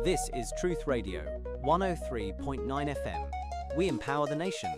This is Truth Radio, 103.9 FM. We empower the nation.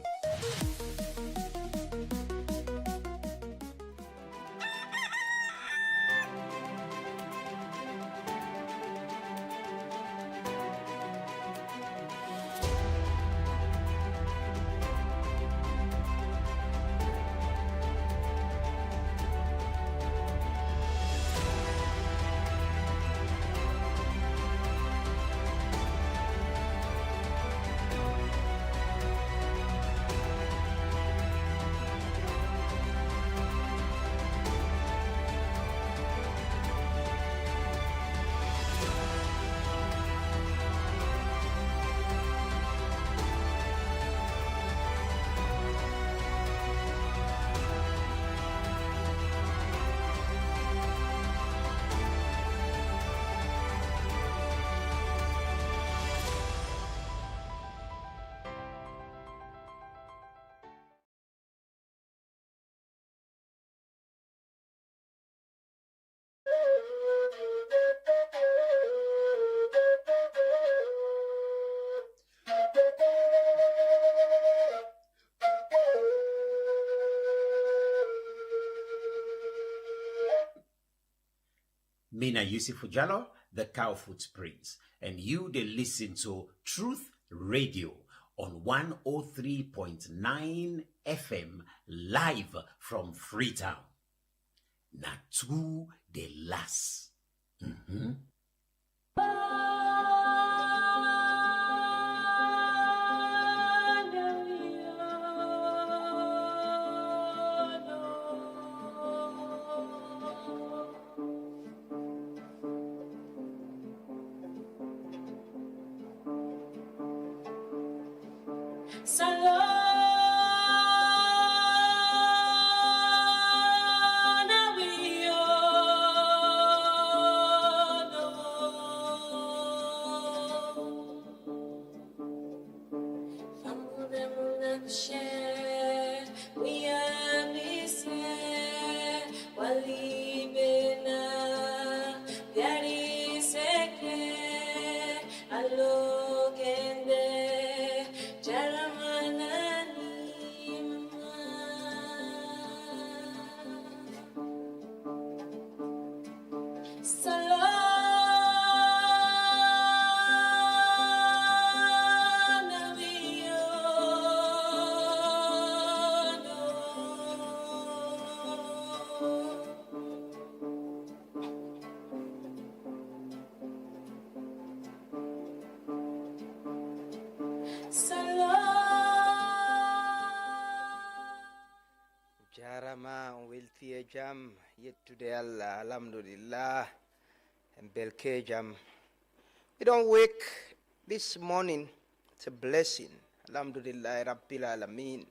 Mina Yusufu Jallo, the Cow Footprints, and you they listen to Truth Radio on 103.9 FM live from Freetown. Natu de las. Jarama on welti e jam yettude Allah alhamdulillah and belke jam. We don't wake this morning. It's a blessing. Alhamdulillah Rabbil Alameen.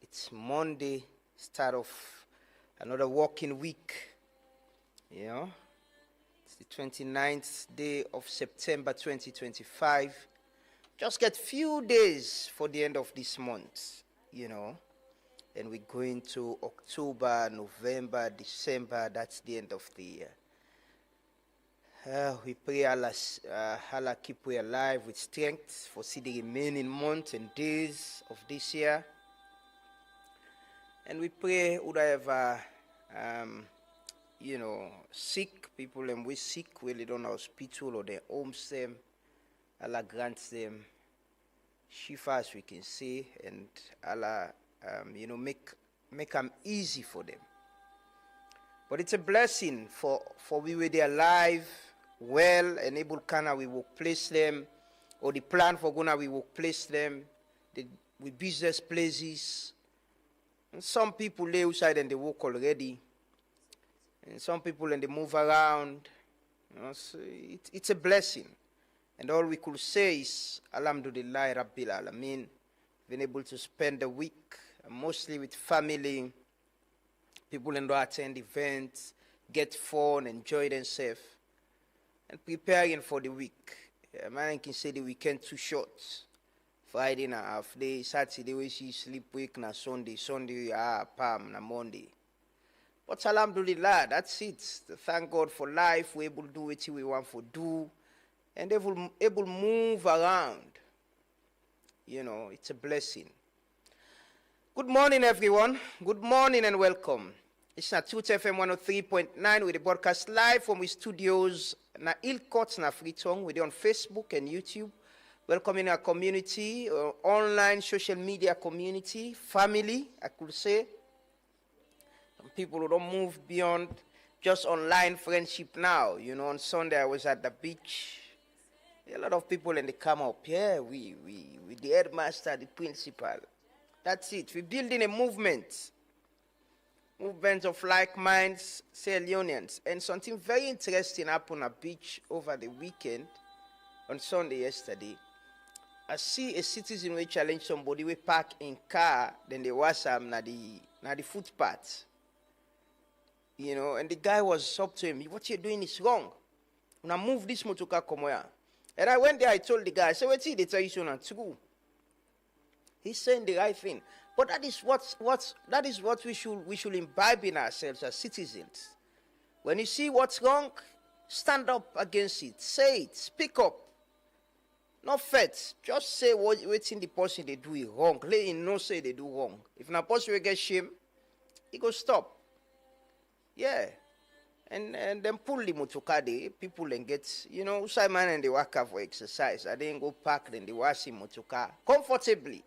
It's Monday, start of another working week. You know, it's the 29th day of September 2025. Just get few days for the end of this month, you know. And we're going to October, November, December. That's the end of the year. We pray Allah keep we alive with strength for see the remaining months and days of this year. And we pray whoever, sick people, and we sick, really don't hospital or their homes them. Allah grants them shifa as we can see, and Allah make them easy for them. But it's a blessing for we were there alive, well, and able kana we will place them, or the plan for gonna we will place them, with business places. And some people lay outside and they work already, and some people and they move around. So it's a blessing, and all we could say is Alhamdulillah Rabbil Alameen, been able to spend the week mostly with family, people and attend events, get fun, enjoy themselves, and preparing for the week. Man can say the weekend too short. Friday na half day, Saturday we see sleep week na Sunday palm na Monday. But alhamdulillah, that's it. Thank God for life. We're able to do what we want to do, and they will able move around. You know, it's a blessing. Good morning, everyone. Good morning and welcome. It's na Truth FM 103.9 with the broadcast live from the studios na Ilkot na Freetong. We're on Facebook and YouTube. Welcoming our community, online social media community, family, I could say. Some people who don't move beyond just online friendship now. You know, on Sunday I was at the beach. A lot of people and they come up. Yeah, we the headmaster, the principal. That's it. We're building a movement. Movement of like minds, Sierra Leoneans. And something very interesting happened at beach over the weekend, on Sunday yesterday. I see a citizen will challenge somebody we park in car, then they was na the footpath. You know, and the guy was up to him, what you're doing is wrong. When I move this motorcar come here. And I went there, I told the guy, I said, wait till they tell you so true. He's saying the right thing. But that is what we should imbibe in ourselves as citizens. When you see what's wrong, stand up against it. Say it. Speak up. Not fat. Just say what in the person they do it wrong. Let him know say they do wrong. If a person will get shame, he go stop. Yeah. And then pull the motorcar there, people and get, you know, Simon and they work out for exercise. I didn't go park then they wash in motorcar comfortably.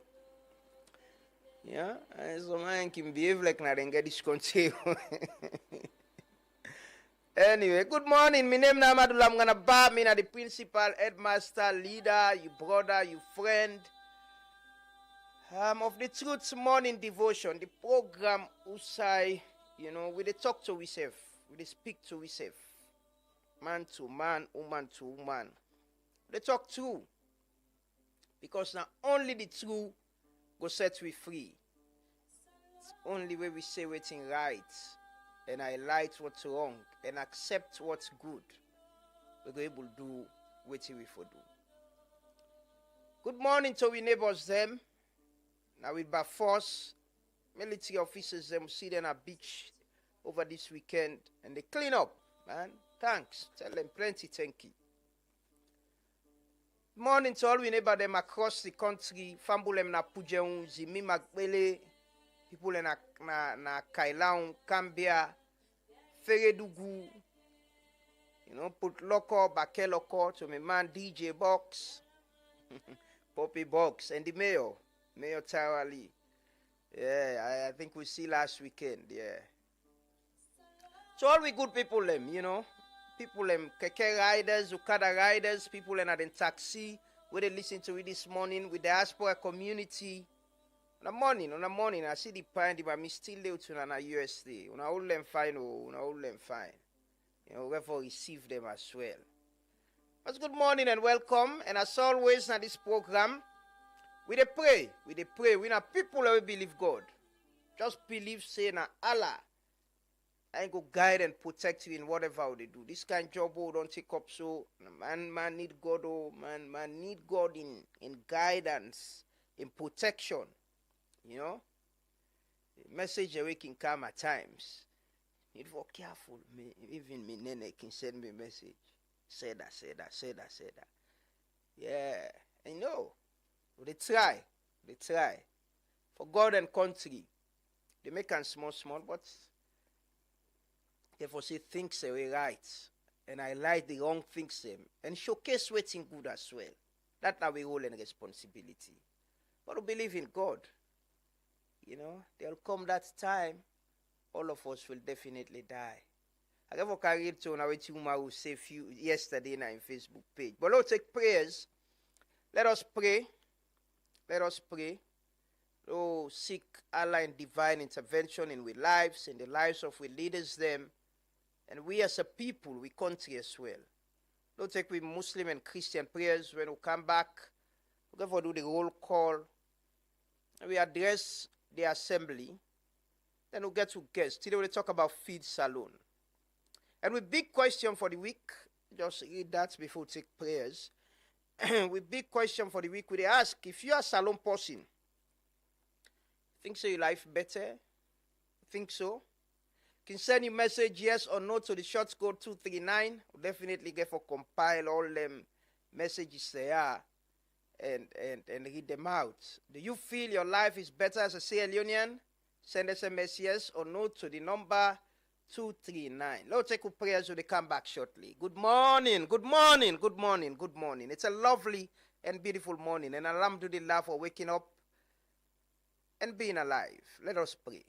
Yeah, and so man can behave like na then get this control. Anyway, good morning. My name is Amadou. I'm gonna bar me na the principal, headmaster, leader, you brother, you friend. Of the Truth Morning Devotion, the program Usai, you know, we talk to ourselves, we speak to ourselves, man to man, woman to woman. They talk true, because now only the truth go set we free. It's only way we say what's right and highlight what's wrong and accept what's good. We're able to do what we for do. Good morning to our neighbors them. Now with by force, military officers them see them at beach over this weekend and they clean up, man. Thanks. Tell them plenty thank you. Morning to all we neighbor them across the country. Fambulem na Pujeun, Zimi Magbele, people na Kailaun, Cambia, Feredugu, you know, put loco, Bake loco to my man DJ Box, Poppy Box, and the Mayor Tara Lee. Yeah, I think we see last weekend, yeah. So all we good people them, you know. People keke riders, Okada riders, people in the taxi, where they listen to it this morning with the diaspora community. On the morning, I see the pine, but me still live to na USD. Una all them fine, una all them fine. You know, therefore receive them as well. But good morning and welcome. And as always, na this program, we dey pray. We na people that we believe God. Just believe, say na Allah. I go guide and protect you in whatever they do. This kind of job don't take up so man need God man need God in guidance, in protection. You know? The message away can come at times. Need for careful. Even me nene can send me a message. Say that. Yeah. I know. They try. For God and country. They make them small, but therefore say things away right. And I like the wrong things them. And showcase waiting good as well. That's our role and responsibility. But we believe in God. You know, there'll come that time, all of us will definitely die. I never carried to now what you say few yesterday in Facebook page. But let's take prayers. Let us pray. Oh, seek Allah in divine intervention in our lives, in the lives of our leaders them. And we as a people, we country as well. Don't take with Muslim and Christian prayers when we come back. We're going to do the roll call. And we address the assembly. Then we'll get to guests. Today we'll talk about Feed Salon. And with big question for the week, just read that before we take prayers. With big question for the week, we ask, if you are a salon person, think so your life better? Think so? Can send you message yes or no to the short code 239. We'll definitely get for compile all them messages they are and read them out. Do you feel your life is better as a Sierra Leonean? Send SMS yes or no to the number 239. Let's take prayers when they come back shortly. Good morning, good morning, good morning, good morning. It's a lovely and beautiful morning, and alhamdulillah for waking up and being alive. Let us pray.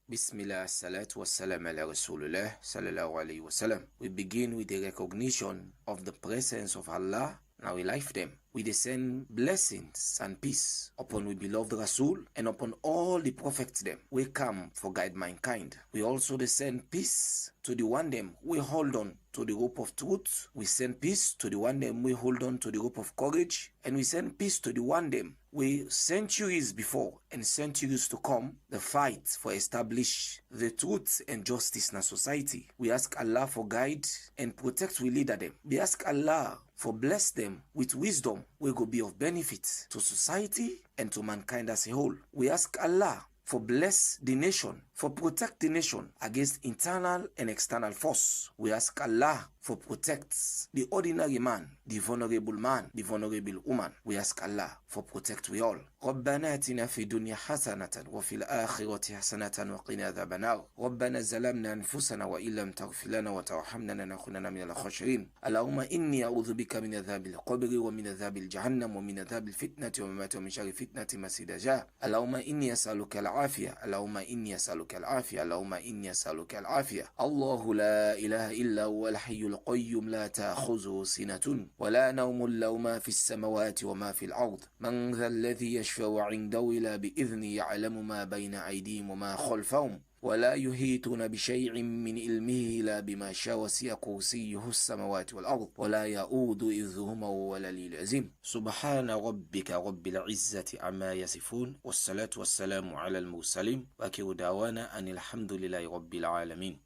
Bismillah, salatu wassalam ala Rasulullah sallallahu alayhi wasallam. We begin with the recognition of the presence of Allah in our lifetime. We descend blessings and peace upon we beloved Rasul and upon all the prophets them. We come for guide mankind. We also descend peace to the one them we hold on to the rope of truth. We send peace to the one them we hold on to the rope of courage. And we send peace to the one them we centuries before and centuries to come the fight for establish the truth and justice in our society. We ask Allah for guide and protect we leader them. We ask Allah for bless them with wisdom will go be of benefit to society and to mankind as a whole. We ask Allah for bless the nation, for protect the nation against internal and external force. We ask Allah for protect the ordinary man, the vulnerable man, the vulnerable woman. We ask Allah for protect we all. ربنا آتنا في الدنيا حسنة وفي الآخرة حسنة وقنا عذاب النار. ربنا ظلمنا أنفسنا وإن لم تغفر لنا وترحمنا لنكونن من الخاسرين. اللهم إني أعوذ بك من عذاب القبر ومن عذاب الجهنم ومن عذاب الفتنة والممات ومن شر فتنة المسيح الدجال. اللهم إني أسألك العافية. اللهم إني أسألك العافية. اللهم إني أسألك العافية. الله لا إله إلا هو الحي القيوم لا تأخذه سنة ولا نوم له ما في السماوات وما في الأرض. من ذا الذي يشفع عنده إلا بإذنه يعلم ما بين أيديهم وما خلفهم ولا يحيطون بشيء من علمه إلا بما شاء وسع كرسيه السماوات والأرض ولا يؤود حفظهما وهو العلي العظيم. سبحان ربك رب العزة عما يصفون والصلاة والسلام على المرسلين وآخر دعوانا أن الحمد لله رب العالمين.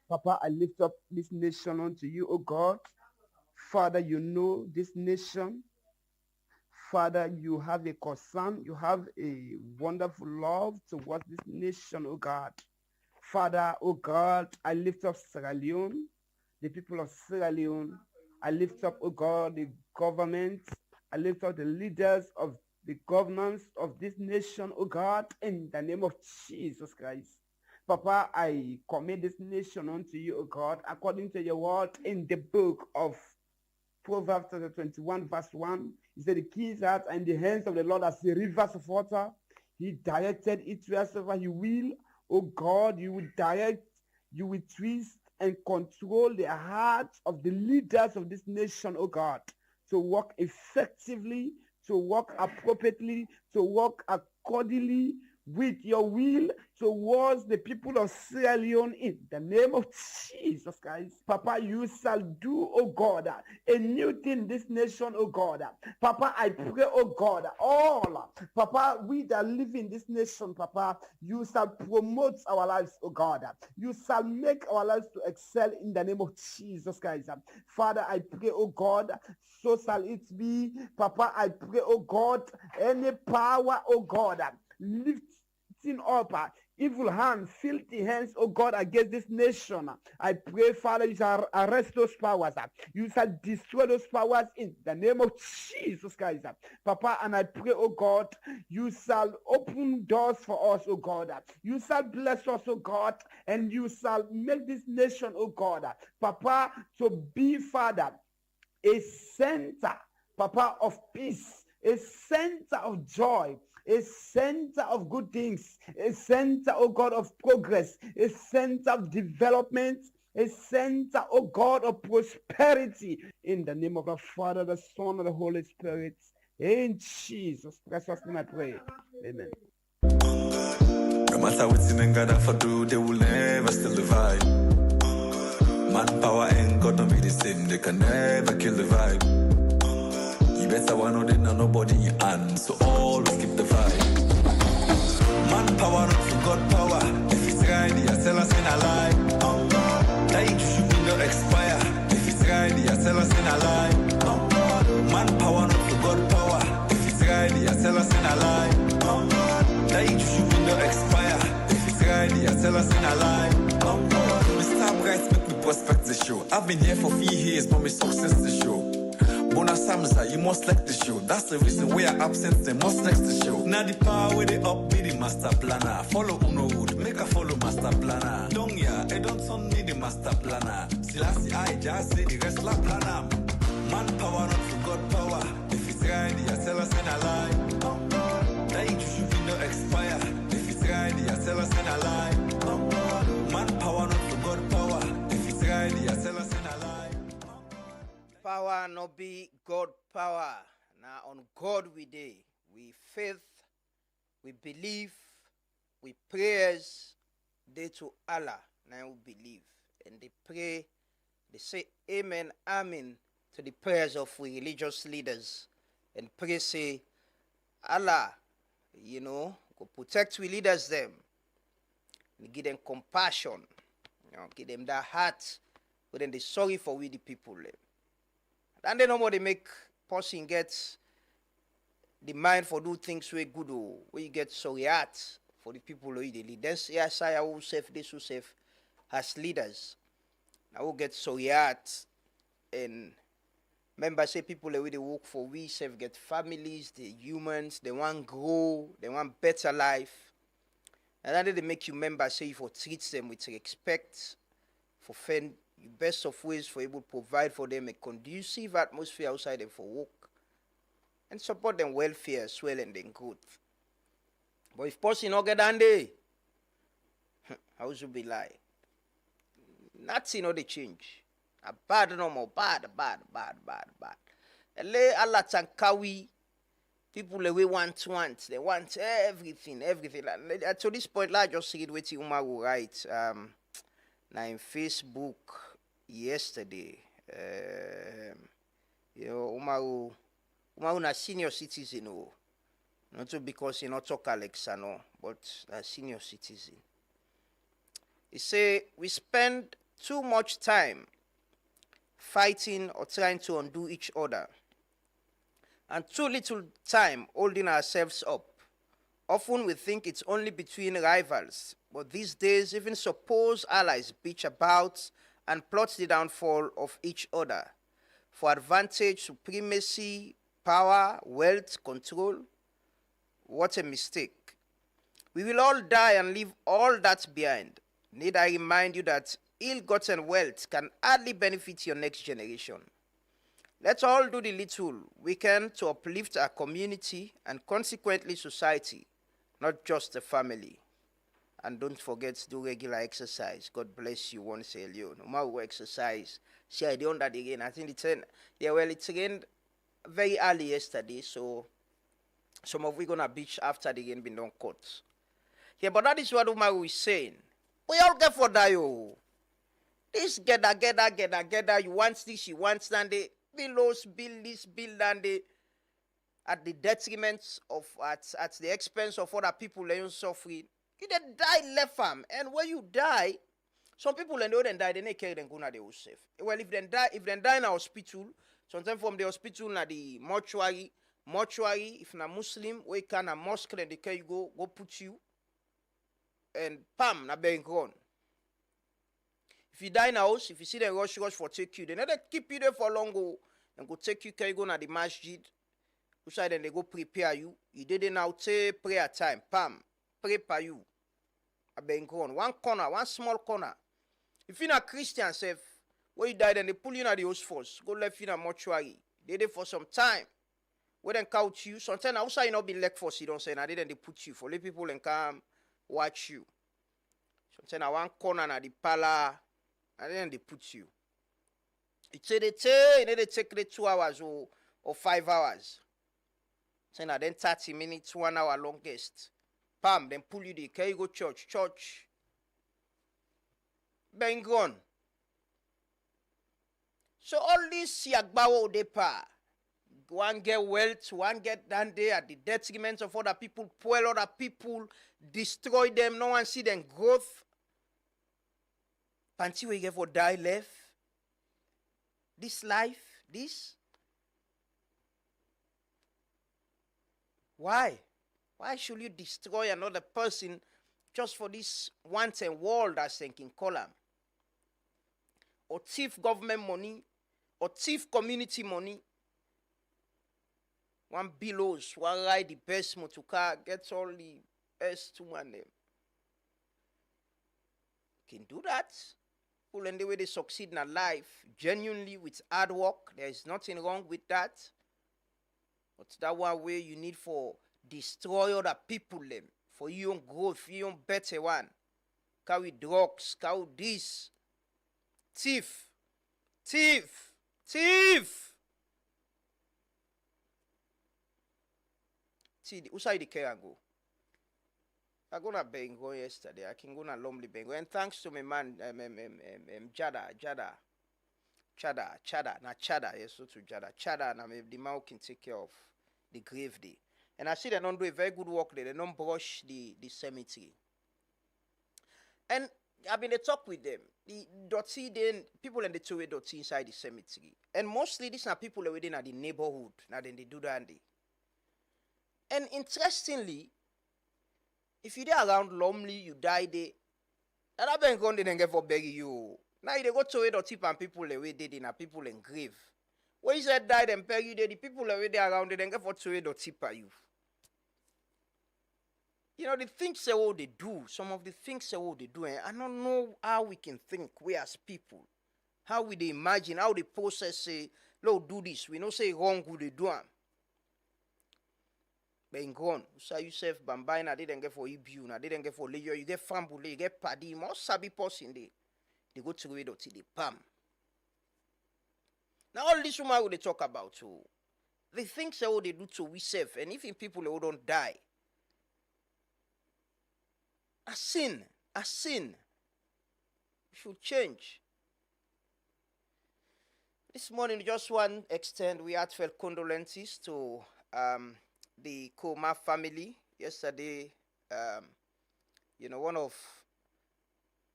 Papa, I lift up this nation unto you, O God. Father, you know this nation. Father, you have a concern. You have a wonderful love towards this nation, O God. Father, O God, I lift up Sierra Leone, the people of Sierra Leone. I lift up, O God, the government. I lift up the leaders of the governance of this nation, O God, in the name of Jesus Christ. Papa, I commit this nation unto you, O God, according to your word in the book of Proverbs 21, verse 1. He said, the keys are in the hands of the Lord as the rivers of water. He directed it wheresoever he will. O God, you will direct, you will twist and control the hearts of the leaders of this nation, O God, to work effectively, to work appropriately, to work accordingly with your will towards the people of Sierra Leone in the name of Jesus Christ. Papa, you shall do, oh God, a new thing in this nation, oh God. Papa, I pray, oh God, all, Papa, we that live in this nation, Papa, you shall promote our lives, oh God. You shall make our lives to excel in the name of Jesus Christ. Father, I pray, oh God, so shall it be. Papa, I pray, oh God, any power, oh God, lifting up evil hands, filthy hands, oh God, against this nation. I pray, Father, you shall arrest those powers. You shall destroy those powers in the name of Jesus Christ. Papa, and I pray, oh God, you shall open doors for us, oh God. You shall bless us, oh God, and you shall make this nation, oh God, Papa, to be, Father, a center, Papa, of peace, a center of joy, a center of good things, a center, oh God, of progress, a center of development, a center, oh God, of prosperity. In the name of the Father, the Son, and the Holy Spirit. In Jesus' precious name I pray. Amen. No matter what in God for do, they will never still the vibe. Manpower ain't got no medicine, they can never kill the vibe. You better one or then nobody in your hand, so always keep the vibe. Manpower not for God power. If it's ready, I tell us in a lie. That you should be not expire. If it's ready, I tell us in a lie. Manpower not for God power. If it's ready, I tell us in a lie. That you should be not expire. If it's ready, I tell us in a lie. Mr. Bryce make me prospect. show. I've been here for 4 years, but my success to show. Bona Samsa, you must like the show. That's the reason we are absent, they must next the show. Now the power with the up be the master planner. Follow Uno Wood, make a follow master planner. Don't ya, I don't son me the master planner. Selassie, I just say the rest la planner. Manpower not for God power. If it's right, you sell us in a lie. That you should be no expire. If it's right, you sell us in a lie. Manpower not for God power. If it's right, you sell us in a lie. Power no be God power. Now on God we day. We faith, we believe, we prayers, they to Allah. Now we believe. And they pray, they say amen, amen to the prayers of we religious leaders. And pray say, Allah, go protect we leaders them. And give them compassion. Give them that heart. But then they sorry for we the people. And then no more they make person get the mind for do things way good where you get sorry heart for the people who they lead. Then yes, I will save this who save as leaders. I will get sorry heart and remember say people the way they work for we save get families, the humans, they want grow, they want better life. And then they make you remember say you for treat them with respect, for fend the best of ways for able to provide for them a conducive atmosphere outside them for work and support them welfare as well and then growth. But if person not get down there, how should be lie? Nothing no they change. A bad no more bad. Ele Allah tankawi people the way want. They want everything. And to this point, I just read what Umaru write now in Facebook yesterday. Umaru na senior citizen, not because he not talk Alexa, no, but a senior citizen. He say we spend too much time fighting or trying to undo each other, and too little time holding ourselves up. Often we think it's only between rivals, but these days even supposed allies bitch about and plot the downfall of each other for advantage, supremacy, power, wealth, control. What a mistake. We will all die and leave all that behind. Need I remind you that ill-gotten wealth can hardly benefit your next generation. Let's all do the little we can to uplift our community and consequently society, not just the family. And don't forget to do regular exercise. God bless you once a year. No matter what exercise. See, I done that again. I think it's rained very early yesterday, so some of we gonna beach after the rain been done cut. Yeah, but that is what Umaru is saying. We all get for that, yo. This gather. You want this, you want that. They build this, build and they at the detriment of at the expense of other people they suffering. You then die left farm, and when you die, some people they know then die, they don't care them go na they will safe. Well, if they die in a hospital, sometimes from the hospital na the mortuary, if na Muslim, we can a mosque then they can go put you, and pam na being gone. If you die in a house, if you see them rush for take you, they never keep you there for long go and go take you, can you go na the masjid, outside then they go prepare you. You didn't now take prayer time, pam, prepare you. I been gone. One corner, one small corner. If you're not Christian, self, when you die, then they pull you in the house first. Go left in a mortuary. They did for some time. When they count you, sometimes outside you not be leg force, you don't say, and then they put you for let people and come watch you. Sometimes one corner na the parlor, and then they put you. It say they take the 2 hours or 5 hours. So now then 30 minutes, 1 hour longest. Pam, then pull you there. Can you go church? Bang gone. So all this yagbawo depa. One get wealth, one get down there at the detriment of other people, spoil other people, destroy them, no one see them growth. Panty we get for die left. This life, this. Why? Why should you destroy another person just for this wanton world as thinking column? or thief government money, or thief community money. One billows, one ride the best motor car, gets all the best to one them. Can do that. People and the way they succeed in life, genuinely with hard work, there is nothing wrong with that. But that one way you need for destroy other people them, for your own growth, your own better one. Carry drugs, carry this. Thief. Thief. Thief. See, who side the care go? I go to Bengo yesterday. I can go to Lonely Bengo. And thanks to my man, Chada, yes, so to Chada, and the man who can take care of the grave day. And I see they don't do a very good work there. They don't brush the cemetery. And I've been to talk with them. The dirty, then people in the two-way dirty inside the cemetery. And mostly these are people within the neighborhood. Now then they do that. And interestingly, if you there around Lumley, you die there, and I been going then get for bury you. Now they go to it or tip and people away dead in a people in grave. When you said died and bury you there, the people away there around it then get for to it or tip you. You know, the things they what they do, some of the things they what they do, and I don't know how we can think, we as people. How we they imagine, how the process say, Lord, do this. We don't say wrong who they do them. Being gone. So you say Bambay na didn't get for Ibu, na didn't get for Leo, you get Fambule, you get Paddy, most sabi person they go to the to the palm. Now all this woman they talk about too. The things that what they do to we safe, and even people who don't die. A sin. We should change. This morning, just one extend we heartfelt condolences to the Koma family. Yesterday, one of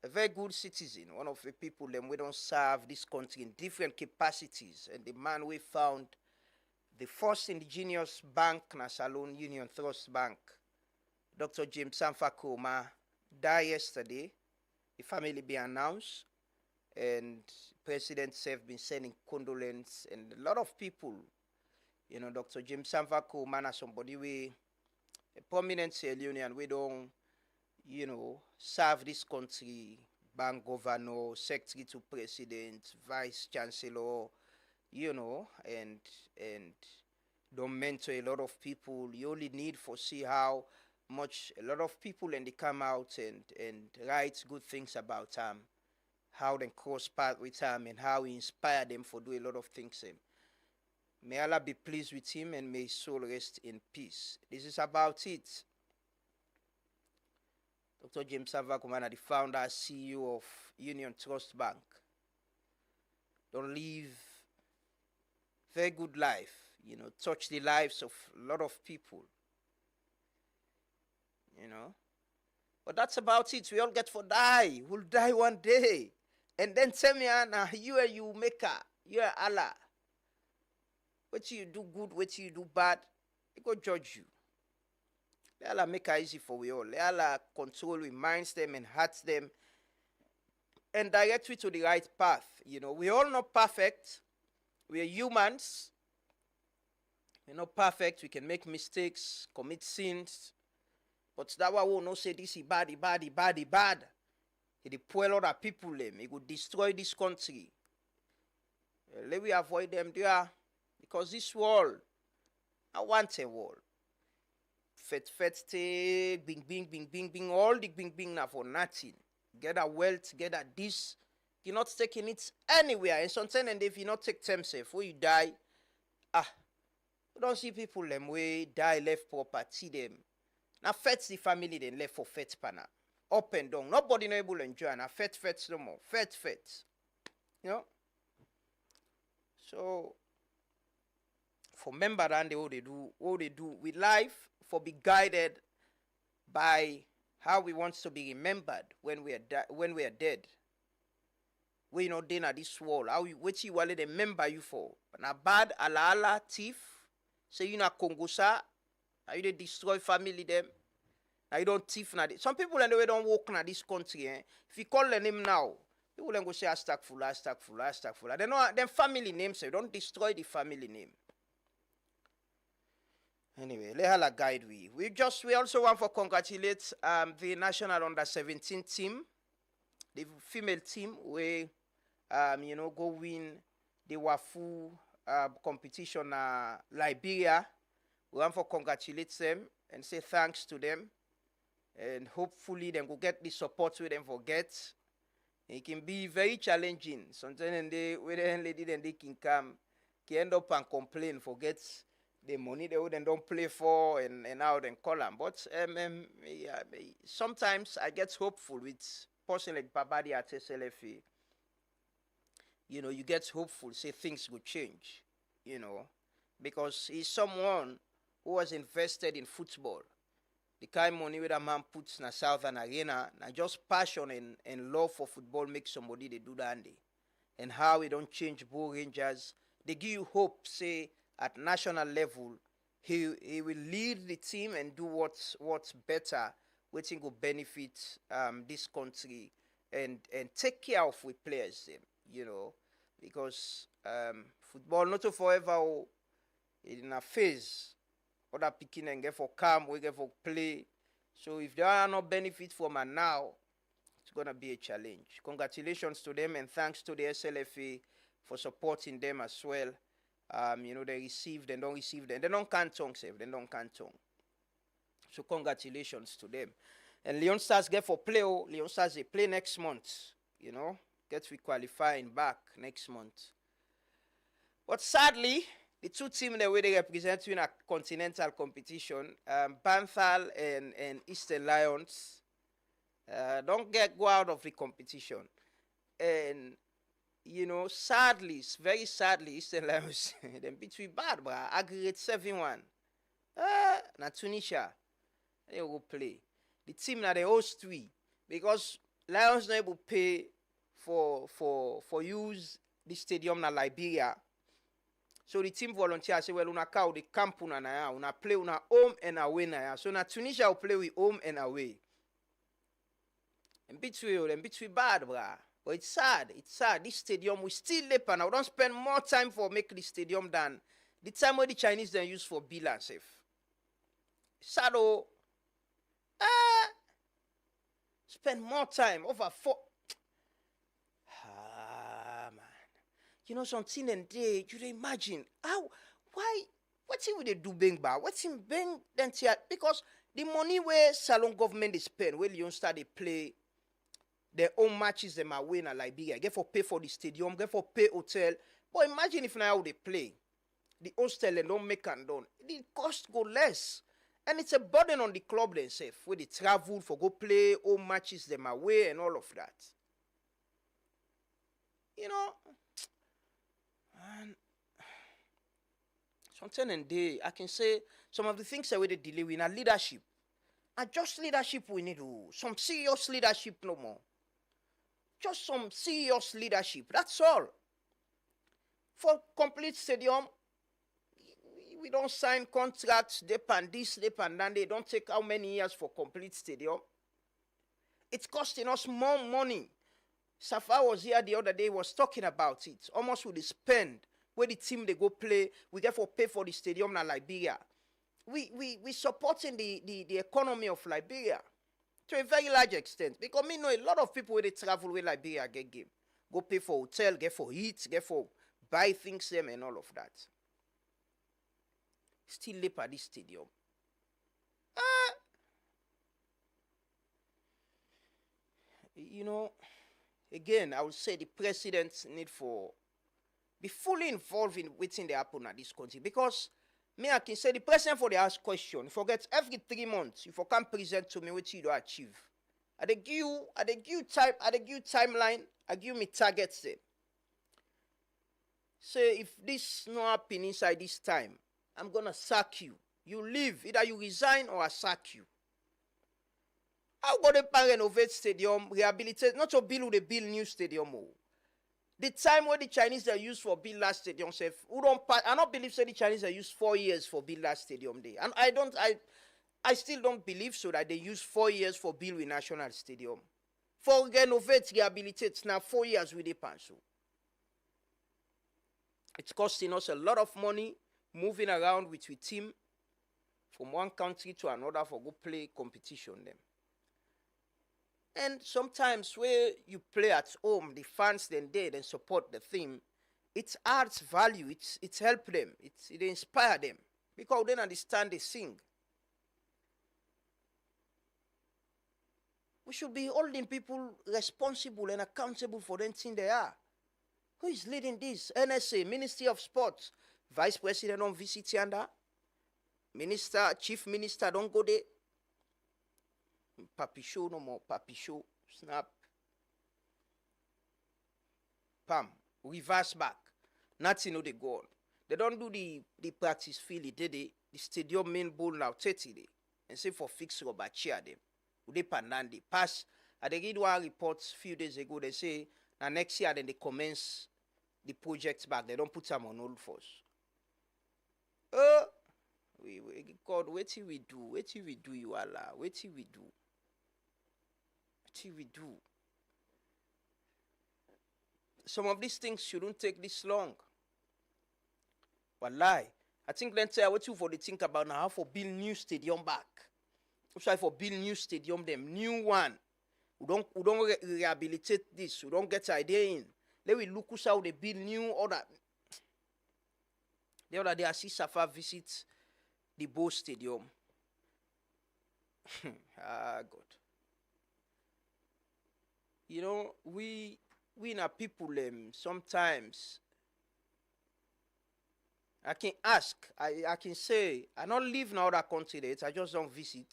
a very good citizen, one of the people that we don't serve this country in different capacities, and the man we found the first indigenous bank, Nasalon Union Trust Bank, Dr. James Sanfa Koma, died yesterday. The family be announced, and President Sef been sending condolence, and a lot of people. Dr. James Sanfa Koma is somebody we a prominent Sierra Leonean. We don't, serve this country, bank governor, secretary to president, vice chancellor, and don't mentor a lot of people. You only need for see how much a lot of people and they come out and write good things about him, how they cross path with him, and how he inspired them for do a lot of things. May Allah be pleased with him and may his soul rest in peace. This is about it. Dr. James Sanfa Koma, the founder, CEO of Union Trust Bank. Don't live very good life, touch the lives of a lot of people. But that's about it. We all get for die. We'll die one day. And then tell me, Anna, you maker, you are Allah. What you do good, what you do bad, they go judge you. Let Allah make it easy for we all. Let Allah control we minds them and hearts them and direct we to the right path. We're all not perfect. We are humans. We're not perfect. We can make mistakes, commit sins. But that one will not say this is bad. He spoil other people them. He could destroy this country. Let we avoid them there. Because this world, I want a world. Fet, bing, all the bing now for nothing. Get a wealth, get a this. You're not taking it anywhere. And sometimes, and if you not take them safe, when you die, you don't see people them way die left property them. Now fet the family then left for fet pana. Up and down. Nobody no able to enjoy. Now fet no more. Fet. So for member and what they do with life, for be guided by how we want to be remembered when we are dead. We not in this world. How what you want to remember you for? Na bad ala thief. Say you na Kongosa. Now you they destroy family them. Now you don't thief na. Some people anyway don't walk na this country. If you call the name now, People then go say Astagfirullah, Astagfirullah, Astagfirullah. Then family name say, don't destroy the family name. Anyway, let guide we. We also want to congratulate the national under-17 team, the female team, where go win the WAFU competition Liberia. We want to congratulate them and say thanks to them, and hopefully they will get the support we them forget. It can be very challenging. Sometimes they lady then they can come, can end up and complain, forget the money they wouldn't don't play for and out and call them. But sometimes I get hopeful with person like Babadi at SLFA. You get hopeful, say things will change, because he's someone who was invested in football. The kind of money that a man puts in a Southern Arena, and just passion and love for football makes somebody they do that. And how we don't change Bull Rangers, they give you hope, say, at national level, he will lead the team and do what's better, which will benefit this country and take care of we players, because football not forever in a phase. Other picking and get for calm, we get for play. So if there are no benefits from it now, it's gonna be a challenge. Congratulations to them and thanks to the SLFA for supporting them as well. They received and don't receive them. They don't can't tongue save. They don't can't tongue. So congratulations to them. And Leon Stars get for play. Leon Stars they play next month. Get we qualifying back next month. But sadly, the two teams that they represent in a continental competition, Banthal and Eastern Lions, don't go out of the competition. And sadly, very sadly, Eastern Lions, them beat we bad, bro. Aggregate 7-1. Na Tunisia, they will play. The team that they host we, because Lions not able to pay for use the stadium na Liberia. So the team volunteer say, well, una cow the camp una na una play una home and away na ya. So na Tunisia will play with home and away. And beat we bad, brah. But it's sad. This stadium we still lep and I don't spend more time for make the stadium than the time where the Chinese then use for bill and safe. Sad spend more time over 4. Man. Something and day, you imagine what would they do bang bar? What's in bang then because the money where Salon government is spend, where Lyon start they play their own matches them away in Liberia. Get for pay for the stadium, get for pay hotel. But imagine if now they play. The hostel and don't make and done. The cost go less. And it's a burden on the club themselves, where they travel for go play home matches them away and all of that. And something and day, I can say some of the things that we delay in our leadership. And just leadership we need some serious leadership no more. Just some serious leadership. That's all. For complete stadium, we don't sign contracts, they and this, they and that. They don't take how many years for complete stadium. It's costing us more money. Safa was here the other day, was talking about it. Almost with the spend where the team they go play, we therefore pay for the stadium in Liberia. We supporting the economy of Liberia to a very large extent. Because me know a lot of people when they travel with Liberia get game. Go pay for hotel, get for eat, get for buy things them and all of that. Still live at this stadium. Again, I would say the presidents need for be fully involved in what's they happen at this country. Because I can say the president for the ask question, forget every 3 months, if you can present to me what you do achieve. I give you timeline, I give me targets there. Say if this no happen inside this time, I'm gonna sack you. You leave, either you resign or I sack you. How go they renovate stadium, rehabilitate, not to build they build new stadium. The time where the Chinese they use for build last stadium, I don't believe the Chinese they use 4 years for build last stadium day. And I still don't believe so that they use 4 years for build with national stadium. for renovate, rehabilitate. Now 4 years with the pencil. It's costing us a lot of money moving around with team from one country to another for go play competition them. And sometimes where you play at home, the fans then support the team. It adds value. It's help them. It inspire them because they understand they sing. We should be holding people responsible and accountable for the thing they are. Who is leading this? NSA, Ministry of Sports, Vice President on visit yonder. Minister, Chief Minister don't go there. Papi show no more. Papi show. Snap. Pam. Reverse back. Nothing no they go on. They don't do the practice field. The stadium main ball now 30 day. And say for fix rubber chair them. They pandandi pass. I they read one reports few days ago. They say now next year then they commence the projects back. They don't put them on hold force. God, wait till we do. Wait till we do, you Allah. Wait till we do. Wait till we do. Some of these things shouldn't take this long. Wallahi. I think let's say I wait for the think about now how for build new stadium back. Try for build new stadium them new one. We don't rehabilitate this. We don't get idea in. Let we look how they build new other. The other day I see Safa visit the Bo Stadium. God. You know, we in our people sometimes I can ask, I can say, I not live in other continents, I just don't visit.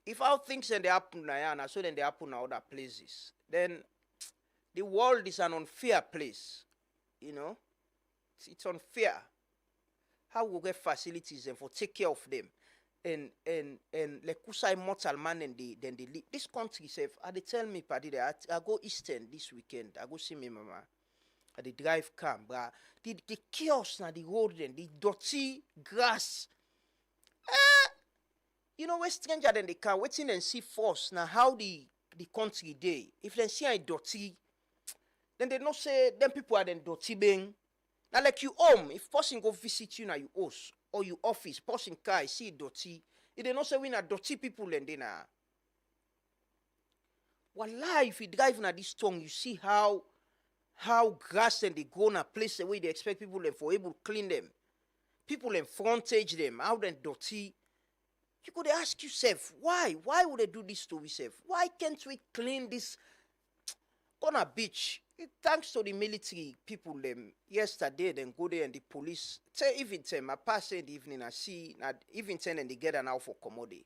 If how things then they happen now, so then they happen in other places, then the world is an unfair place. You know? It's unfair. How we get facilities and for take care of them. And like kusai mortal man and then they leave. This country safe. They tell me paddy I go eastern this weekend. I go see me mama. They drive car, bruh. The chaos na the road then the dirty grass. You know, where stranger than they can waiting and see force now how the country day. If they see a dirty, then they not say them people are then dirty being. Now like you home, if person go visit you now you house or you office, person car see dirty, if they not say we na dirty people and then Wallahi, if you drive na this tongue, you see how grass and they grow in a place the way they expect people them for able to clean them. People them frontage them, how then dirty. You could ask yourself, why? Why would they do this to yourself? Why can't we clean this on a beach? Thanks to the military people them yesterday, then go there and the police say even time I pass in the evening I see that even ten and they get an out for commodity.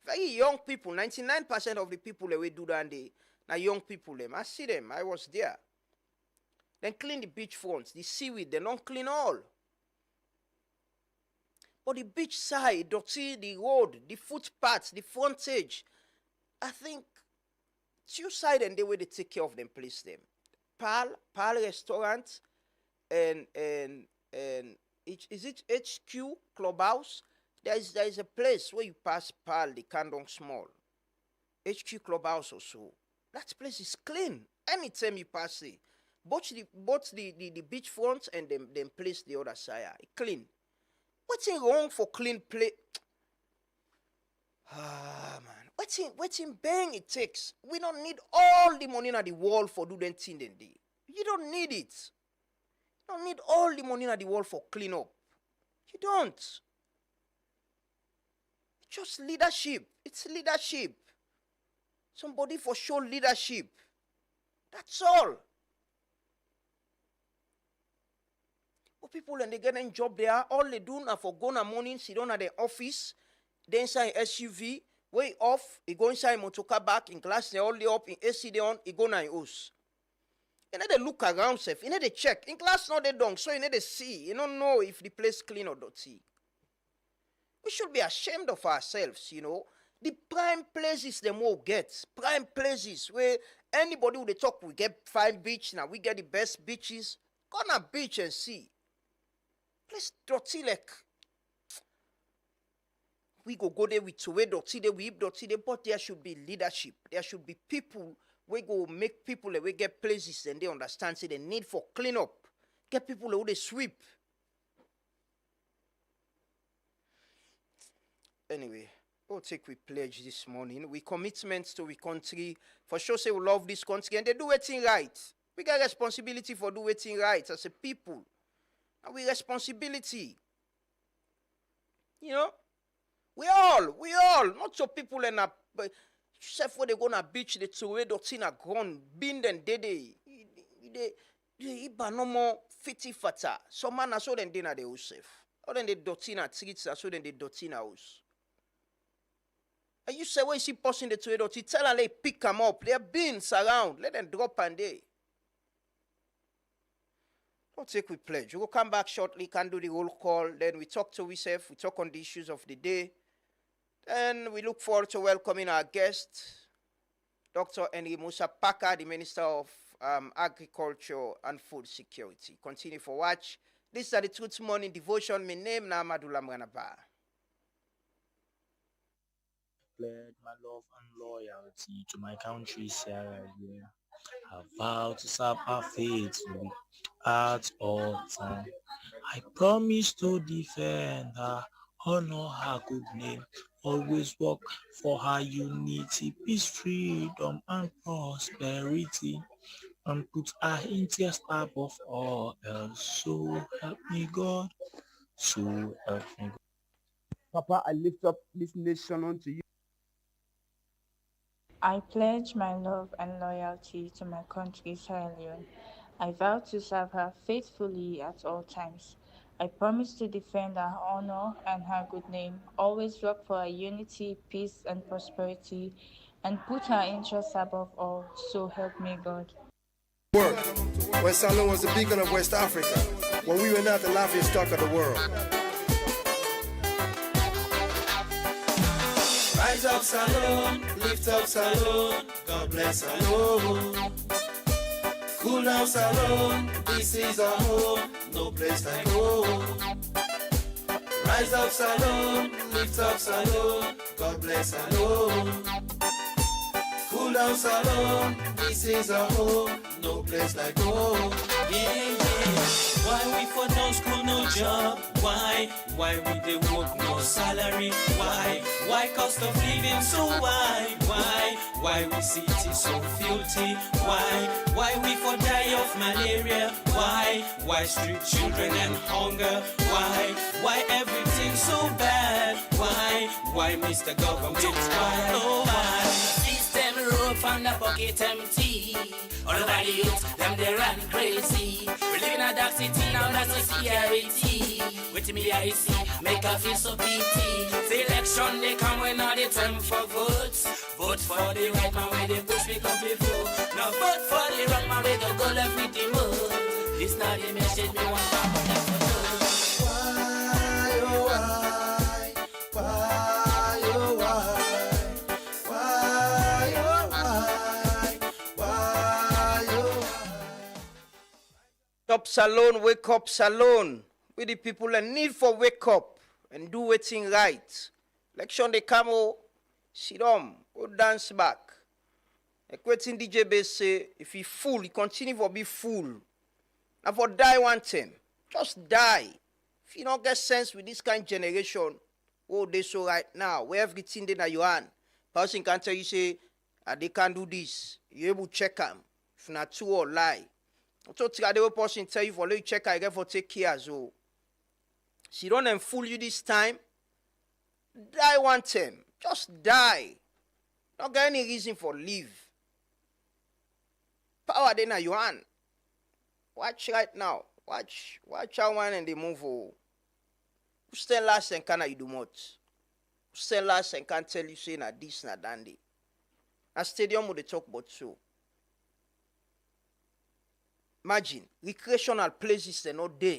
Very young people, 99% of the people that we do that day, now young people them. I see them, I was there. Then clean the beach fronts, the seaweed, they don't clean all. But the beach side, dirty, the road, the footpaths, the frontage, I think two side and the way they take care of them, place them. Pal restaurant and is it HQ Clubhouse? There is a place where you pass Pal, the Kandong Small. HQ Clubhouse also. That place is clean. Anytime you pass it. Both the beach front and them place the other side. Clean. What's wrong for clean play? Man. What's in bang it takes? We don't need all the money in the world for doing thing then day. You don't need it. You don't need all the money in the world for clean up. You don't. It's just leadership. It's leadership. Somebody for sure leadership. That's all. But people and they get a job there, all they do now for go na morning, sit down at the office, then inside SUV, way off, he go inside motorcar back, in class they all the up, in AC they on, he go na house. You know they look around self, you know they check. In class not they don't, so you know they see. You don't know if the place clean or dirty. We should be ashamed of ourselves, you know. The prime places them all get. Prime places where anybody who they talk, we get fine beach, now we get the best beaches. Go on a beach and see. Place dirty like we go there with two way dirty there, we eat dirty there, but there should be leadership. There should be people we go make people we get places and they understand say the need for clean up. Get people who they sweep. Anyway, we'll take we pledge this morning. We commitments to we country. For sure say we love this country and they do it right. We got responsibility for do it right as a people. And we responsibility. You know? We all, not so people in a chef where they gonna beach the two dotina ground, bin and dede. They no more fiti fata. Some man are so then dinner they will safe. Or then they dotina treats are so then they dotina house. And you say when you see person the two dot, tell them they pick them up. There are bins around. Let them drop and they. Don't take we pledge. We'll come back shortly, can do the roll call. Then we talk to ourselves, we talk on the issues of the day. And we look forward to welcoming our guest, Dr. Henry Musa Packer, the Minister of Agriculture and Food Security. Continue for watch. This is the Truth Morning Devotion. My name is Amadou Mranaba. Pledge my love and loyalty to my country, Sierra Leone. I vow to serve her faithfully at all times. I promise to defend her, honor her good name, always work for her unity, peace, freedom, and prosperity, and put her interest above all else. So help me God, so help me God. Papa, I lift up this nation unto you. I pledge my love and loyalty to my country, Sierra Leone. I vow to serve her faithfully at all times. I promise to defend her honor and her good name, always work for her unity, peace, and prosperity, and put her interests above all. So help me God. Work when Salone was the beacon of West Africa, when we were not the laughing stock of the world. Rise up, Salone, lift up, Salone, God bless Salone. Cool down, Salone, this is our home, no place like home. Rise up, Salone, lift up, Salone, God bless Salone. Cool down, Salone, this is our home, no place like home. Yeah. Why we for no school, no job? Why we dey work, no salary? Why cost of living so high? Why we city so filthy? Why we for die of malaria? Why street children and hunger? Why everything so bad? Why Mr. Government? Why? System rope and the pocket empty. All over the youth, them they run crazy. We live in a dark city now, that's the CRT. With me I see, make a feel so pity. The election they come when all the time for votes. Vote for the right man where they push me come before. Now vote for the wrong man where they go left with the mud. It's not the message me want to put. Why, oh why? Why, oh why? Why, oh why? Why, oh why? Top Salone, wake up, Salone. We the people in need for wake up and do waiting right. Election they come, oh, sit down, go dance back. Like waiting DJ Bass say, if he fool, he continue for be fool. Now for die one time, just die. If you don't get sense with this kind of generation, oh, they so right now, where everything they na your hand. Person can tell you say, they can't do this. You able to check them. If not true or lie. So the person tell you for let you check I get for take care as well. She don't and fool you this time. Die one time. Just die. Don't get any reason for leave. Power then at your hand. Watch right now. Watch how one and they move. Oh. Who stand last and can you do much? Who stand last and can't tell you say na this na dandy. A stadium would they talk about so. Imagine recreational places they're not there.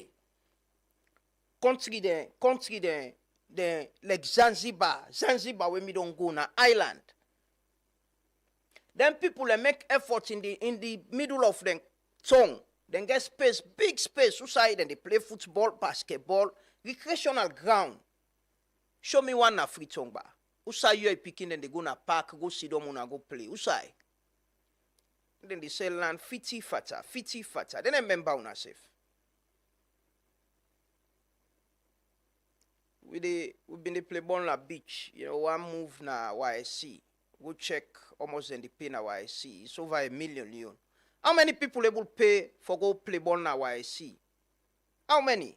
Country there, like Zanzibar when we don't go na island. Then people they make effort in the middle of the town. Then get space, big space outside, and they play football, basketball, recreational ground. Show me one na free tongue bar. Outside you are picking, then they go na park, go sit down and go play. Outside. Then they sell land fiti fata. Then I remember on ourselves. We've been to play ball on beach. You know, one move na YSC. Go check almost in the pay na YSC. It's over $1 million. How many people able pay for go play ball na YSC? How many?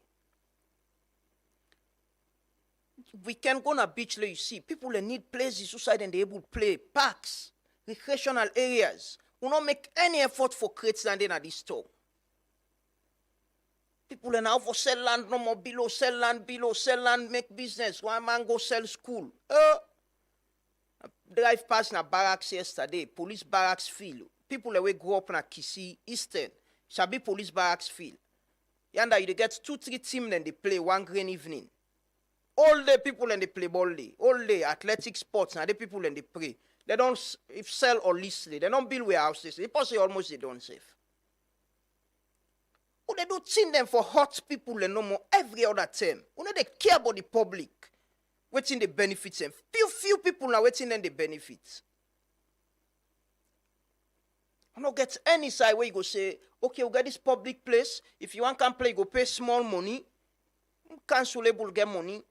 We can go na beach like you see. People they need places outside and they able to play. Parks, recreational areas. We not make any effort for create standing at this store. People are now for sell land no more below, sell land, make business. One man go sell school. Drive past na barracks yesterday, police barracks field. People that we grow up na Kisi, Eastern, Shabi police barracks field. Yanda you get 2-3 teams and they play one green evening. All day people and they play ball day. All day athletic sports now the people and they play. They don't if sell or lease. They don't build warehouses. They possibly almost they don't save. They do think them for hot people and no more every other term. They care about the public. Waiting the benefits them. Few people now waiting them the benefits. I don't get any side where you go say, okay, we get this public place. If you want can play, you go pay small money. Cancelable get money.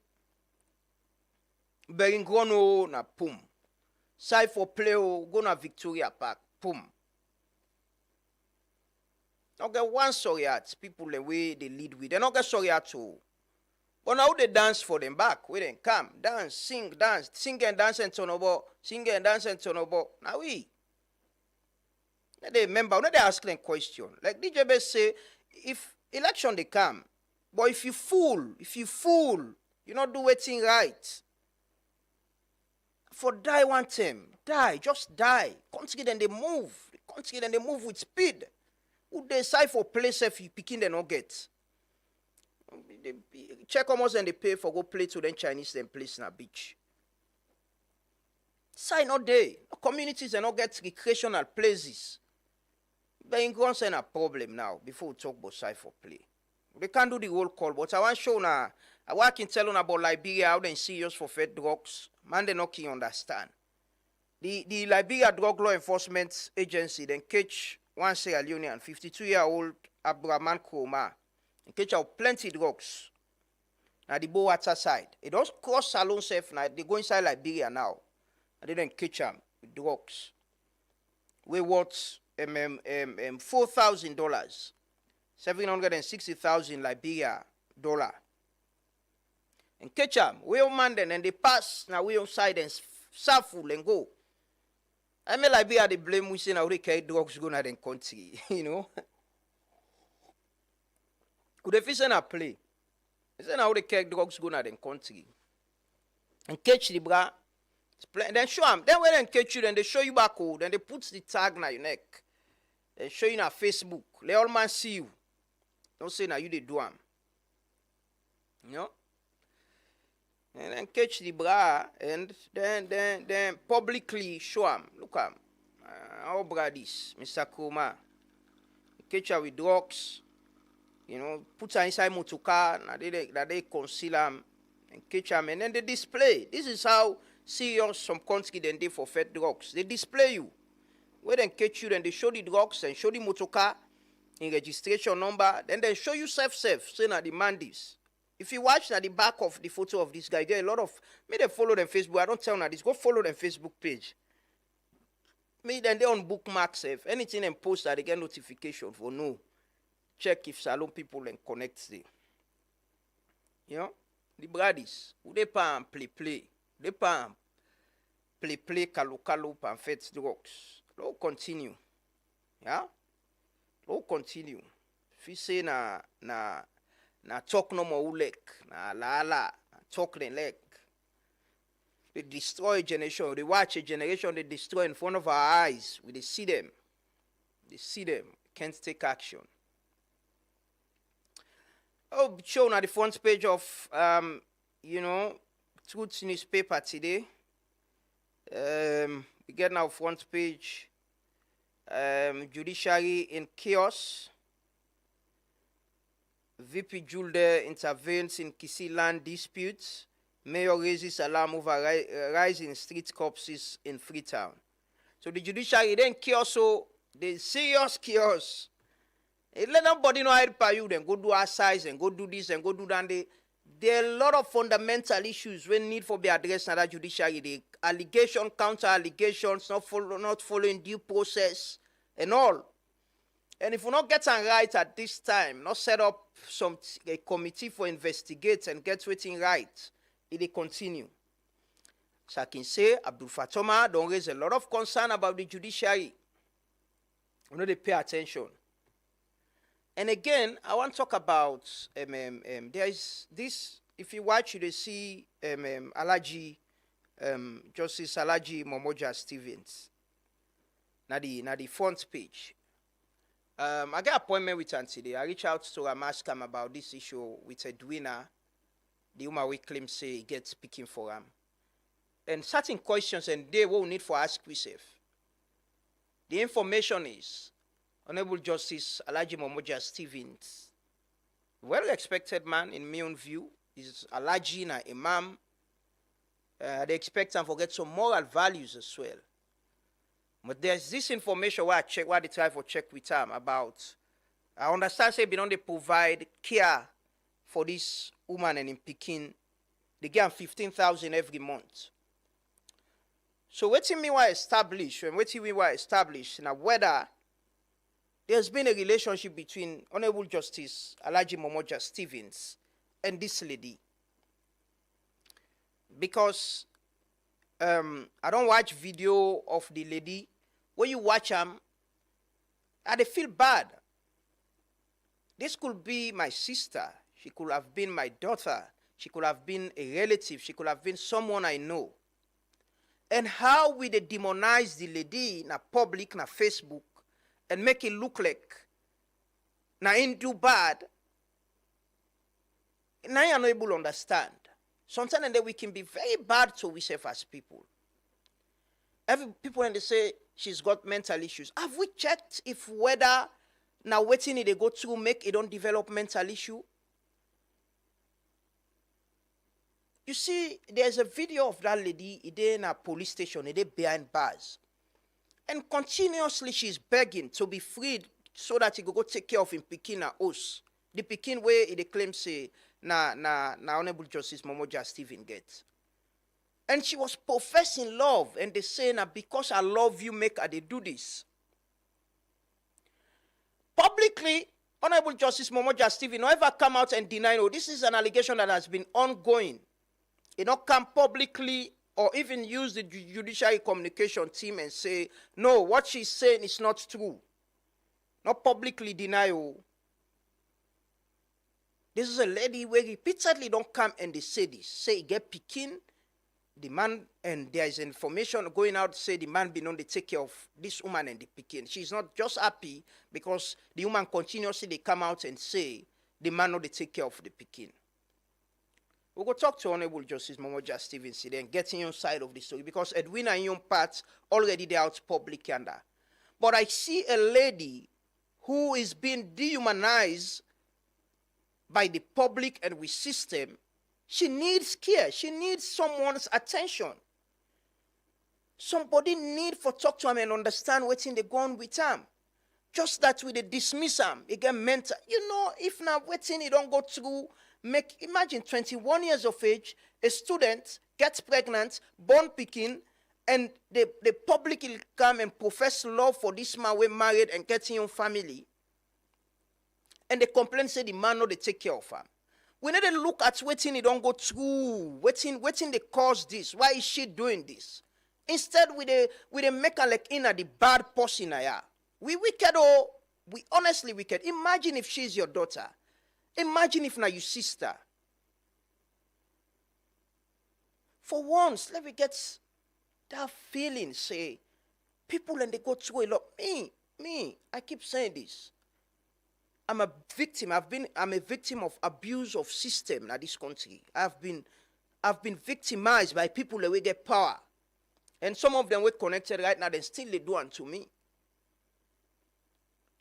Beringrono na pum. Side for play go na Victoria Park. Pum. Don't get one sorry at people the way they lead with. They don't get sorry at all. But now they dance for them back. We then come, dance, sing and dance and turn over. Sing and dance and turn over. Now we. They remember, now they ask them question. Like DJ Best say, if election they come, but if you fool, you not do anything right. For die one time, just die. Country then they move. Country then they move with speed. Who decide for place if you picking they not get. They check almost and they pay for go play to them Chinese then place in a beach. Side not there. Communities they not get recreational places. But in concern a problem now before we talk about side for play. They can't do the roll call, but I want to show now. I can tell you about Liberia how they serious for fed drugs. Man, they not can understand. The Liberia Drug Law Enforcement Agency then catch one Sierra Leonean 52-year-old Abraman Kroma and catch out plenty drugs. Now the Bowater side. It does cross Salon safe now. They go inside Liberia now. And they then catch them with drugs. We worth $4,000. 760,000 Liberia dollar. And catch them. We on man then and they pass now we on side and full and go. I mean Liberia they blame we say now they carry drugs go na the country, you know. Could they fish a play? They say now they carry drugs go na the country. And catch the bra. Then show them. Then when they catch you, then they show you back code. Then they put the tag na your neck. They show you na Facebook. Let all man see you. Don't say now you they do them. You know? And then catch the bra and then publicly show him. Look at him. How bra this, Mr. Kroma. Catch her with drugs. You know, put her inside motor car. That they conceal him and catch him. And then they display. This is how serious some country then they for fed drugs. They display you. When they catch you, then they show the drugs and show the motor car in registration number. Then they show you safe. Say now the man this. If you watch at the back of the photo of this guy, there are a lot of, may they follow them Facebook. I don't tell now this. Go follow them Facebook page. May then they on bookmark safe. Anything them post that they get notification for no. Check if Salon people and connect them. You know? The brothers, who they pan play. They pan play kalo pan fet drugs. Low continue. Yeah? Low continue. If you say na talk no more ulek, na la, talk the leg. They destroy a generation, they watch a generation, they destroy in front of our eyes. We see them. Can't take action. Oh, shown at the front page of Truth newspaper today. We get now front page. Judiciary in chaos. VP Julde intervenes in Kisi land disputes. Mayor raises alarm over rise in street corpses in Freetown. So the judiciary then chaos The serious chaos. Let nobody know how to you, then go do exercise and go do this and go do that. There are a lot of fundamental issues we need for be addressed in the judiciary. The allegation, counter allegations, not following due process, and all. And if we not get it right at this time, not set up a committee for investigate and get everything right, it will continue. So I can say Abdul Fatoma don't raise a lot of concern about the judiciary. You know, they pay attention. And again, I want to talk about there is this. If you watch, you see Alaji, Justice Alaji Momoja Stevens. Now the front page. I get appointment with him today. I reach out to him, ask him about this issue with Edwina. The woman we claim say he gets speaking for him. And certain questions and they will need for ask yourself. The information is Honorable Justice Alaji Momoja Stevens, well-respected man in my own view. He's Alaji na imam. They expect him to get some moral values as well. But there's this information where they try to check with him about. I understand say they provide care for this woman and in Pekin. They get 15,000 every month. So what we were established, and what we were established now whether there's been a relationship between Honorable Justice Alaji Momoja Stevens and this lady. Because I don't watch video of the lady. When you watch them, I feel bad. This could be my sister. She could have been my daughter. She could have been a relative. She could have been someone I know. And how will they demonize the lady na public, na Facebook, and make it look like na in do bad? Now you're not able to understand. Sometimes we can be very bad to ourselves as people. Every people when they say she's got mental issues. Have we checked if whether now waiting they go through make it don't develop mental issue? You see, there's a video of that lady in a police station, behind bars. And continuously she's begging to be freed so that he could go take care of him Pekin and us. The Pekin where they claim say na Honorable Justice Momoja Stephen gets. And she was professing love, and they say now because I love you, make her they do this. Publicly, Honorable Justice Momoja Stephen never come out and deny, no, this is an allegation that has been ongoing. It not come publicly or even use the judiciary communication team and say, no, what she's saying is not true. Not publicly deny. This is a lady where repeatedly don't come and they say this. Say get Pekin, the man, and there is information going out to say the man been on the take care of this woman and the Pekin. She's not just happy because the woman continuously they come out and say the man not the take care of the Pekin. We'll go talk to Honorable Justice Momoja Stevens today and get in your side of the story because Edwina and your parts already they out public yonder. But I see a lady who is being dehumanized by the public and with system. She needs care. She needs someone's attention. Somebody need for talk to him and understand what's in the gun with him. Just that we they dismiss him, again mental. You know, if now waiting, he don't go through. Imagine 21 years of age, a student gets pregnant, born Pekin, and the public will come and profess love for this man we married and getting your family. And they complain, say the man no they take care of him. We need to look at waiting he don't go through, waiting they cause this. Why is she doing this? Instead, we they make her like in a the bad person. We wicked oh, we honestly wicked. Imagine if she's your daughter. Imagine if now your sister. For once, let me get that feeling, say, people and they go through a lot. Me, I keep saying this. I'm a victim. I'm a victim of abuse of system in this country. I've been victimized by people that will get power. And some of them were connected right now, and still they do unto me.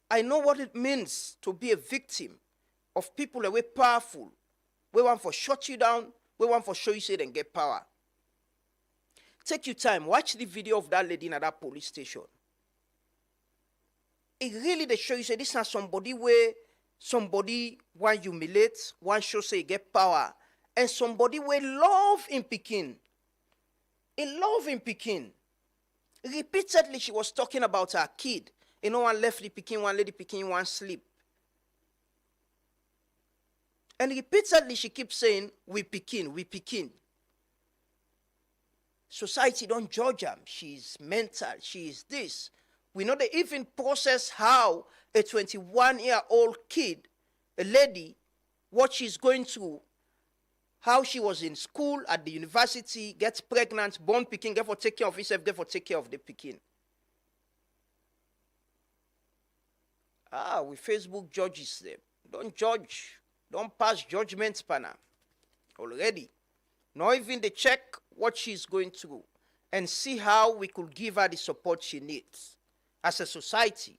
I know what it means to be a victim of people that were powerful. We want for shut you down. We want for show you say and get power. Take your time. Watch the video of that lady in that police station. it really they show you say this is somebody where somebody want humiliate, one show say get power, and somebody where love in Pekin. In love in Pekin. Repeatedly she was talking about her kid. You know, one left the Pekin, one lady Pekin, one sleep. And repeatedly she keeps saying, we Pekin, we Pekin. Society don't judge her. She's mental, she is this. We know they even process how a 21-year-old kid, a lady, what she's going through, how she was in school, at the university, gets pregnant, born Pekin, therefore take care of herself, therefore take care of the Pekin. We Facebook judges them. Don't judge. Don't pass judgment, Pana. Already. Not even they check what she's going through and see how we could give her the support she needs as a society.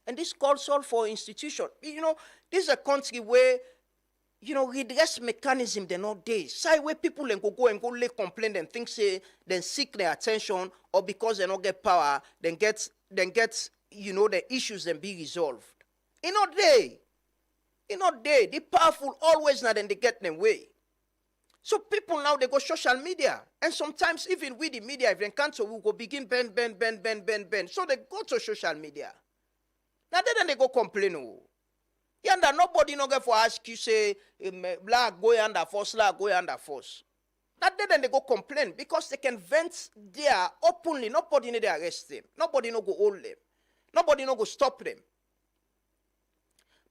And this calls all for institution. You know, this is a country where, you know, redress mechanism, they're not there. Side where people and go and go lay complaint and think say, then seek their attention, or because they don't get power, then get, you know, the issues then be resolved. It's not there. It's not there. The powerful always not then they get them way. So people now, they go social media. And sometimes even with the media, if they can't, we go begin bend. So they go to social media. Now then they go complain. Oh. Yanda nobody no get for ask you say, black go under force, black go under force. Now then they go complain because they can vent there openly. Nobody no they arrest them. Nobody no go hold them. Nobody no go stop them.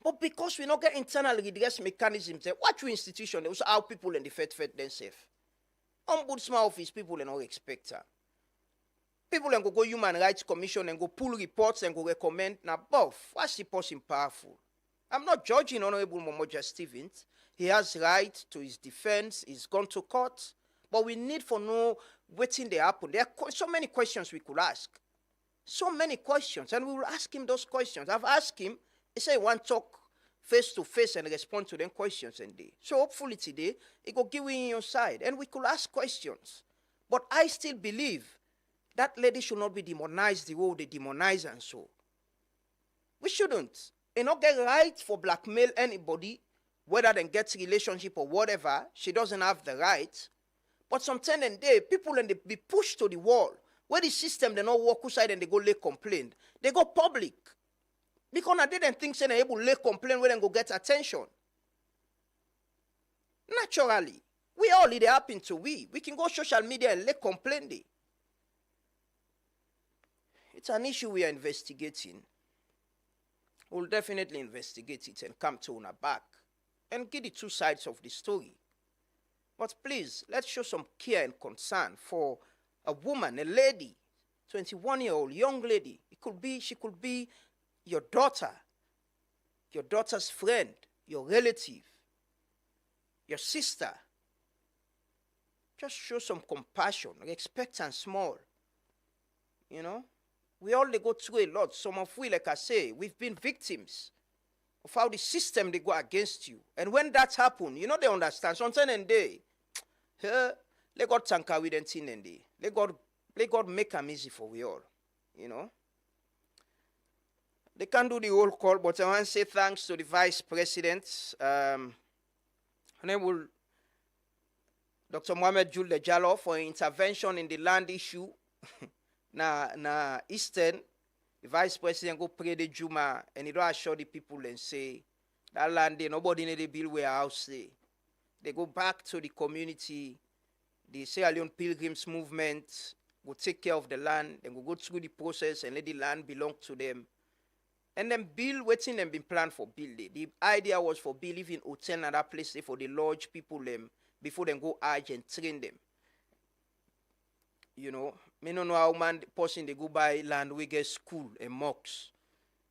But because we don't get internal redress mechanisms, what you institution, also how people in the fed themselves. Ombudsman office, people don't expect her. People and go Human Rights Commission and go pull reports and go recommend. Now, both, what's the person powerful? I'm not judging Honorable Momoja Stevens. He has right to his defense. He's gone to court. But we need for know waiting they happen. There are so many questions we could ask. So many questions. And we will ask him those questions. I've asked him. He said he want to talk face to face and respond to them questions and day. So hopefully today, he will give you your side. And we could ask questions. But I still believe that lady should not be demonized the way they demonize and so. We shouldn't. It not get right for blackmail anybody, whether they get relationship or whatever. She doesn't have the right. But sometimes and day, people and they be pushed to the wall. Where the system they not walk outside and they go lay complaint. They go public. Because I didn't think they're able to lay complaint where they go get attention. Naturally. We all it happen to we. We can go social media and lay complaint. It's an issue we are investigating. We'll definitely investigate it and come to our back and get the two sides of the story. But please, let's show some care and concern for a woman, a lady, 21-year-old young lady. She could be your daughter, your daughter's friend, your relative, your sister. Just show some compassion, respect and small. You know? We all they go through a lot. Some of we, like I say, we've been victims of how the system they go against you. And when that happen, you know they understand. Sometimes and they let God thank her with anything and they. Let God make them easy for we all. You know? They can't do the whole call, but I want to say thanks to the Vice President, Honorable Dr. Mohamed Julde Jallo, for intervention in the land issue. na Eastern, the Vice President go pray the Juma and he don't assure the people and say that land there, nobody need to build where house there. They go back to the community, the Sierra Leone Pilgrims movement will take care of the land, then we'll go through the process and let the land belong to them. And then build waiting and been planned for building. The idea was for build even hotel and other place for the lodge people them before them go arch and train them. You know, me don't know how man person they go buy land we get school and mosques.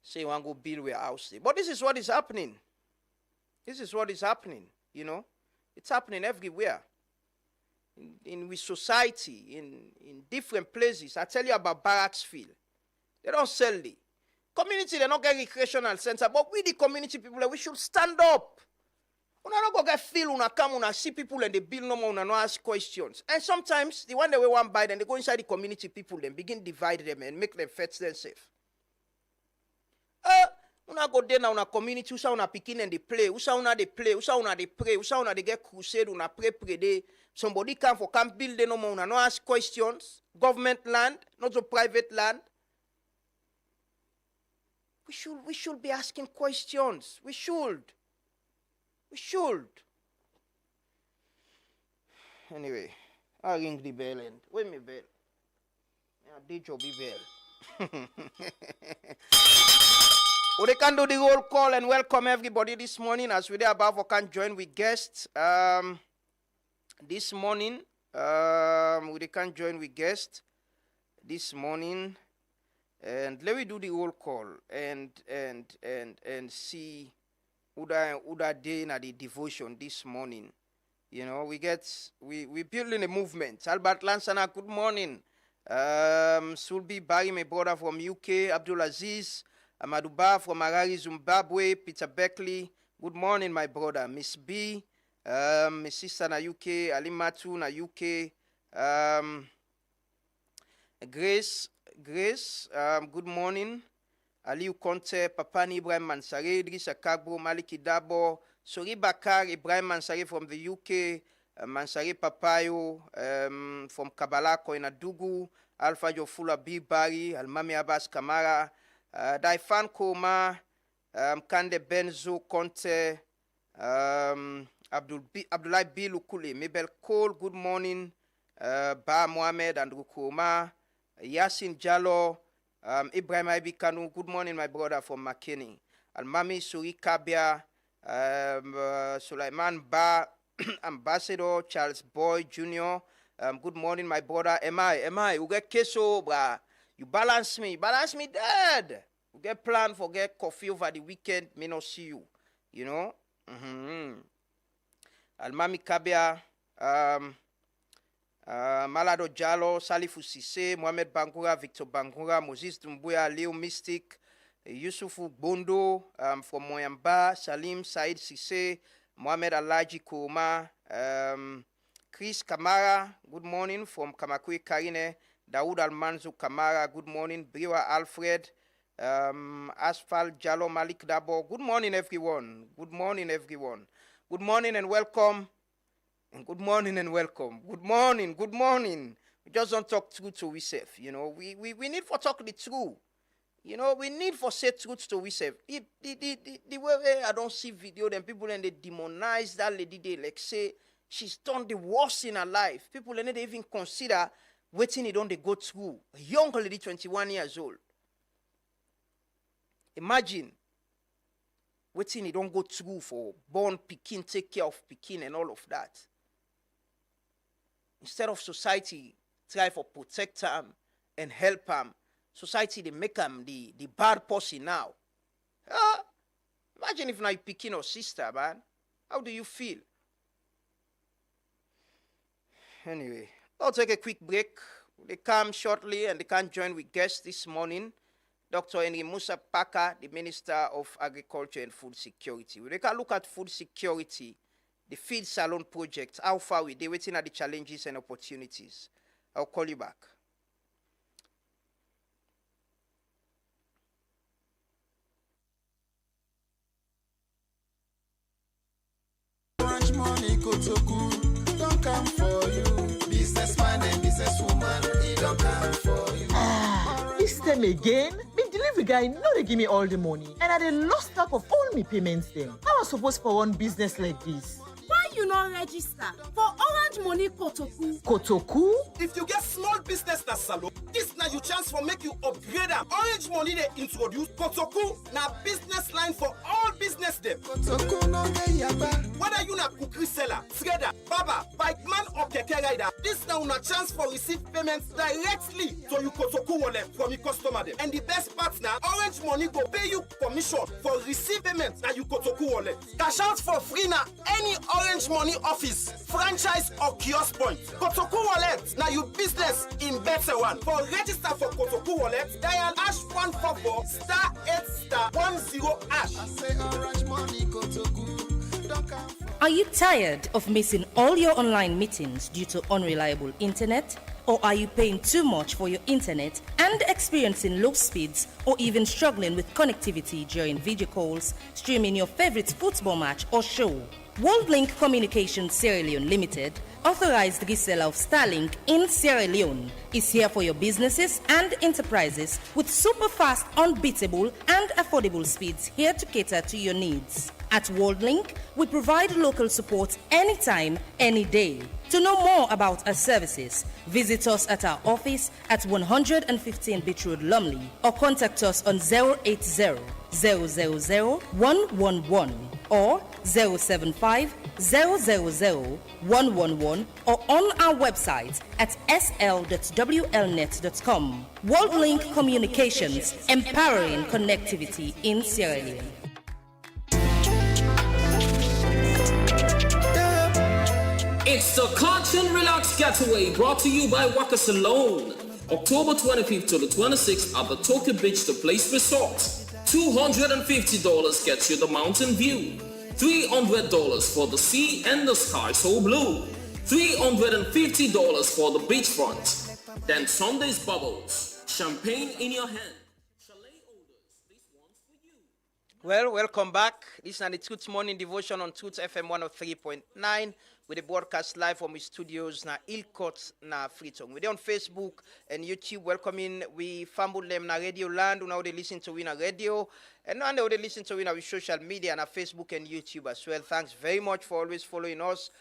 Say want go build a house there. But this is what is happening. This is what is happening, you know. It's happening everywhere. In with society, in different places. I tell you about Barracksfield. They don't sell it. Community, they don't get recreational center, but we the community people, we should stand up. Una not go get feel, una come, una see people and they build no more, una no ask questions. And sometimes, the one that we want buy, then they go inside the community people, then begin divide them and make them fetch themselves. Una go there na una community, usa una pikin and they play, usa una they play, usa una they pray, usa una they get crusade, una pray day. Somebody come build no more, una no ask questions. Government land, not so private land. We should be asking questions. We should. Anyway, I ring the bell and wait me bell. Yeah, did you be bell? We can do the roll call and welcome everybody this morning. As we there above, we can join with guests. This morning, we can join with guests this morning, and let me do the roll call and see who that day in the devotion this morning. You know, we building a movement. Albert Lansana, good morning. Sulbi Barry, my brother from UK. Abdul Aziz Amaduba from Harare, Zimbabwe. Peter Beckley, good morning, my brother. Miss B, Miss sister na UK. Ali Matu na UK. Grace, good morning. Aliu Conte, Papani Ibrahim Mansare, Idrissa Kagbo, Maliki Dabo, Sori Bakar, Ibrahim Mansare from the UK, Mansare Papayo from Kabala, Koinadugu, Alpha Jofula B. Barry, Almami Abbas Kamara, Daifan Koma, Kande Benzo Conte, Abdullah B. Lukule, Mabel Cole, good morning, Ba Mohamed and Rukoma, Yasin Jallo, Ibrahim Ibikanu, good morning, my brother from McKinney. Almami Suri Kabia, Sulaiman Ba, Ambassador Charles Boy Jr. Good morning, my brother. Am I? You get queso, bra. You balance me dead. You get plan for get coffee over the weekend, may not see you. You know? Almami Kabia, Malado Jallo, Salifu Sise, Mohamed Bangura, Victor Bangura, Moses Dumbuya, Leo Mystic, Yusufu Bondo from Moyamba, Salim Said Sise, Mohamed Alaji Kouma, Chris Kamara, good morning from Kamakui Karine, Daoud Almanzo Kamara, good morning, Briwa Alfred, Asfal Jallo Malik Dabo, good morning everyone, good morning and welcome. And good morning and welcome. Good morning. We just don't talk truth to ourselves. You know, we need for talk the truth. You know, we need for say truth to ourselves. The way I don't see video, then people and they demonize that lady. They like say she's done the worst in her life. People and they even consider waiting it on they go through. A young lady, 21 years old. Imagine waiting it don't go through for born Pekin, take care of Pekin and all of that. Instead of society try for protect them and help them, society they make them the bad person now. Imagine if now you picking your sister, man. How do you feel? Anyway, I'll take a quick break. They come shortly and they can join with guests this morning. Dr. Henry Musa Paka, the Minister of Agriculture and Food Security. We can look at food security, the Feed Salon project, how far we're waiting at the challenges and opportunities. I'll call you back. Orange money go to good, don't come for you. Businessman and businesswoman, he don't come for you. This time again, the delivery guy no dey give me all the money, and I dey lost track of all my payments then. How I suppose for one business like this? Why you not register for Orange Money Kotoku? Kotoku? If you get small business na salon, this na your chance for make you upgrade am. Orange Money they introduce Kotoku na business line for all business them. Kotoku no get yaba. Whether you na cookery seller, trader, barber, bike man or keke rider, this na una chance for receive payments directly to your Kotoku wallet from your customer them. And the best part na Orange Money go pay you commission for receive payments na your Kotoku wallet. Cash out for free na any Orange Money office, franchise or kiosk point. Kotoku wallet na your business in better one. For register for Kotoku wallet, dial #144 *8*10#. I say Orange Money Kotoku, don't come. Are you tired of missing all your online meetings due to unreliable internet? Or are you paying too much for your internet and experiencing low speeds or even struggling with connectivity during video calls, streaming your favorite football match or show? WorldLink Communications Sierra Leone Limited, authorized reseller of Starlink in Sierra Leone, is here for your businesses and enterprises with super fast, unbeatable and affordable speeds here to cater to your needs. At WorldLink, we provide local support anytime, any day. To know more about our services, visit us at our office at 115 Beach Road, Lumley, or contact us on 080 000 111 or 075 000 111 or on our website at sl.wlnet.com. WorldLink Communications, empowering connectivity in Sierra Leone. It's the Cartoon Relax Getaway brought to you by Waka Salone. October 25th to the 26th at the Tokyo Beach The Place Resort. $250 gets you the mountain view. $300 for the sea and the sky so blue. $350 for the beachfront. Then Sunday's bubbles. Champagne in your hand. Well, welcome back. This is the Truth Morning Devotion on Truth FM 103.9 with the broadcast live from the studios na Ilkot na Freetong. We're on Facebook and YouTube. Welcoming we fumble them na Radio Land. Now they listen to we na radio. And now they listen to we na social media na Facebook and YouTube as well. Thanks very much for always following us.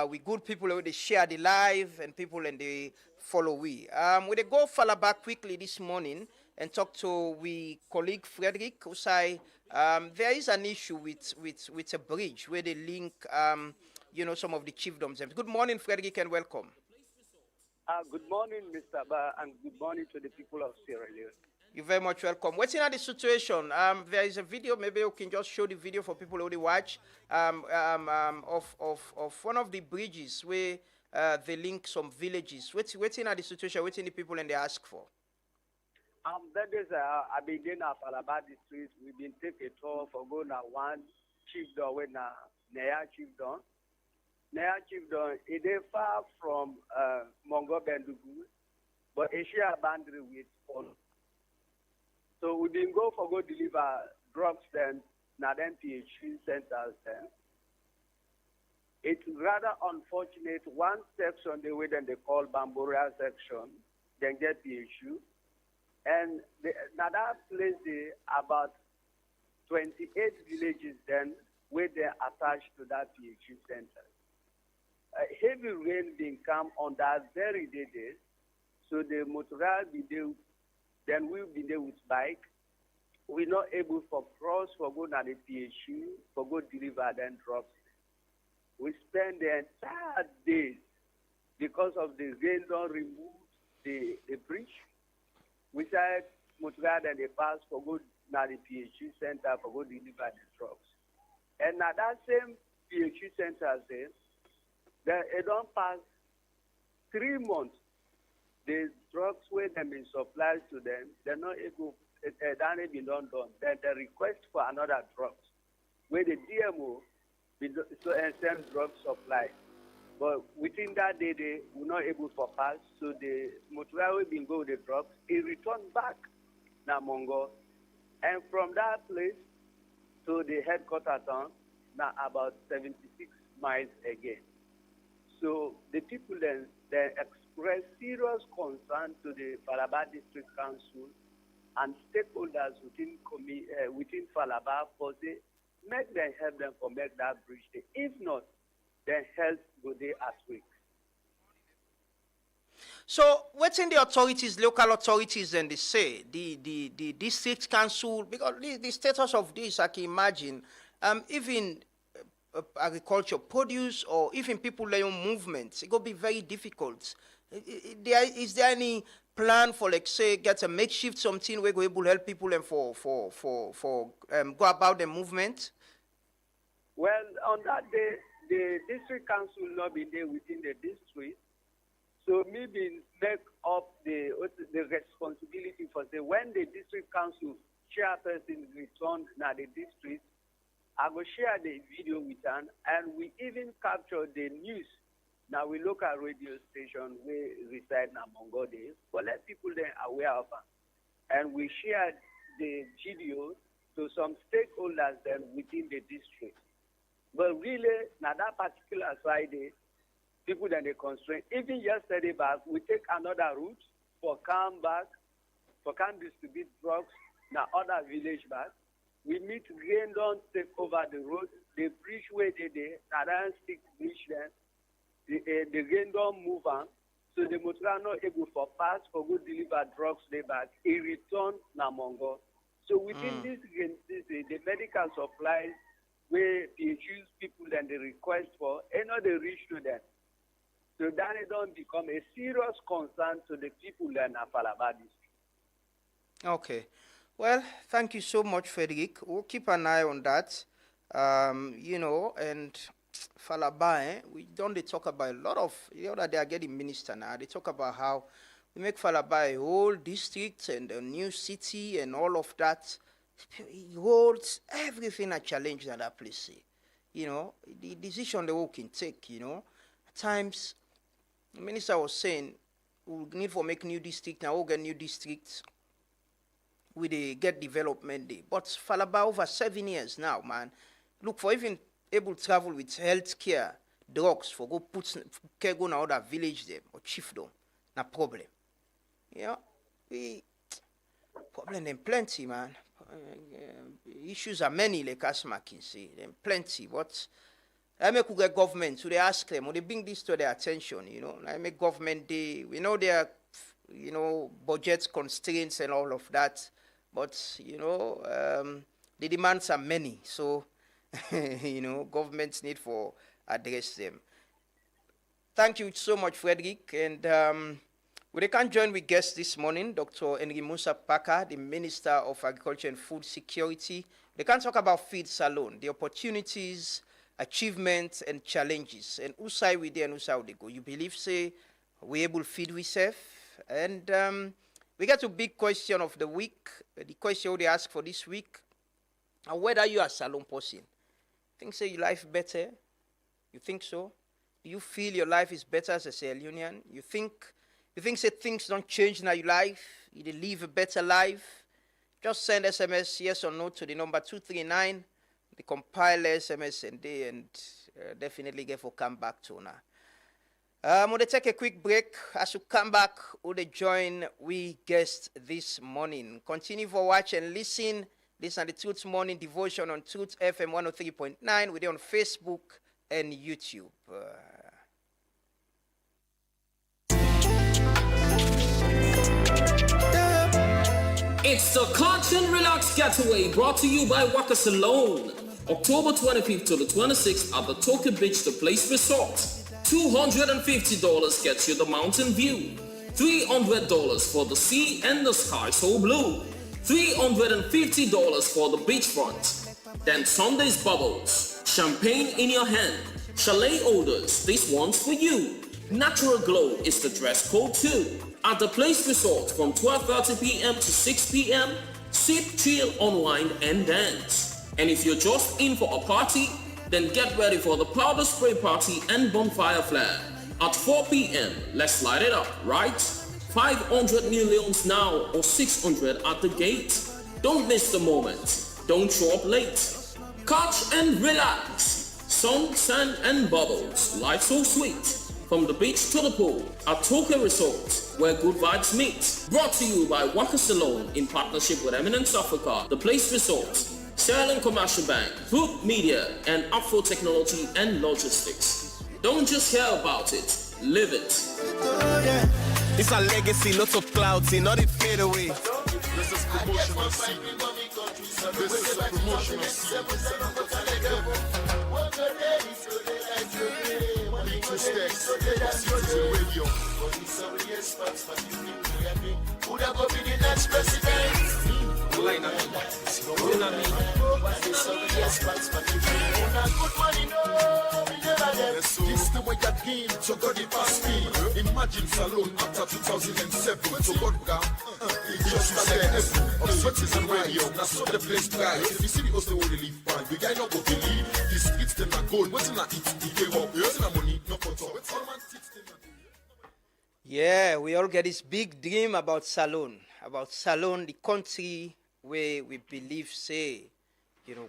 We good people they share the live and people and they follow we. We go follow back quickly this morning and talk to we colleague Frederick who say there is an issue with a bridge where they link some of the chiefdoms. Good morning, Frederick, and welcome. Good morning, Mr. Ba, and good morning to the people of Sierra Leone. You're very much welcome. What's in the situation? There is a video. Maybe you can just show the video for people who watch of one of the bridges where they link some villages. What's in the situation? What's in the people and they ask for? That is, I begin at Falaba district. We've been taking a tour for going to one chiefdom with Nea chiefdom. Nea chiefdom is far from Mongo Bendugu, but it share a boundary with all. So we didn't go deliver drugs then, not then PhD centers then. It's rather unfortunate. One section the way then they call Bamboria section, then get PhD. And that place about 28 villages then where they're attached to that PhD center. Heavy rain didn't come on that very day, so the motorized be there, then we'll be there with bike. We're not able for cross for go to the PhD, for go deliver then drops. We spend the entire days because of the rain don't remove the bridge. We said motorized and they pass for go to the PhD center for go deliver the drugs. And now that same PhD center says that it don't pass 3 months. The drugs where they been supplied to them, they're not able. That ain't been done. Then the request for another drugs where the DMO send drugs supply. But within that day, they were not able to pass. So the motorway been go with the drugs. It returned back now Mongo. And from that place to the headquarters town, now about 76 miles again. So the people then they expressed serious concern to the Falaba District Council and stakeholders within Falaba for the make them help them for make that bridge there. If not, then health go there as weak. So what's in the authorities, local authorities, and they say the district council, because the status of this, I can imagine, even agriculture produce or even people their own movements, it could be very difficult. Is there any plan for, like, say, get a makeshift something where we able to help people and for go about the movement? Well, on that day, the district council will not be there within the district. So maybe make up the responsibility for the when the district council chairperson return to the district, I will share the video with them, and we even capture the news Now we look at radio station we reside in Mongode, but let people then aware of them. And we share the video to some stakeholders then within the district. But really, now that particular Friday, people then they constrain. Even yesterday back, we take another route for come distribute drugs now other village back. We meet Grandon take over the road, the bridge where they now that stick bridge then. The Grandon move on, so the motor not able for pass for go deliver drugs they back. He return na Mongo. So within this the medical supplies where they choose people and they request for, and not they reach to them. So that it don't become a serious concern to the people in Afalaba district. Okay. Well, thank you so much, Frederick. We'll keep an eye on that. And Falaba, we don't talk about a lot of, that they are getting minister now. They talk about how we make Falaba a whole district and a new city and all of that. Roads, everything a challenge that place. The decision the work can take, At times, the minister was saying, we need to make new district, now we'll get new districts. We get development day. But Falaba over 7 years now, man. Look, for even able to travel with healthcare, drugs, for go put care go now other village them or chiefdom, na problem. Problem them plenty, man. Issues are many, like Asma can say, them plenty. But I make get government, so they ask them, or they bring this to their attention, I make government day. We know there are, budget constraints and all of that. But, the demands are many. So, governments need to address them. Thank you so much, Frederick. And we can join with guests this morning, Dr. Henry Musa Paka, the Minister of Agriculture and Food Security. They can talk about feed salon, the opportunities, achievements, and challenges. And Usai we there and Usai they go. You believe, say, we able feed we serve? And we get to big question of the week. The question they ask for this week, and whether you are a salon person. Think say your life better? You think so? Do you feel your life is better as a Sierra Leonean? You think say things don't change in your life? You live a better life? Just send SMS yes or no to the number 239. They compile SMS and they definitely get for come back to now. We'll take a quick break. As we come back, we'll join we guests this morning. Continue for watch and listen. This is the Truth Morning Devotion on Truth FM 103.9. We're on Facebook and YouTube. It's the Catch and Relax Getaway brought to you by Waka Salon. October 25th to the 26th at the Tokyo Beach, the Place Resort. $250 gets you the mountain view. $300 for the sea and the sky so blue. $350 for the beachfront. Then Sunday's bubbles. Champagne in your hand. Chalet orders. This one's for you. Natural Glow is the dress code too. At the Place Resort from 12:30 p.m. to 6 p.m. Sip, chill, unwind and dance. And if you're just in for a party, then get ready for the powder spray party and bonfire flare. At 4 p.m., let's light it up, right? 500 millions now or 600 at the gate. Don't miss the moment. Don't show up late. Catch and relax. Sun, sand and bubbles. Life so sweet. From the beach to the pool at Tokyo Resort, where good vibes meet. Brought to you by Waka Salon in partnership with Eminence Africa, The Place Resort, Sierra Leone Commercial Bank, Hoop Media, and Afro Technology and Logistics. Don't just hear about it, live it. It's a legacy, lots of clouds, not it fade away. This is promotional scene. This is a promotional scene. Big two stacks, Citizen Radio. Would have been the next president? This the way that game, so God it past me. Imagine Salon after 2007. So God it just started of Citizen Radio. Now so the place guys. If you see the host, they will leave fine. We guy not go believe. These beats them are gold. What's in that it? He gave up. What's in that money? No Yeah, we all get this big dream about Salone, the country where we believe, say,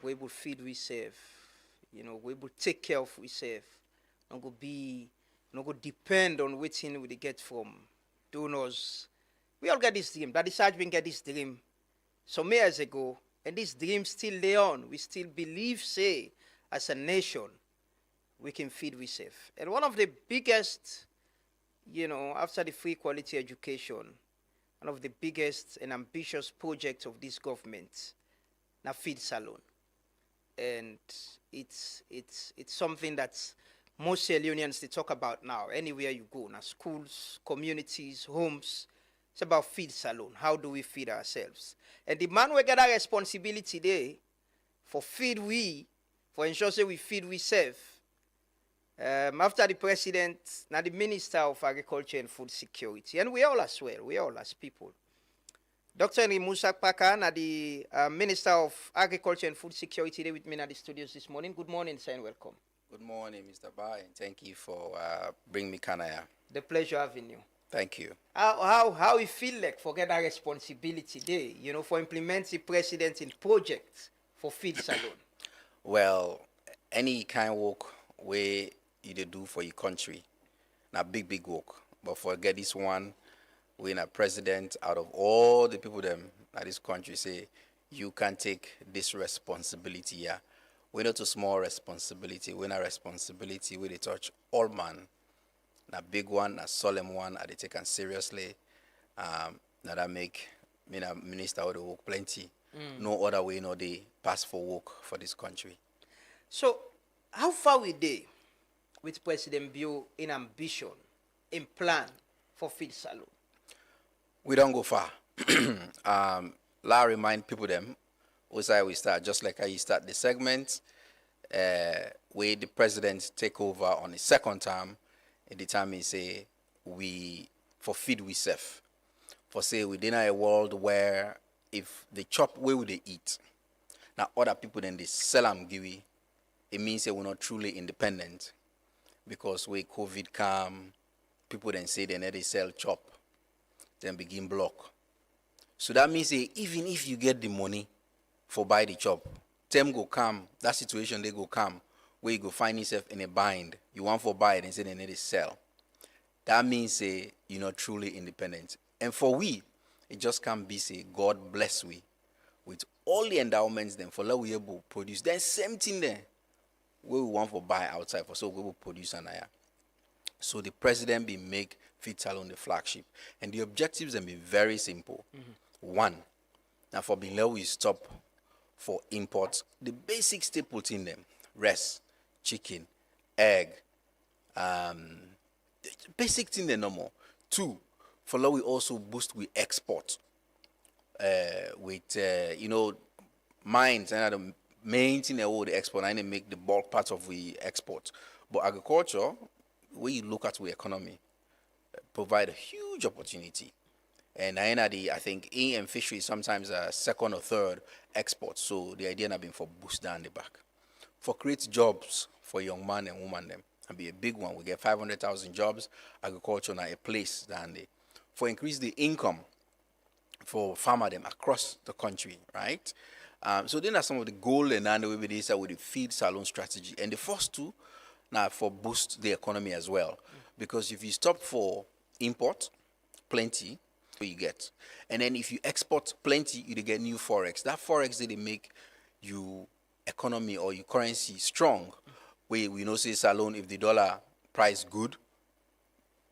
we will feed we save, we will take care of we save, not go depend on waiting we get from donors. We all get this dream. That is been get this dream some years ago, and this dream still lay on. We still believe, say, as a nation, we can feed we save. And one of the biggest, after the free quality education, one of the biggest and ambitious projects of this government, now Feed Salone. And it's something that most Sierra Leoneans they talk about now. Anywhere you go, now schools, communities, homes, it's about Feed Salone. How do we feed ourselves? And the man will get that responsibility there for ensure say we feed we save. After the president, now the Minister of Agriculture and Food Security, and we all as well, we all as people. Dr. Henry Musa Paka, now the Minister of Agriculture and Food Security, there with me in the studios this morning. Good morning, sir, and welcome. Good morning, Mr. Bai, and thank you for bringing me Kanaya. The pleasure having you. Thank you. How you feel like for get that responsibility there, for implementing president in projects for Feed Salone? Well, any kind of work where you do for your country, not big work, but for get this one, when a president out of all the people them at this country say you can take this responsibility. Yeah, we're not a small responsibility. We're not responsibility where they touch all man. A big one, a solemn one, and they take it seriously. That make me a minister of the work plenty. No other way, they pass for work for this country. So, how far we dey with President Bio in ambition, in plan for Feed Salone? We don't go far. I remind people them, also we start just like how you start the segment, where the president take over on his second term. At the time he say we for feed we save. For say we in a world where if they chop where would they eat? Now other people then they sell them give it means that we're not truly independent. Because when COVID come, people then say they sell chop, then begin block. So that means that even if you get the money for buy the chop, them go come, that situation they go come, where you go find yourself in a bind. You want for buy it and say they need to sell. That means say you're not truly independent. And for we, it just can't be say God bless we with all the endowments then for let we able to produce. Then same thing there. Where we want for buy outside for so we will produce an aya. So the president be make Feed Salone the flagship. And the objectives then be very simple. One, now for being low we stop for imports. The basic staples in them, rice, chicken, egg, basic thing they no more. Two, for low we also boost we export. With mines and the main thing they will export and make the bulk part of the export. But agriculture, when you look at the economy, provide a huge opportunity. And I think in and fishery sometimes a second or third export. So the idea has been for boost down the back. For create jobs for young man and woman them. And be a big one. We get 500,000 jobs. Agriculture now a place down there. For increase the income for farmer them across the country, right? So then are some of the goals and the way with the Feed Salone strategy. And the first two now for boost the economy as well. Because if you stop for import, plenty, you get. And then if you export plenty, you get new forex. That forex they make you economy or your currency strong. We say Salone, if the dollar price good,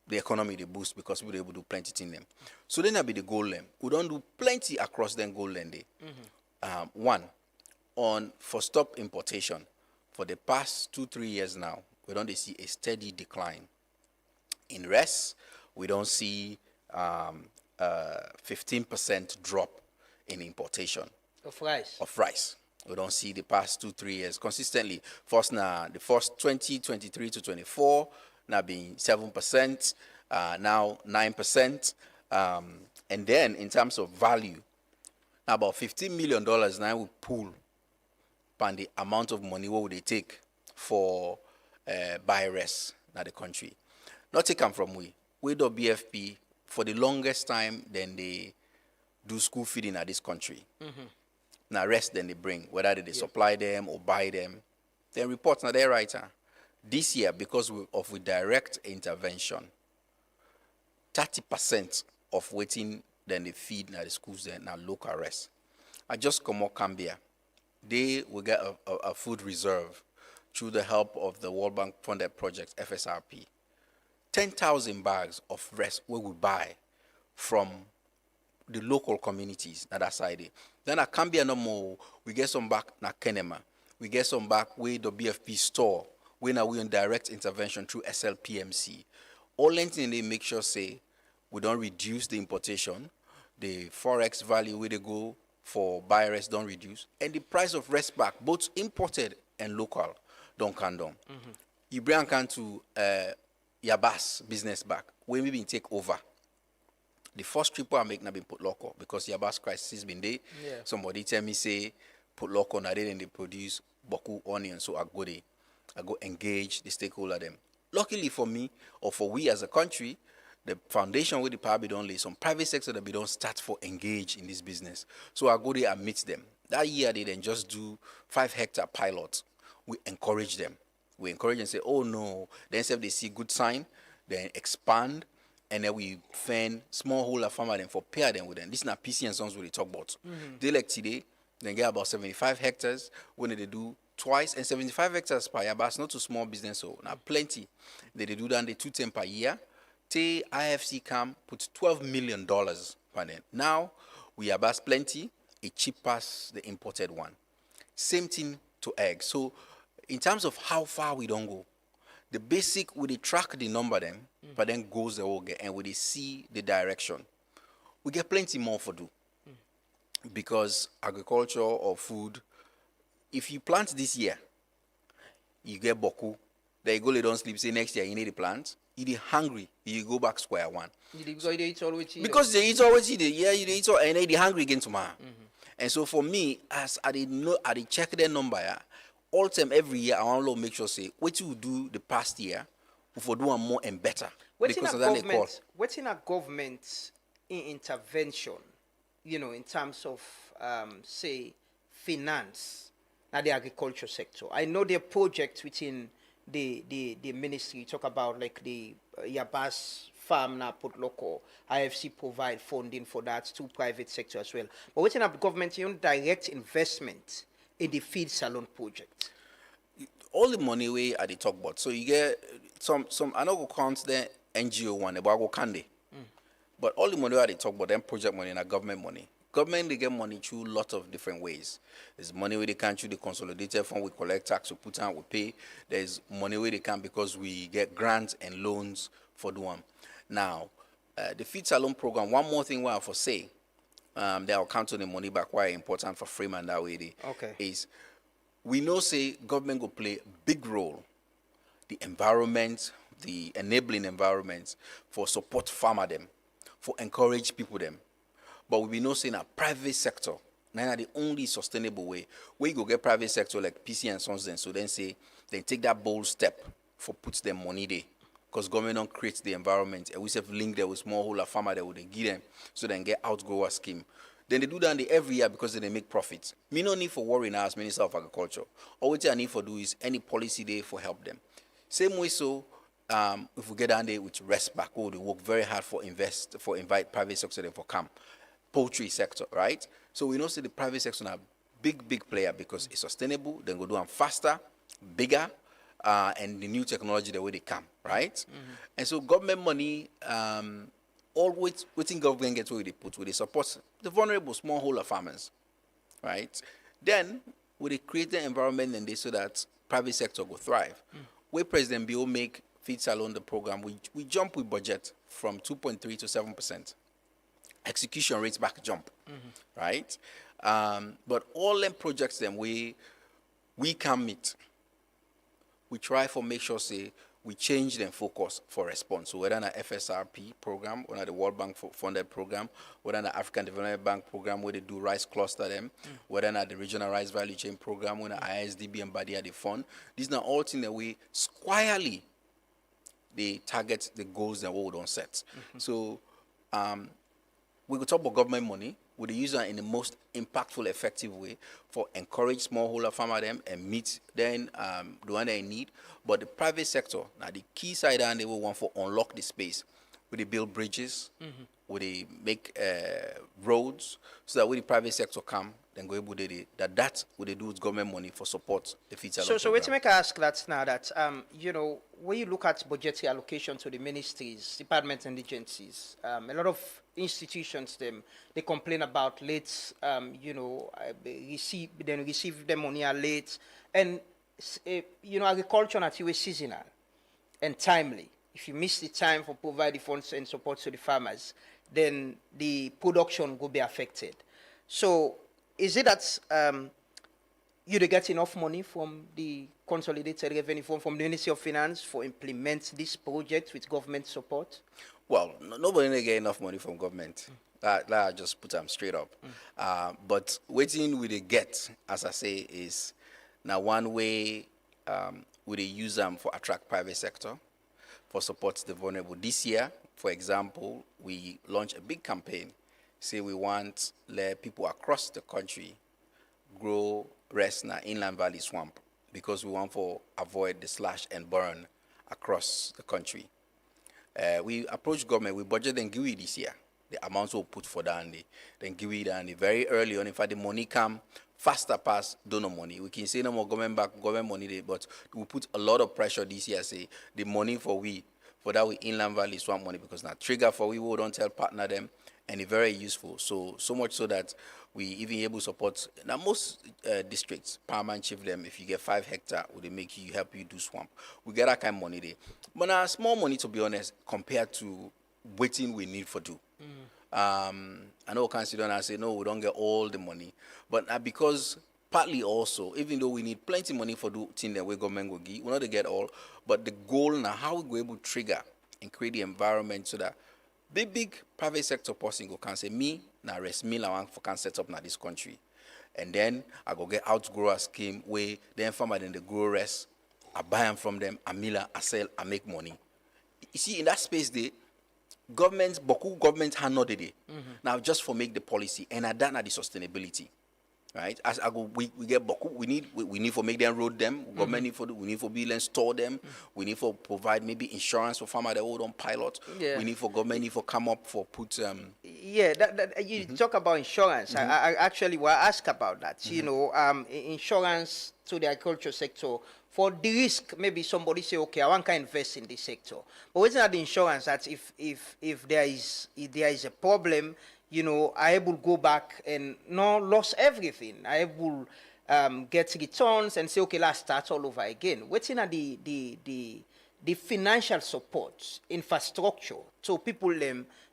the economy they boost because we're able to do plenty in them. So then that be the goal them. We don't do plenty across them goal them day. One, for stop importation. For the past 2-3 years now, we don't see a steady decline. In rice, we don't see 15% drop in importation of rice. We don't see the past 2-3 years consistently. The first 2023 to 24 now being 7%, now 9%, and then in terms of value, now about $15 million now we pull upon the amount of money what would they take for buy rice. na the country. Not take them from we. We do BFP for the longest time, then they do school feeding at this country. Now rest then they bring, whether they supply them or buy them. Then reports now they're right. This year, because of direct intervention, 30% of waiting then they feed now the schools then now local rest. I just come out Cambia. They will get a food reserve through the help of the World Bank funded project FSRP. 10,000 bags of rest we will buy from the local communities na that side. Then at Cambia no more, we get some back na Kenema. We get some back with the BFP store. We now we on direct intervention through SLPMC. All anything they make sure say we don't reduce the importation, the forex value where they go for buy rest don't reduce, and the price of rest back, both imported and local, don't come down. You bring can to Yabas business back, when we been take over. The first trip I make na been put local because Yabas crisis has been there. Yeah. Somebody tell me say put local na there and they produce boku onion, so I go there. I go engage the stakeholder them. Luckily for me, or for we as a country, the foundation where the power be done lay, some private sector that be don't start for engage in this business. So I go there and meet them. That year they then just do 5-hectare pilot. We encourage them. We encourage and say, oh no. Then if they see good sign, then expand, and then we find smallholder farmer then for pair them with them. This is not PC and Sons we talk about. They like today, then get about 75 hectares when they do twice, and 75 hectares per year, but it's not too small business, so now plenty. They do that, they 210 per year. Say IFC come put $12 million per then. Now we have plenty, it cheapers the imported one. Same thing to eggs. So in terms of how far we don't go, the basic we track the number them, but then goes the whole get and we see the direction. We get plenty more for do. Because agriculture or food, if you plant this year, you get boku. Then you go lay down sleep, say next year you need to plant. You dey hungry, you go back square one. Because they eat always eat. Yeah, you eat all, and they hungry again tomorrow. And so for me, as I did know, I did check their number. All time every year, I want to make sure say what you do the past year, we for do more and better. What's in a government intervention, you know, in terms of say finance, now the agriculture sector. I know there are projects within the ministry talk about like the Yabas farm now put local, IFC provide funding for that to private sector as well. But what's in a government direct investment in the feed salon project? All the money we at the talk about. So you get some I know go count the NGO one about go candy. But all the money at the talk about them project money and government money. Government they get money through a lot of different ways. There's money where they can through the consolidated fund, we collect tax, we put on, we pay. There's money where they can because we get grants and loans for doing. Now, the feed salon program, one more thing I have to say, they are counting the money back why important for Freeman that way is we know say government will play a big role, the environment, the enabling environment for support farmer them, for encourage people them. But we know saying a private sector, now the only sustainable way. Where you go get private sector like PC and Sons then, so then say, then take that bold step for puts them money there. Because government don't create the environment, and we have link there with smallholder farmer that would give them, so then get outgrower scheme. Then they do that every year because they make profits. Me no need for worry now as Minister of Agriculture. All what I need for do is any policy there for help them. Same way so, if we get down there with rest back, they work very hard for invite private sector there for come. Poultry sector, right? So we know see the private sector are big player because it's sustainable, then go do them faster, bigger, and the new technology the way they come, right? And so government money, always waiting government gets where they put, where they support the vulnerable smallholder farmers, right? Then we they create the environment and they so that private sector will thrive. Where President Bill make feed salon the program, we jump with budget from 2.3 to 7%. Execution rates back jump, right? But all them projects them we can meet. We try for make sure say we change them focus for response. So whether an FSRP program, whether the World Bank funded program, whether an African Development Bank program where they do rice cluster them, whether not the regional rice value chain program, when ISDB and Badia they fund. These are all things that we squarely they target the goals that we don't set. So we could talk about government money. We use it in the most impactful, effective way for encourage smallholder farmer them and meet then the one they need. But the private sector, now the key side and they will want for unlock the space. Will they build bridges? Will they make roads so that when the private sector come, then go able to that will they do with government money for support the future. So wait to make ask that now that when you look at budgetary allocation to the ministries, departments and agencies, a lot of institutions they complain about late receive the money are late, and agriculture naturally is seasonal and timely. If you miss the time for provide the funds and support to the farmers, then the production will be affected. So is it that you get enough money from the consolidated revenue from the Ministry of Finance for implement this project with government support? Well, nobody get enough money from government. That I just put them straight up. But waiting we they get, as I say, is now one way we they use them for attract private sector, for support the vulnerable. This year, for example, we launched a big campaign. Say we want let people across the country grow rest in our inland valley swamp because we want to avoid the slash and burn across the country. We approached government, we budget and give it this year. The amounts we'll put for that and then give it and very early on. In fact, the money come faster past donor money. We can say no more government money, but we put a lot of pressure this year. Say the money for that we inland valley swamp money because now trigger for we don't tell partner them and it's very useful. So much so that we even able to support now most districts, Paramount Chief them if you get 5 hectares, would they make you help you do swamp. We get that kind of money there. But now small money to be honest compared to waiting we need for do. I know consider and I say no, we don't get all the money, but because partly also, even though we need plenty money for do thing that we government will give, we not to get all, but the goal now how we go able to trigger and create the environment so that big private sector person go can say me now rest me la for can set up now this country, and then I go get outgrower scheme where then farmer then the grow rest, I buy them from them, I mill, I sell, I make money. You see in that space they governments, beaucoup governments have not did it. Now just for make the policy and I done the sustainability. Right? As I go, we get beaucoup. We need for make them road them. Government need for we need for build and store them. We need for provide maybe insurance for farmer that hold on pilot. Yeah. We need for government need for come up for put. Yeah, you talk about insurance. I actually will ask about that. Insurance to the agriculture sector for the risk. Maybe somebody say, okay, I want to invest in this sector, but what's not the insurance that if there is a problem, I will go back and not lose everything. I will get returns and say, okay, let's start all over again. What's in the financial support, infrastructure, so people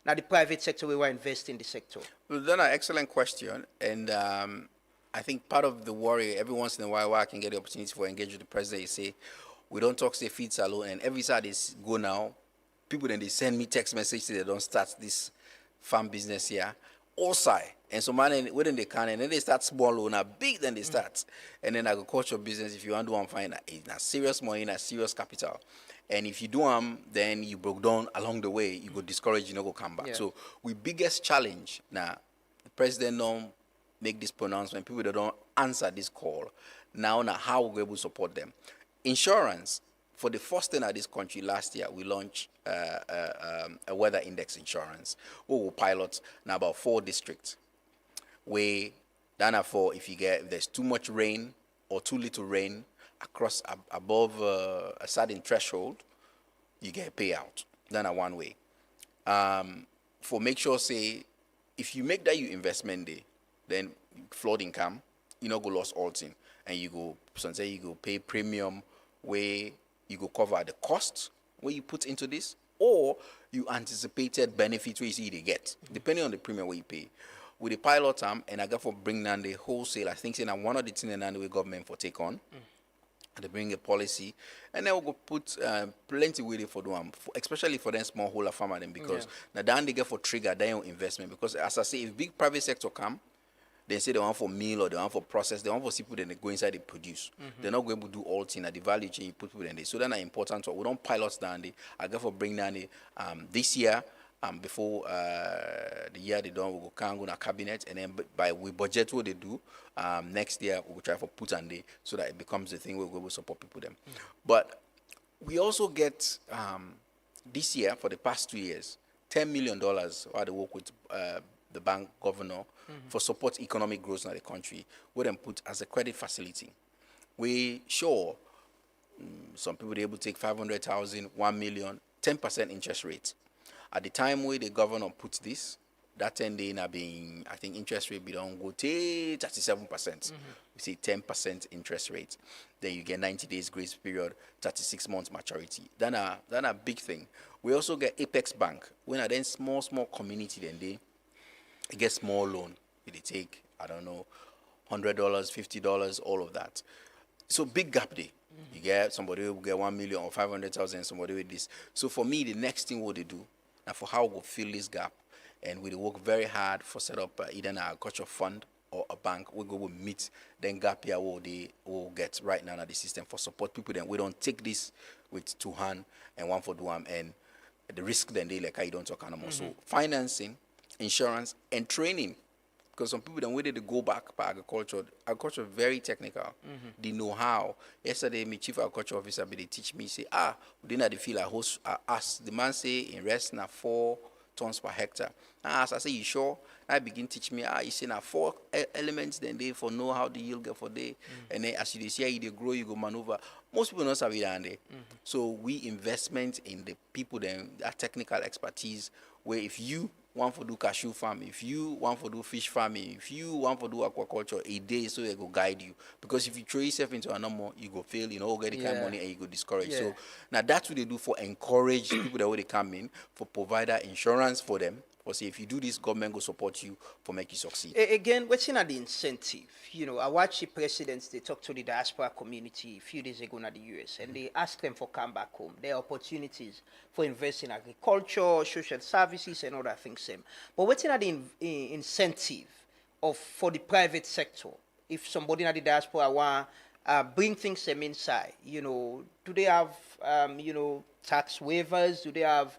now the private sector we will invest in the sector? Well, that's an excellent question, and I think part of the worry every once in a while where I can get the opportunity for engage with the president, is say we don't talk say feed salon, and every side they go now, people then they send me text message say they don't start this farm business here, all side. And so man, when they can, and then they start small, now big, then they start. And then agriculture business, if you want to do one, find a serious money, a serious capital. And if you do them, then you broke down along the way, you go discourage, you know, go come back. Yeah. So we biggest challenge now, the president don't make this pronouncement, people that don't answer this call. Now how we able to support them. Insurance. For the first time at this country last year, we launched a weather index insurance. We will pilot now about 4 districts. Where for if there's too much rain or too little rain across above a certain threshold, you get a payout. That's one way. For make sure say if you make that your investment day, then flood income, you know go lost all thing, and you go pay premium where you go cover the cost where you put into this, or you anticipated benefits where you see they get, depending on the premium where you pay. With the pilot and I got for bring down the wholesale, I think saying one of the things that the government for take on, and they bring a policy, and then we'll go put plenty with it for them, especially for them smallholder farmer them, because now then they get for trigger their own investment, because as I say, if big private sector come, they say they want for meal or they want for process, they want for people, then they go inside, they produce. They're not going to do all things at the value chain, you put people in there. So then are important. So we don't pilot down there. I go for bring down the this year, before the year they done, we go can go in a cabinet, and then by we budget what they do. Next year we will try for put on there so that it becomes the thing where we will support people them. But we also get this year, for the past 2 years, $10 million while they work with the bank governor for support economic growth in the country, we then put as a credit facility. We sure some people they able to take 500,000, 1 million, 10% interest rate. At the time where the governor puts this, that 10 day now being, I think interest rate be don't go to 37%. We say 10% interest rate. Then you get 90 days grace period, 36 months maturity. Then a big thing. We also get Apex Bank. When are then small community, then they get small loan. They take, I don't know, $100, $50, all of that. So big gap there. You get somebody who will get 1 million or 500,000, somebody with this. So for me, the next thing what they do, and for how we'll fill this gap, and we work very hard for set up either an agriculture fund or a bank. We go will meet then gap here what they will get right now at the system for support people. Then we don't take this with two hand and one for one, and the risk then they like I don't talk anymore. So financing, insurance, and training. Because some people then where they go back by agriculture very technical. They know how. Yesterday, my chief agriculture officer they teach me say, we didn't feel a host ask the man say in rest na 4 tons per hectare. As I say, you sure? I begin teach me, you say now 4 elements then they for know how the yield get for day. And then as you see how you grow, you go maneuver. Most people don't have it down there. So we investment in the people then that technical expertise where if you want to do cashew farming, if you want to do fish farming, if you want to do aquaculture, a day so they go guide you. Because if you throw yourself into a number, you go fail, get the kind of money and you go discourage. So now that's what they do for encourage people that way they come in, for provider insurance for them. For say if you do this, government will support you for make you succeed. Again, what's in the incentive? I watch the presidents, they talk to the diaspora community a few days ago in the US, and they ask them for come back home. There are opportunities for invest in agriculture, social services, and other things. But what's in the incentive for the private sector? If somebody in the diaspora want bring things inside, do they have, tax waivers? Do they have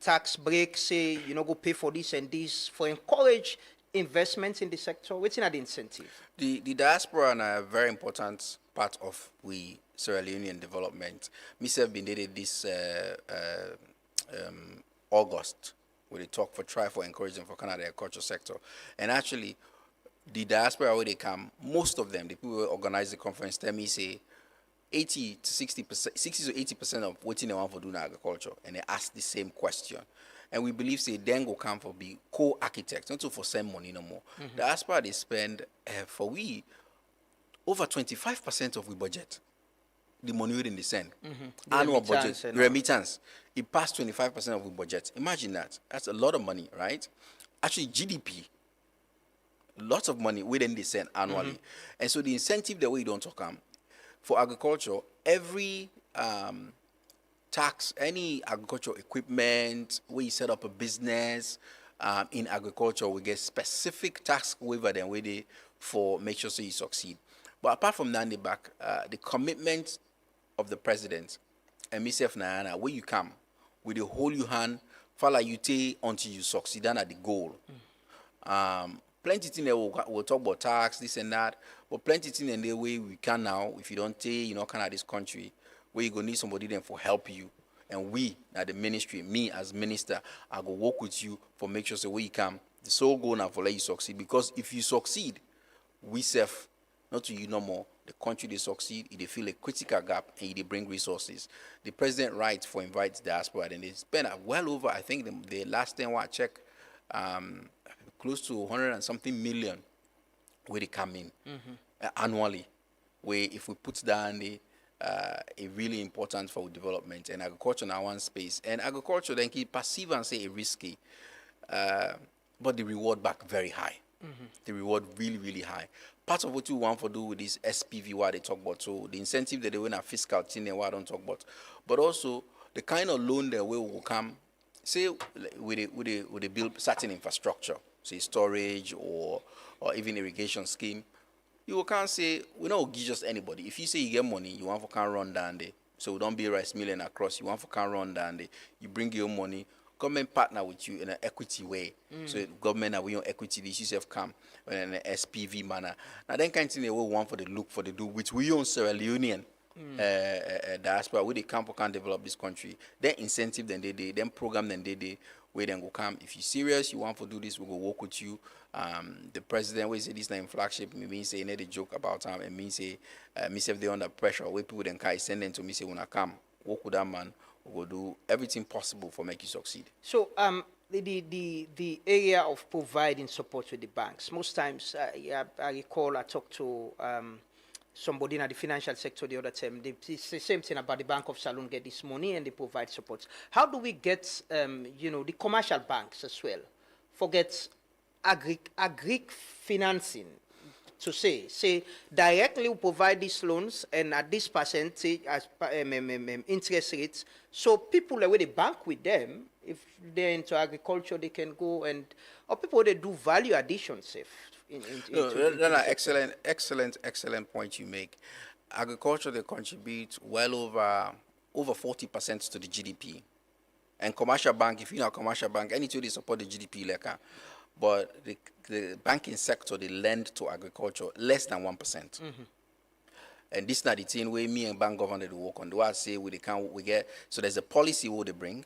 tax breaks? Say, go pay for this and this for encourage investments in the sector. What's in the incentive? The diaspora are a very important part of we Sierra Leonean development. Myself been did this August where they talk for try for encouraging for Canada agriculture sector, and actually the diaspora where they come, most of them, the people who organize the conference tell me say 60 to 80% of what they want for doing agriculture, and they ask the same question. And we believe say then go come for be co-architects, not to for send money no more. The diaspora they spend for we over 25% of we budget. The money we didn't send. Annual budget, remittance. It passed 25% of we budget. Imagine that. That's a lot of money, right? Actually GDP. Lots of money within they send annually. And so the incentive that we don't talk for agriculture, every tax, any agricultural equipment, where you set up a business in agriculture, we get specific tax waiver then where they for make sure so you succeed. But apart from that, the commitment of the president and myself Nayana, where you come, with the hold your hand, follow you take until you succeed at the goal. Plenty things that we'll talk about tax, this and that, but plenty things in the way we can now, if you don't take, kind of this country, where you go need somebody then for help you. And we, at the ministry, me as minister, I go work with you for make sure so where you come, the sole goal now for let you succeed. Because if you succeed, we self, not to you no more, the country they succeed, they feel a critical gap and they bring resources. The president writes for invite diaspora, and they spend well over, I think the last time I checked, close to 100 and something million where they come in annually, where if we put down a really important for development, and agriculture now one space, and agriculture then keep perceive and say a risky, but the reward back very high. The reward really, really high. Part of what you want to do with this SPV, what they talk about, so the incentive that they win a fiscal thing and what I don't talk about, but also the kind of loan that will come, say with they build certain infrastructure. say storage or even irrigation scheme, you can't say we don't give just anybody. If you say you get money, you want to can run down there. So don't be a rice million across. You want to can run down there. You bring your money. Government partner with you in an equity way. So government are with your equity. This yourself come in an SPV manner. Now then kind of thing they will want for the look for the do which we own Sierra Leonean diaspora where they can develop this country. Then incentive then then program then where then go come. If you're serious, you want to do this, we go work with you. The president will say this name flagship. Me say another joke about him and me say me say if they under pressure, where people then can send them to me say when I come work with that man, we will do everything possible for make you succeed. So the area of providing support with the banks. Most times, I recall I talked to somebody in the financial sector the other time. It's the same thing about the Bank of Salone get this money and they provide support. How do we get, the commercial banks as well, forget agri financing, to say directly we provide these loans and at this percentage as interest rates, so people where they bank with them, if they're into agriculture, they can go and, or people they do value addition safe. Excellent point you make. Agriculture, they contribute well over 40% to the GDP. And commercial bank, if you're not a commercial bank, anything they support the GDP like that. But the banking sector, they lend to agriculture less than 1%. And this is not the thing where me and bank governor they work on. The way I say we get, so there's a policy where they bring.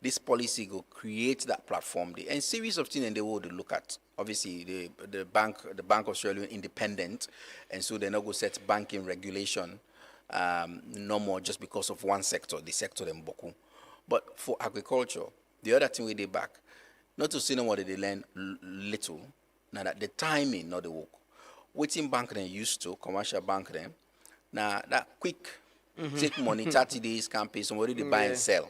This policy will create that platform there. And series of things and they will look at. Obviously, the Bank of Australia independent, and so they're not going to set banking regulation no more just because of one sector, the sector in Boku. But for agriculture, the other thing we did back, not to say no more that they learn little, now that the timing, not the work. Waiting bank then used to, commercial bank then, now that quick, take money, 30 days, can't pay, somebody they buy and sell.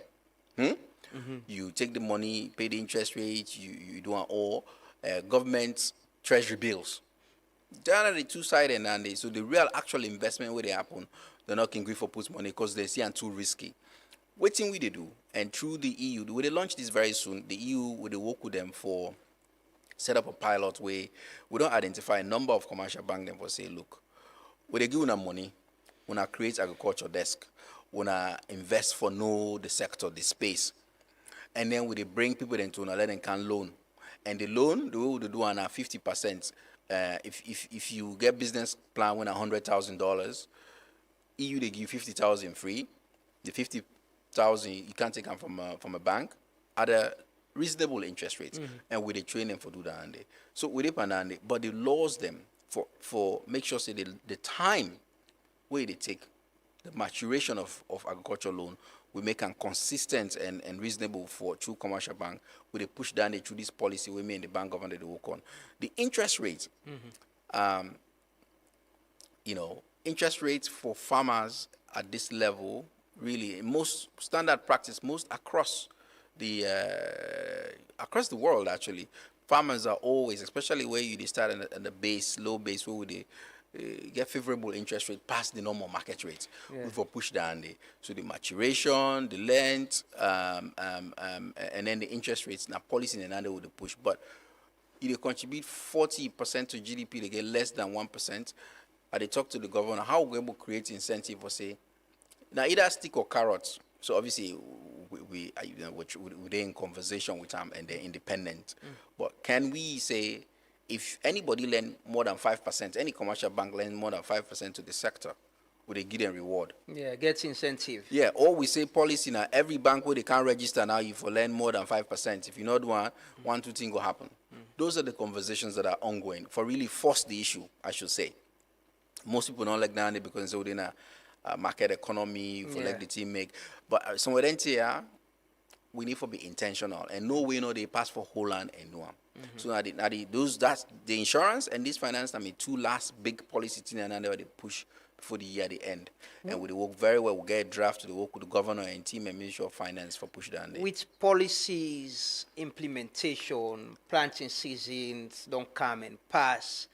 You take the money, pay the interest rate, you do an all government treasury bills. They are the two-sided and so the real actual investment where they happen, they're not agree for put money because they see and too risky. Waiting we they do, and through the EU, when they launch this very soon, the EU will work with them for set up a pilot where we don't identify a number of commercial banks them for say, look, when they give them money, when I create agriculture desk, when I invest for the sector, the space, and then when they bring people into and let them can loan. And the loan, the way we do on 50%. If you get business plan with $100,000, EU they give 50,000 free. The 50,000 you can't take them from a bank at a reasonable interest rate, and we they train them for do that. And so we they but they laws them for make sure say the time where they take the maturation of agricultural loan. We make them consistent and reasonable for true commercial bank. We they push down through this policy we made in the bank government they work on. The interest rate, interest rates for farmers at this level, really, most standard practice, most across the world actually, farmers are always, especially where you start at the base, low base, where they get favorable interest rate past the normal market rate. We for push down there. So the maturation, the length, and then the interest rates. Now policy and another would push, but if they contribute 40% to GDP, they get less than 1%. They talk to the governor how we able to create incentive for say now either stick or carrots. So obviously we're in conversation with them and they're independent. But can we say if anybody lend more than 5%, any commercial bank lend more than 5% to the sector, would they give them reward? Yeah, get incentive. Yeah, or we say policy now, every bank where they can't register now, if you lend more than 5%, if you not one, two things will happen. Those are the conversations that are ongoing for really force the issue, I should say. Most people don't like that because they're in a market economy, for like the team make. But somewhere then here, we need to be intentional and no way they pass for whole land and no one. So now that's the insurance and this finance. I mean, two last big policy things and they push before the year the end. And we work very well. We get a draft to the work with the governor and team and Ministry of Finance for push down there. With policies, implementation, planting seasons don't come and pass.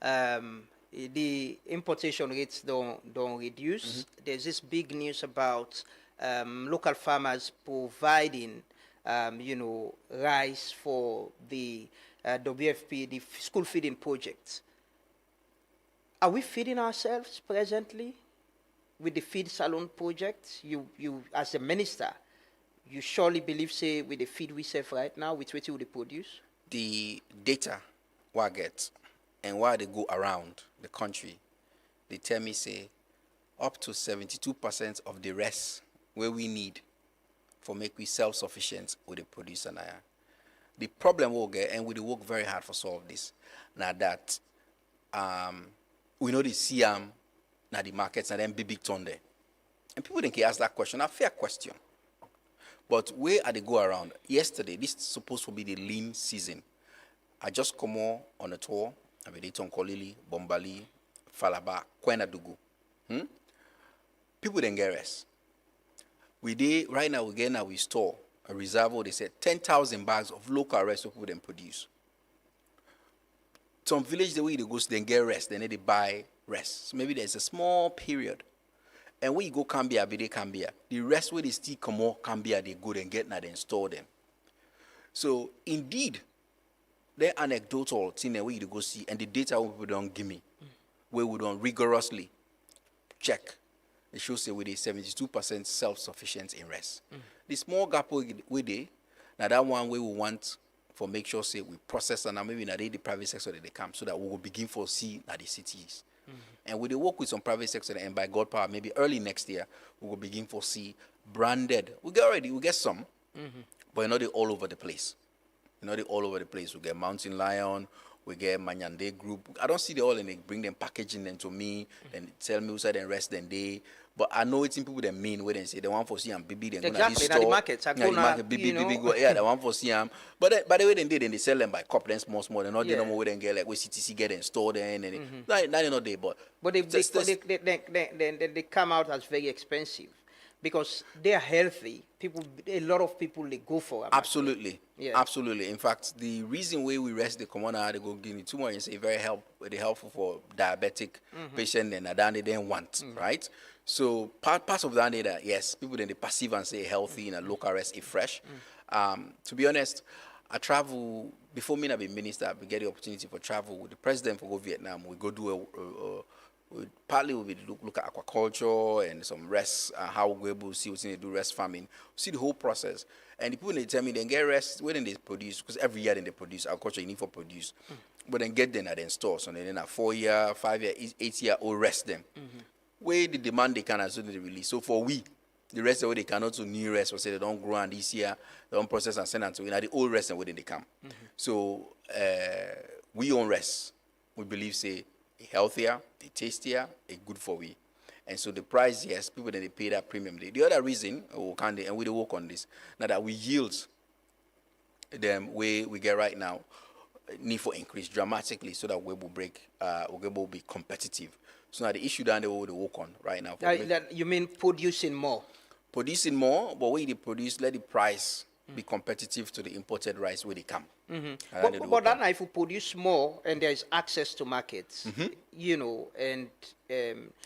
The importation rates don't reduce. There's this big news about local farmers providing rice for the WFP, the school feeding project. Are we feeding ourselves presently with the Feed Salon project? You as a minister, you surely believe, say, with the feed we serve right now, with what you produce? The data what I get and why they go around the country, they tell me, say, up to 72% of the rest where we need for make we self-sufficient with the producer now. The problem we'll get, and we work very hard for solve this, now that we know the CM, now the markets, and then big ton there. And people think he ask that question, a fair question. But where are they go around? Yesterday, this is supposed to be the lean season. I just come on a tour. I mean, Kolili, Bombali, Falaba, Kwenadugu. People didn't get rest. Right now, we store a reservoir. They said 10,000 bags of local rice people then produce. Some village, the way they go, they get rest. Then they buy rest. So maybe there's a small period. And when you go Cambia, the rest where they still come out Cambia, they go and get now and store them. So indeed, the anecdotal thing where you go see, and the data we don't give me, where we don't rigorously check, it shows say with a 72% self-sufficient in rest. The small gap we dey, now that one way we want for make sure say we process and maybe now the private sector that they come so that we will begin for see at the cities. And we work with some private sector, and by God power, maybe early next year, we will begin for see branded. We get some, but you know, they're all over the place. You know, they're all over the place. We get Mountain Lion, we get Manyande Group. I don't see the all, and they bring them packaging them to me, and tell me who said and rest then they. But I know it's in people that mean where they say they want for see and baby then exactly, now the markets are going to baby go, yeah, they want for see them. But by the way they sell them by cup, then small. They're not no more than get like where CTC get and store them, and not they but they come out as very expensive because they are healthy. A lot of people they go for them. Absolutely, absolutely. In fact, the reason why we rest the commoner they go give me too much and say very helpful for diabetic patient and that they didn't want, right? So part of that data, yes, people then they perceive and say healthy in a local rest, if fresh. To be honest, I travel before me I be minister. We get the opportunity for travel with the president for go Vietnam. We go do partly we look at aquaculture and some rest, how we able to see what's in they do rest farming. See the whole process. And the people they tell me they get rest when they produce because every year then they produce agriculture you need for produce, but then get them at then store. So then a 4 year, 5 year, 8 year old rest them. Where the demand they can as they release. So for we, the rest of what they cannot to new rest or say they don't grow and this year they don't process and send them to the old rest and where they come. So we own rest. We believe say healthier, a tastier, a good for we. And so the price, yes, people then they pay that premium. The other reason and we work on this, now that we yield them where we get right now, need for increase dramatically so that we will will be competitive. So now the issue that they will work on right now. You mean producing more? Producing more, but when they produce, let the price be competitive to the imported rice where they come. But then if you produce more and there is access to markets, you know, and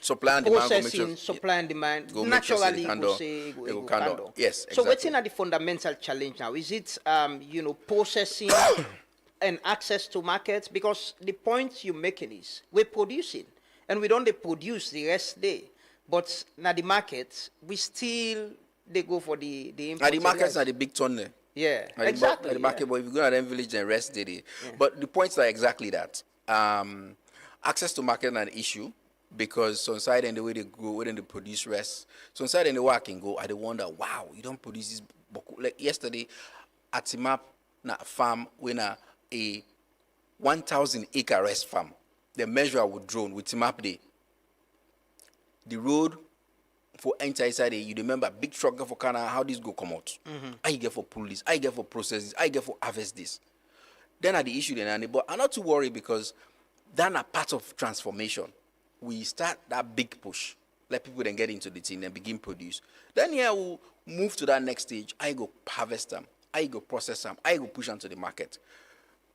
supply and processing, supply and demand, naturally it will handle. Yes, exactly. So what's in the fundamental challenge now? Is it, you know, processing and access to markets? Because the point you're making is we're producing. And we don't produce the rest day. But now the markets, we still, they go for the import. The markets are the big ton there. Yeah, exactly. The market, but if you go to them village and rest day. But the points are exactly that. Access to market is an issue because some side and the way they go, where they produce rest. Some side and the way I can go, I wonder, wow, you don't produce this. Like yesterday, at Timap, na farm, when a 1,000 acre rest farm. The measure with drone with Timap Day. The road for enter inside you remember big truck for Canada, how this go come out. I get for pull this, I get for process this, I get for harvest this. Then at the issue then, but I'm not too worried because then a part of transformation. We start that big push. Let people then get into the thing and begin produce. Then here we'll move to that next stage. I go harvest them, I go process them, I go push them to the market.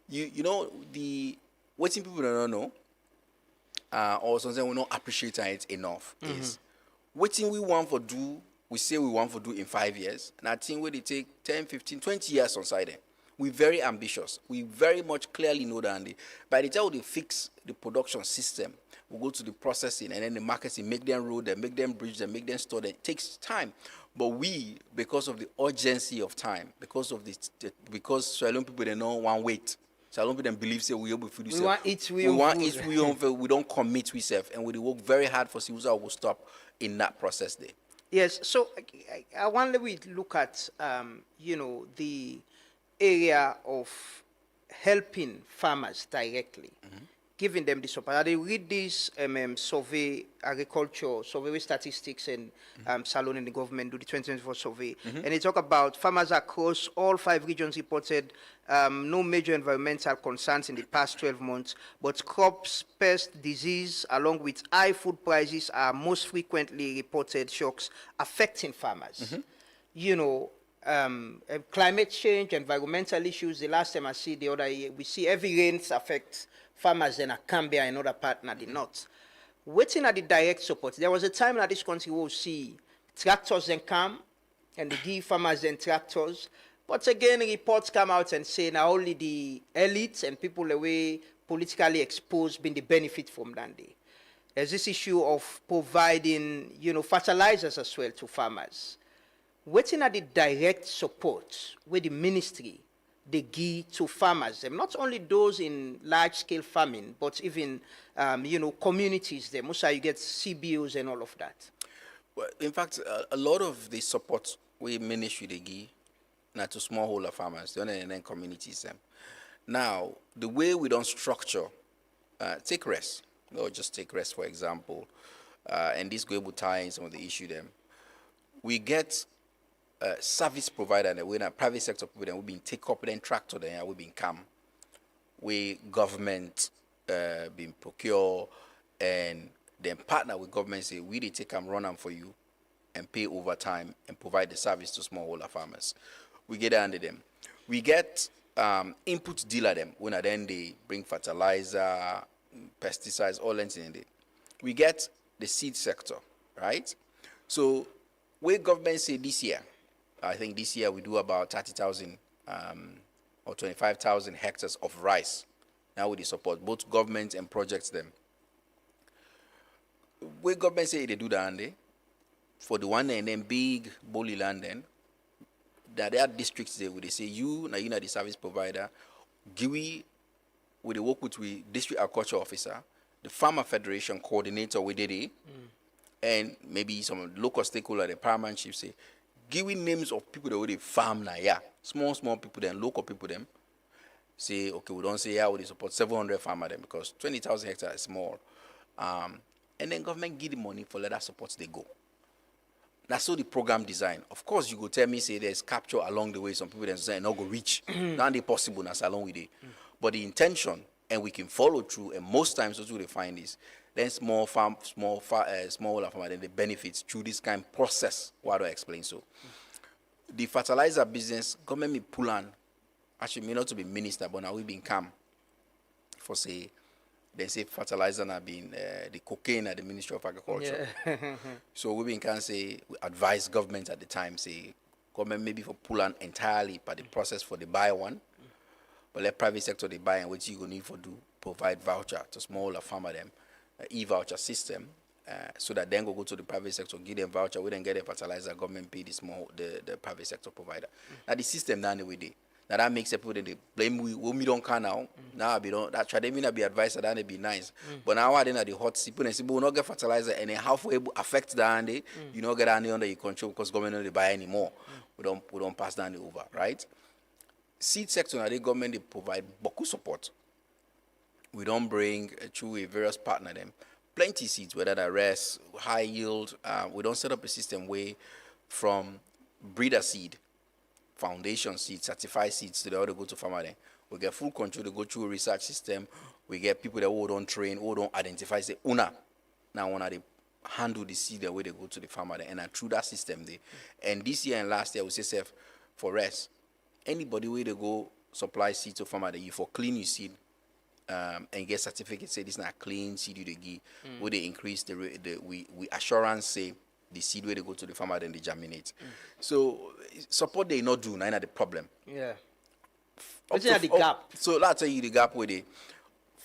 You know what people don't know. Or something we don't appreciate it enough is what thing we want for do, we say we want for do in 5 years. And I think where they take 10, 15, 20 years on side, we're very ambitious. We very much clearly know that by the time they fix the production system, we go to the processing and then the marketing, make them road, then make them bridge, then make them store. Then it takes time. But we, because of the urgency of time, because Sierra Leone people, they know one wait. Sierra Leone people believe say we able to do. We want it. We don't commit we self, and we work very hard for Siusa will stop in that process there. Yes. So I wonder we look at the area of helping farmers directly. Giving them the support. I read this survey, agriculture, survey statistics, and Salon and the government do the 2024 survey. And they talk about farmers across all 5 regions reported no major environmental concerns in the past 12 months, but crops, pest, disease, along with high food prices are most frequently reported shocks affecting farmers. Climate change, environmental issues, the last time I see the other year, we see heavy rains affect farmers in Cambia and other part in the north. Waiting at the direct support, there was a time in this country where we see tractors then come and they give farmers then tractors. But again, reports come out and say now only the elites and people away politically exposed been the benefit from that day. There's this issue of providing, fertilizers as well to farmers. Waiting at the direct support with the ministry, they give to farmers, not only those in large-scale farming, but even, communities there. Most you get CBOs and all of that. Well, in fact, a lot of the support we ministry they give now to smallholder farmers, and then communities. Now, the way we don't structure, take rest, or just take rest, for example, and this go able to tie in some of the issue them. We get service provider and we private sector people then we been take up then tractor then we been come. We government been procure and then partner with government say we they take them run them for you and pay overtime and provide the service to smallholder farmers. We get under them. We get input dealer them when then they bring fertilizer, pesticides, all that in there. We get the seed sector, right? So where government say this year, I think this year we do about 30,000 or 25,000 hectares of rice. Now with the support, both government and projects them. Where government say they do that, and for the one and then big bully land then, that there are districts there where they say you know the service provider, GIWI, we they work with the district agriculture officer, the farmer federation coordinator with it, and maybe some local stakeholder, the paramount chief say, giving names of people that already farm now, small people then, local people them, say, okay, we don't say, we support 700 farmer them because 20,000 hectares is small. And then government give the money for let that support they go. That's so the program design. Of course, you go tell me, say, there's capture along the way, some people then say, not go reach. Not they possible, that's along with it. But the intention, and we can follow through, and most times that's what they find is, then small farmer, then the benefits through this kind of process. Why do I explain so? The fertilizer business, government me pull on, actually may not to be minister, but now we been come for say, they say fertilizer now being the cocaine at the Ministry of Agriculture. Yeah. So we been can say, we advise government at the time, say, government maybe for pull on entirely, but the process for the buy one, but let private sector they buy and what you gonna need for do, provide voucher to smaller farmer them. E-voucher system, so that then go to the private sector, give them voucher, we then get a fertilizer, government pay the private sector provider. Now the system down the way they. Now that makes people they blame we don't can now. Now we don't that try them not be advised that they be nice. But now I then at the hot people and say we not get fertilizer and then how we affect that and you not get any under your control because government don't buy anymore. We don't pass down the over, right? Seed sector now the government they provide boku support. We don't bring through a various partner them plenty seeds, whether they're rest, high yield. We don't set up a system where from breeder seed, foundation seed, certified seeds to the other go to farmer then. We get full control to go through a research system. We get people that who don't train, who don't identify, say, now they handle the seed the way they go to the farmer then. And through that system they. And this year and last year we say for rest, anybody where they go supply seed to farmer then you for clean your seed. And get certificate say this is not clean seed you they give, where they increase we assurance say the seed where they go to the farmer then they germinate. So support they not do, not the problem. Yeah. What's the gap? So let's tell you the gap with it.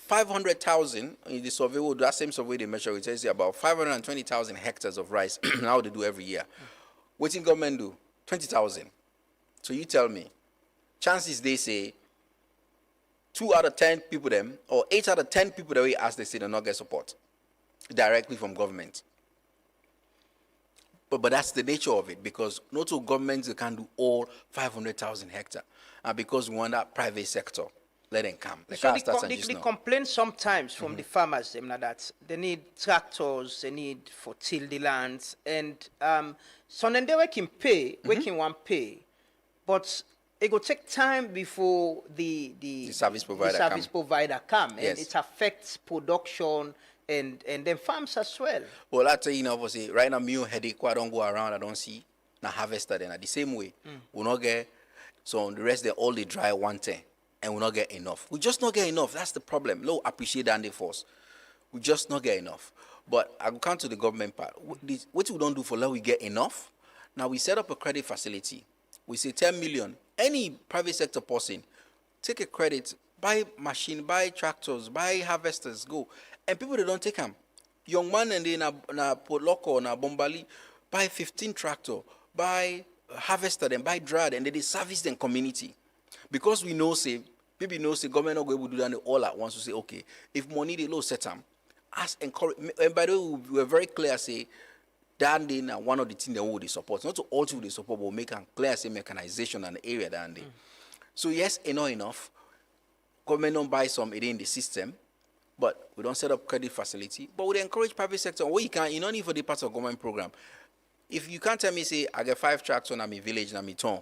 500,000 in the survey, that same survey they measure, it tells you about 520,000 hectares of rice. How they do every year. What in government do? 20,000. So you tell me, chances they say 2 out of 10 people them, or 8 out of 10 people that we ask, they say they not get support directly from government. But that's the nature of it, because not all governments can do all 500,000 hectares, and because we want that private sector, let them come. So the complaint sometimes from the farmers, them na that they need tractors, they need for till the lands, and so then they can pay, one pay, but it will take time before the service provider come, and yes. it affects production and then farms as well. Well, I tell you now, say right now, me headache, I don't go around, I don't see na harvester then the same way. We not get so the rest they all they dry one thing. And we not get enough. We just not get enough. That's the problem. Low appreciate that force. We just not get enough. But I will come to the government part. What we don't do for let we get enough. Now we set up a credit facility. We say 10 million. Any private sector person, take a credit, buy machine, buy tractors, buy harvesters, go. And people they don't take them. Young man and they na Port Loco, na Bombali, buy 15 tractor, buy harvester, then buy drad, and they service them community. Because we know say people know say government not going to do that all at once. To say okay, if money they low set them, ask encourage. And by the way, we were very clear say that day now one of the things they will support, not to all to the support, but make and clear say mechanization and the area that day. So yes, enough. Government don't buy some it in the system, but we don't set up credit facility. But we encourage private sector. What you can, you don't need for the part of government program. If you can't tell me say I get 5 tractors on my village and my town.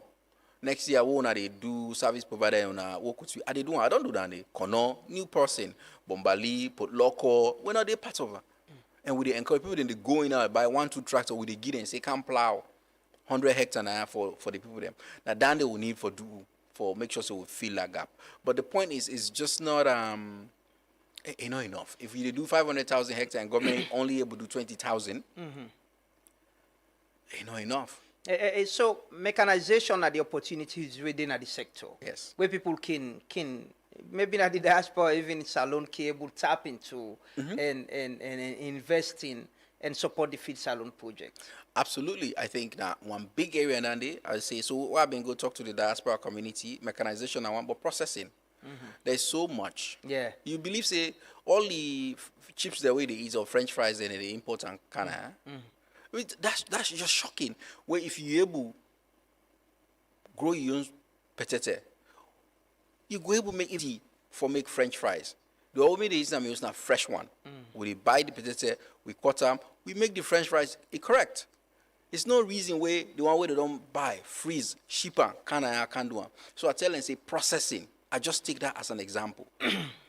Next year, they do service provider on I they do. I don't do that. They Kono, new person, Bombali, Port Loco. When are they part of it? And we encourage people then they go in buy 1-2 tractor with the give and say can plow 100 hectares now for the people them. Now then they will need for make sure so we fill that gap. But the point is just not enough. If we do 500,000 hectares and government only able to do 20,000, enough. So mechanization are the opportunities within the sector. Yes. Where people can maybe not the diaspora even salon able tap into and invest in and support the feed salon project. Absolutely. I think that one big area Nandi, I say so I've been go talk to the diaspora community, mechanization and one but processing. There's so much. Yeah. You believe say all the chips the way they eat or French fries and they import and Canada. That's just shocking. Where if you able grow your own potato, you go able make it for make French fries. The only way is use a fresh one. We buy the potato, we cut them, we make the French fries correct. It's no reason where the one way they don't buy, freeze, ship and can do. So I tell them say processing. I just take that as an example.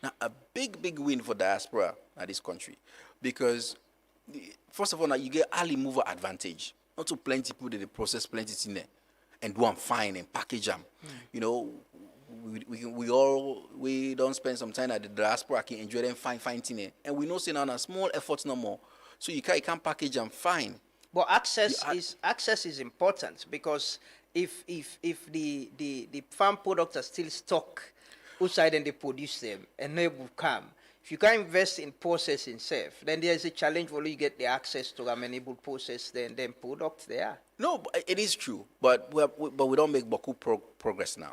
Now a big win for diaspora in this country because. First of all, now you get early mover advantage. Not to plenty people that they process plenty in there and do them fine and package them. You know, we don't spend some time at the diaspora can enjoy them fine thing and we know say now a small effort no more. So you can't package them fine. But access is important because if the farm products are still stuck outside and they produce them and they will come. If you can't invest in processing safe, then there's a challenge where you get the access to them and able to process them products there. No, but it is true. But we don't make Baku progress now.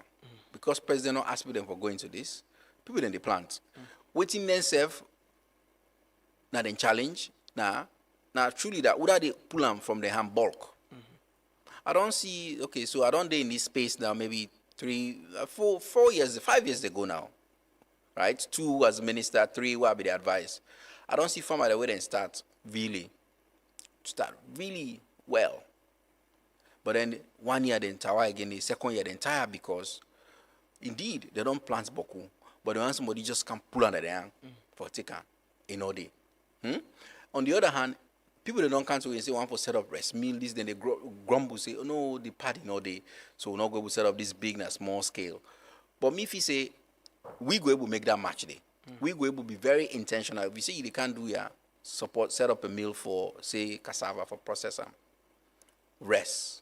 Because President not asking them for going to this. People in the plant. Waiting themselves, now then challenge. Now truly that would they pull them from the hand bulk. I don't see so I don't day in this space now, maybe 4 years, 5 years ago now. Right? 2 as minister, 3 will be the advice. I don't see farmer the way they start really well. But then 1 year then tower again, the second year then tire because indeed they don't plant boku, but they want somebody just can pull under the hand for taker in all day. On the other hand, people they don't cancel and say want to set up rest meal this, then they grumble say, oh no, the party no day, so we're not going to set up this big and small scale. But me if you say we go able to make that match day. We go able to be very intentional. If you say you can't do set up a meal for say cassava for processor, rice,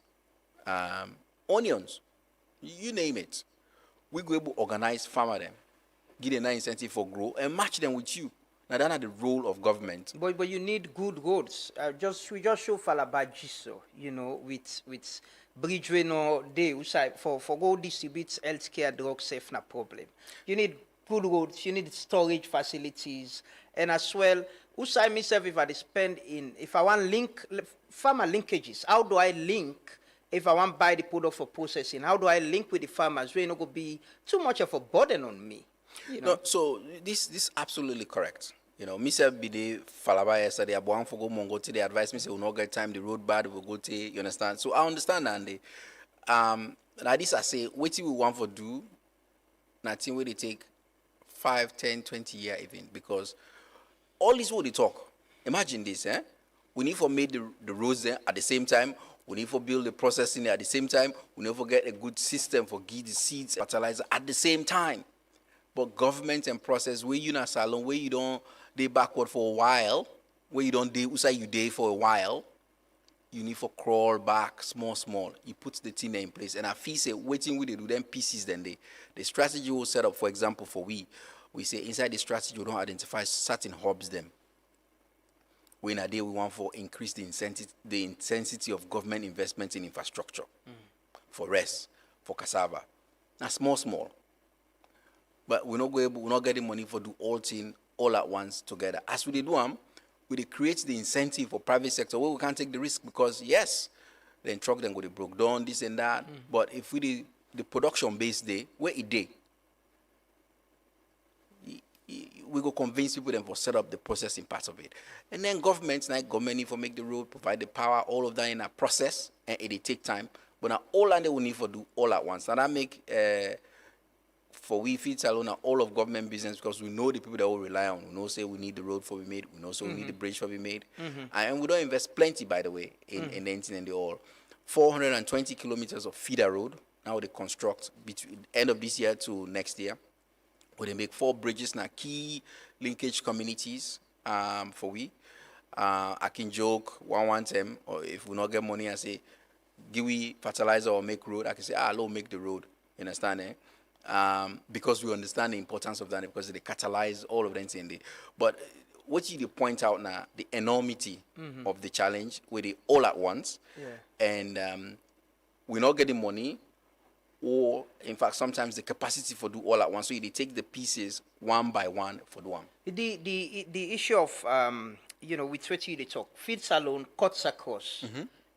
onions, you name it. we go able to organize farmer them, give them an incentive for grow, and match them with you. Now that's not the role of government. But you need good roads. We just show Falabajiso, you know, with bridge we no day for go distribute healthcare drugs safe na problem. You need good roads, you need storage facilities, and as well, usai myself if I want link farmer linkages, how do I link if I want buy the product for processing? How do I link with the farmers? Where not go be too much of a burden on me. You know? No, so this is absolutely correct. You know, myself be the Falaba yesterday, I want for go Mongo today, advise me say we'll not get time, the road bad, we'll go to, you understand? So I understand, Andy. Like this I say, what we want for do, nothing where they take 5, 10, 20 years even, because all this what they talk. Imagine this, eh? We need for make the roads there at the same time. We need for build the processing there at the same time. We need for get a good system for give the seeds, fertilizer at the same time. But government and process where you not salon, where you don't they backward for a while, where you don't do you day for a while, you need for crawl back small. You put the thing in place. And I feel say waiting with they do them pieces then the strategy will set up, for example, for we say inside the strategy we don't identify certain hubs them. When a day we want for increase the intensity of government investment in infrastructure for rest, for cassava. Now small. But we're not getting money for do all things all at once together. As we do them, we create the incentive for private sector where we can't take the risk because yes, then truck then go they broke down, this and that. But if we the production based day, where it day, we go convince people then for set up the processing part of it. And then governments like government for make the road, provide the power, all of that in a process, and it take time. But now all and they will need for do all at once. And that make for we feed alone all of government business because we know the people that will rely on. We know say we need the road for be made. We know so we need the bridge for be made. And we don't invest plenty, by the way, in the engine and the all. 420 kilometers of feeder road. Now they construct between end of this year to next year. Where they make 4 bridges now key linkage communities for we. I can joke one time, or if we not get money, I say give we fertilizer or make road. I can say I'll make the road. You understand? Because we understand the importance of that because they catalyze all of them. But what you point out now, the enormity of the challenge with it all at once, and we're not getting money, or in fact sometimes the capacity for do all at once. So they take the pieces one by one for the one. The issue of with what you talk, feeds alone cuts across,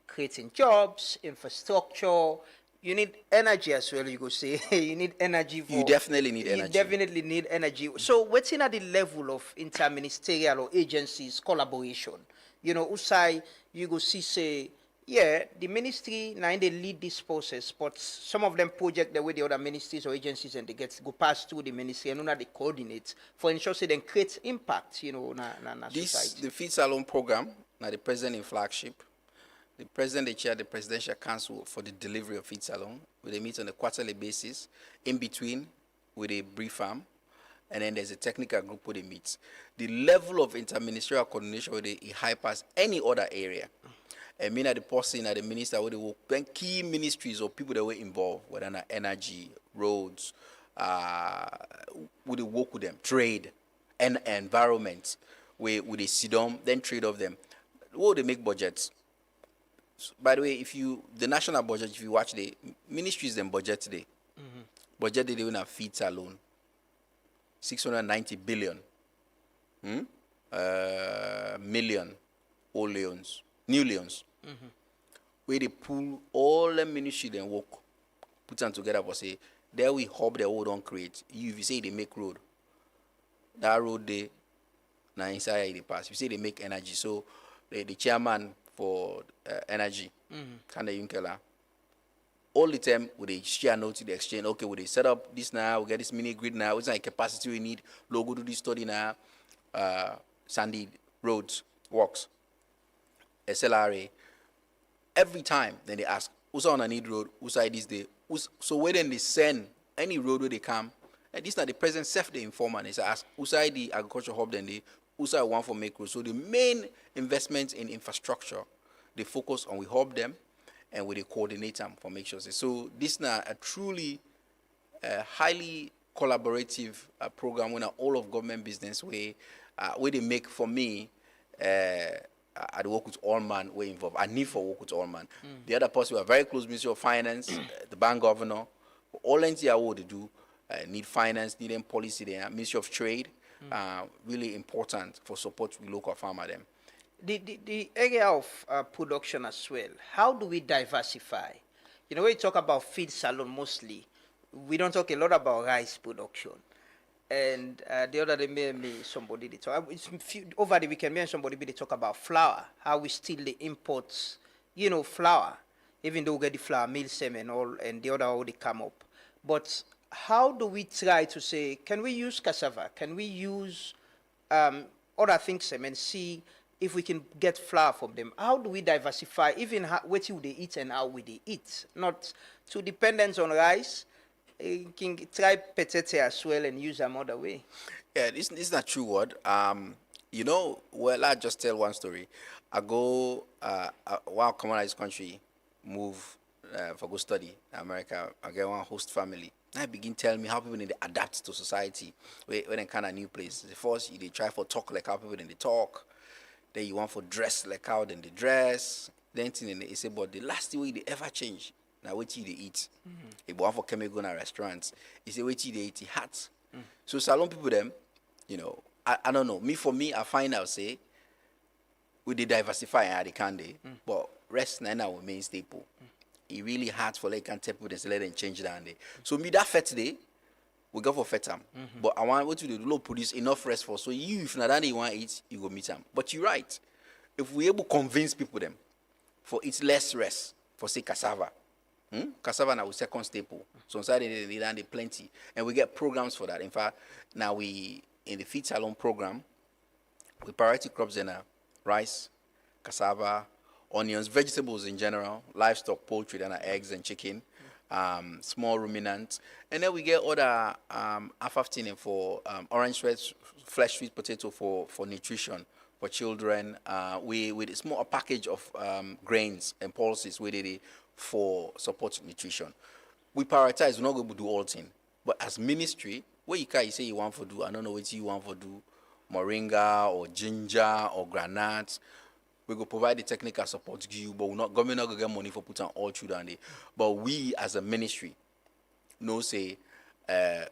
creating jobs, infrastructure. You need energy as well, you go say. You need energy. You definitely need energy. You definitely need energy. So what's in at the level of interministerial or agencies collaboration? You know, Usai, you go see say, yeah, the ministry now they lead this process, but some of them project the way the other ministries or agencies and they go pass through the ministry and now they coordinate for ensure say then create impact, you know, this society. The Feed Salon program, now the president in flagship. The president, they chair the presidential council for the delivery of Feed Salon. Where they meet on a quarterly basis. In between, with a brief farm, and then there's a technical group where they meet. The level of interministerial coordination where they high past any other area. I mean, at the person, at the minister, where they work, then key ministries or people that were involved, whether in energy, roads, would they work with them, trade, and environment, where would they sit down, then trade of them. Where they make budgets. By the way, the national budget, if you watch the ministries then budget today, budget they don't have Feeds alone, 690 billion, million old leons, new leons, where they pull all the ministries and work, put them together for say, there we hope they all don't create. If you say they make road, that road they now inside they pass. If you say they make energy, so the chairman for energy, Kanda Yunkela. All the time, with the share note to the exchange, okay, we set up this now, we get this mini grid now, what's the capacity we need, logo do this study now, Sandy roads, works, SLRA. Every time, then they ask, who's on a need road, who's side this day, so when then they send any road where they come, and this now the president self the informant, they ask, who's side the agriculture hub, then they also want for make road. So the main investments in infrastructure, they focus on we hub them and we they coordinate them for make sure. So this now a truly highly collaborative program when all of government business where they make for me. I work with all man we're involved. I need for work with all man. The other person we are very close, Ministry of Finance, the bank governor, all NTI what they do, need finance, need them policy there, Ministry of Trade, really important for support with local farmer them. The area of production as well, how do we diversify? You know, when you talk about feed salon mostly, we don't talk a lot about rice production. And the other day, me somebody they talk. Over the weekend, me and somebody they talk about flour. How we still the imports, you know, flour. Even though we get the flour mills and all, and the other all they come up. But how do we try to say, can we use cassava? Can we use other things and see if we can get flour from them? How do we diversify? Even what you they eat and how we they eat, not too dependent on rice. You can try potato as well and use them other way. Yeah, this is not true word. You know, well, I just tell one story. I go while coming out of this country, move for go study in America. I get one host family. I begin telling me how people need to adapt to society when they kind of new place. The first they try for talk like how people they talk. Then you want for dress like how then they dress. Then they say, but the last way they ever change. Now what they eat. If you want for come go to restaurants, he say what they eat hats. So salon people them, you know, I don't know. For me, I find out say we they diversify and they can they, but rest now our main staple. It really hard for like can tell people they let them change down there. So me that fet day, we go for fet time. But I want what to do produce enough rest for so you if not that you want to eat, you go meet them. But you're right. If we able to convince people them for eat less rest for say cassava. Cassava now we second staple. So inside they plenty. And we get programs for that. In fact, now we in the feed salon program, we priority crops in rice, cassava, onions, vegetables in general, livestock, poultry, then eggs and chicken, small ruminants. And then we get other F15 for orange flesh sweet potato for nutrition for children. We with a small package of grains and pulses with it for support nutrition. We prioritize, we're not going to do all things. But as ministry, what you can say you want to do, I don't know what you want to do, moringa or ginger or granite. We go provide the technical support to you, but we're not government not gonna get money for putting all through down there. But we as a ministry know say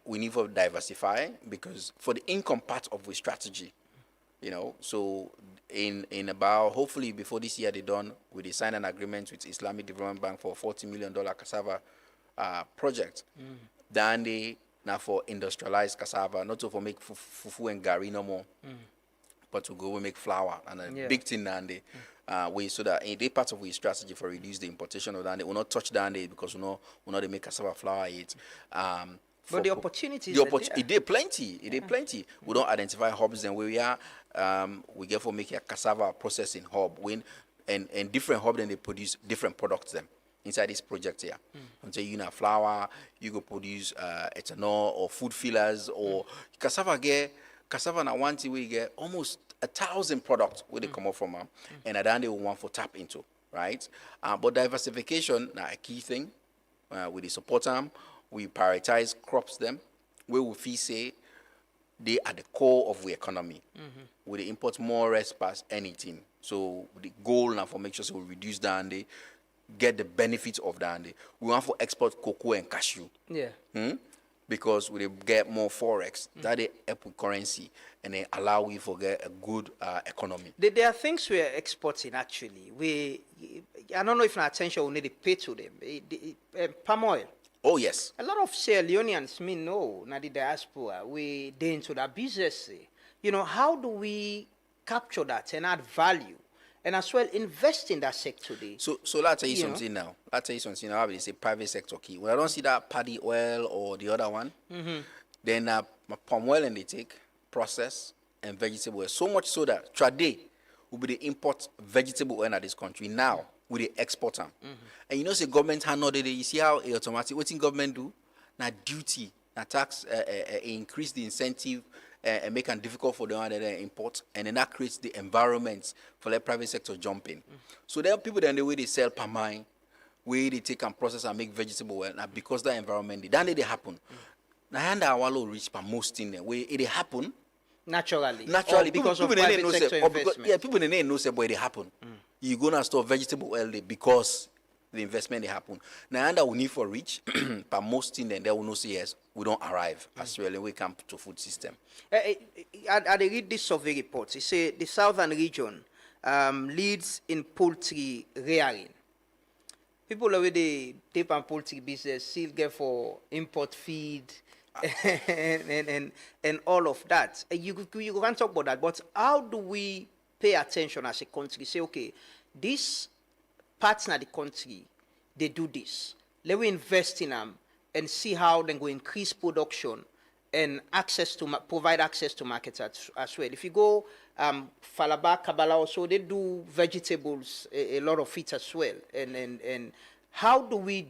we need to diversify because for the income part of the strategy, you know, so in about hopefully before this year they done, we sign an agreement with Islamic Development Bank for $40 million cassava project. Then they now for industrialized cassava, not to for make fufu and gari no more, but to go and make flour and a big thing down there. We so that in the part of our strategy for reduce the importation of that, we will not touch down there because we know they make cassava flour yet. But the opportunities it did plenty. It did plenty. We don't identify hubs and where we are. We get for making a cassava processing hub and different hub, then they produce different products them inside this project here. Until you know flour, you go produce ethanol or food fillers or cassava now one thing we get almost 1,000 products where they come up from and at the end they will want for tap into, right? But diversification now a key thing. With the support them, we prioritize crops them where we feel say they are the core of the economy. We import more rest past anything. So the goal now for make sure so we reduce down they get the benefits of that. We want for export cocoa and cashew. Because we get more forex, that they help with currency and they allow we for get a good economy. There are things we are exporting actually. I don't know if our attention will need to pay to them. Palm oil. Oh yes. A lot of Sierra Leoneans know now the diaspora we they into that business. You know, how do we capture that and add value? And as well invest in that sector today. So let's tell you something now. Let's tell you something now. They say private sector key. When I don't see that paddy oil or the other one, then palm oil and they take process and vegetable oil. So much so that today will be the import vegetable oil in this country. Now we the export them. And you know say government hand not you see how automatic what in government do? Now duty, now tax increase the incentive. And make it difficult for them to import, and then that creates the environment for the private sector jumping. So there are people that the way they sell palm oil, where they take and process and make vegetable well. Now because that environment, then they happen. Now and our low reach per most in there where it happen naturally. Naturally, because of people private know sector investment. yeah, people in the know say boy they happen. You gonna store vegetable oil there because the investment they happen. Now and we need for reach per most in there they will know say yes, we don't arrive as well and we come to food system. I read this survey report. It say the southern region leads in poultry rearing. People already tape and poultry business still get for import feed and all of that. You can talk about that, but how do we pay attention as a country? Say, okay, this partner the country, they do this. Let me invest in them and see how they go increase production and access to provide access to markets as well. If you go Falaba, Kabbalah also, they do vegetables, a lot of it as well. And how do we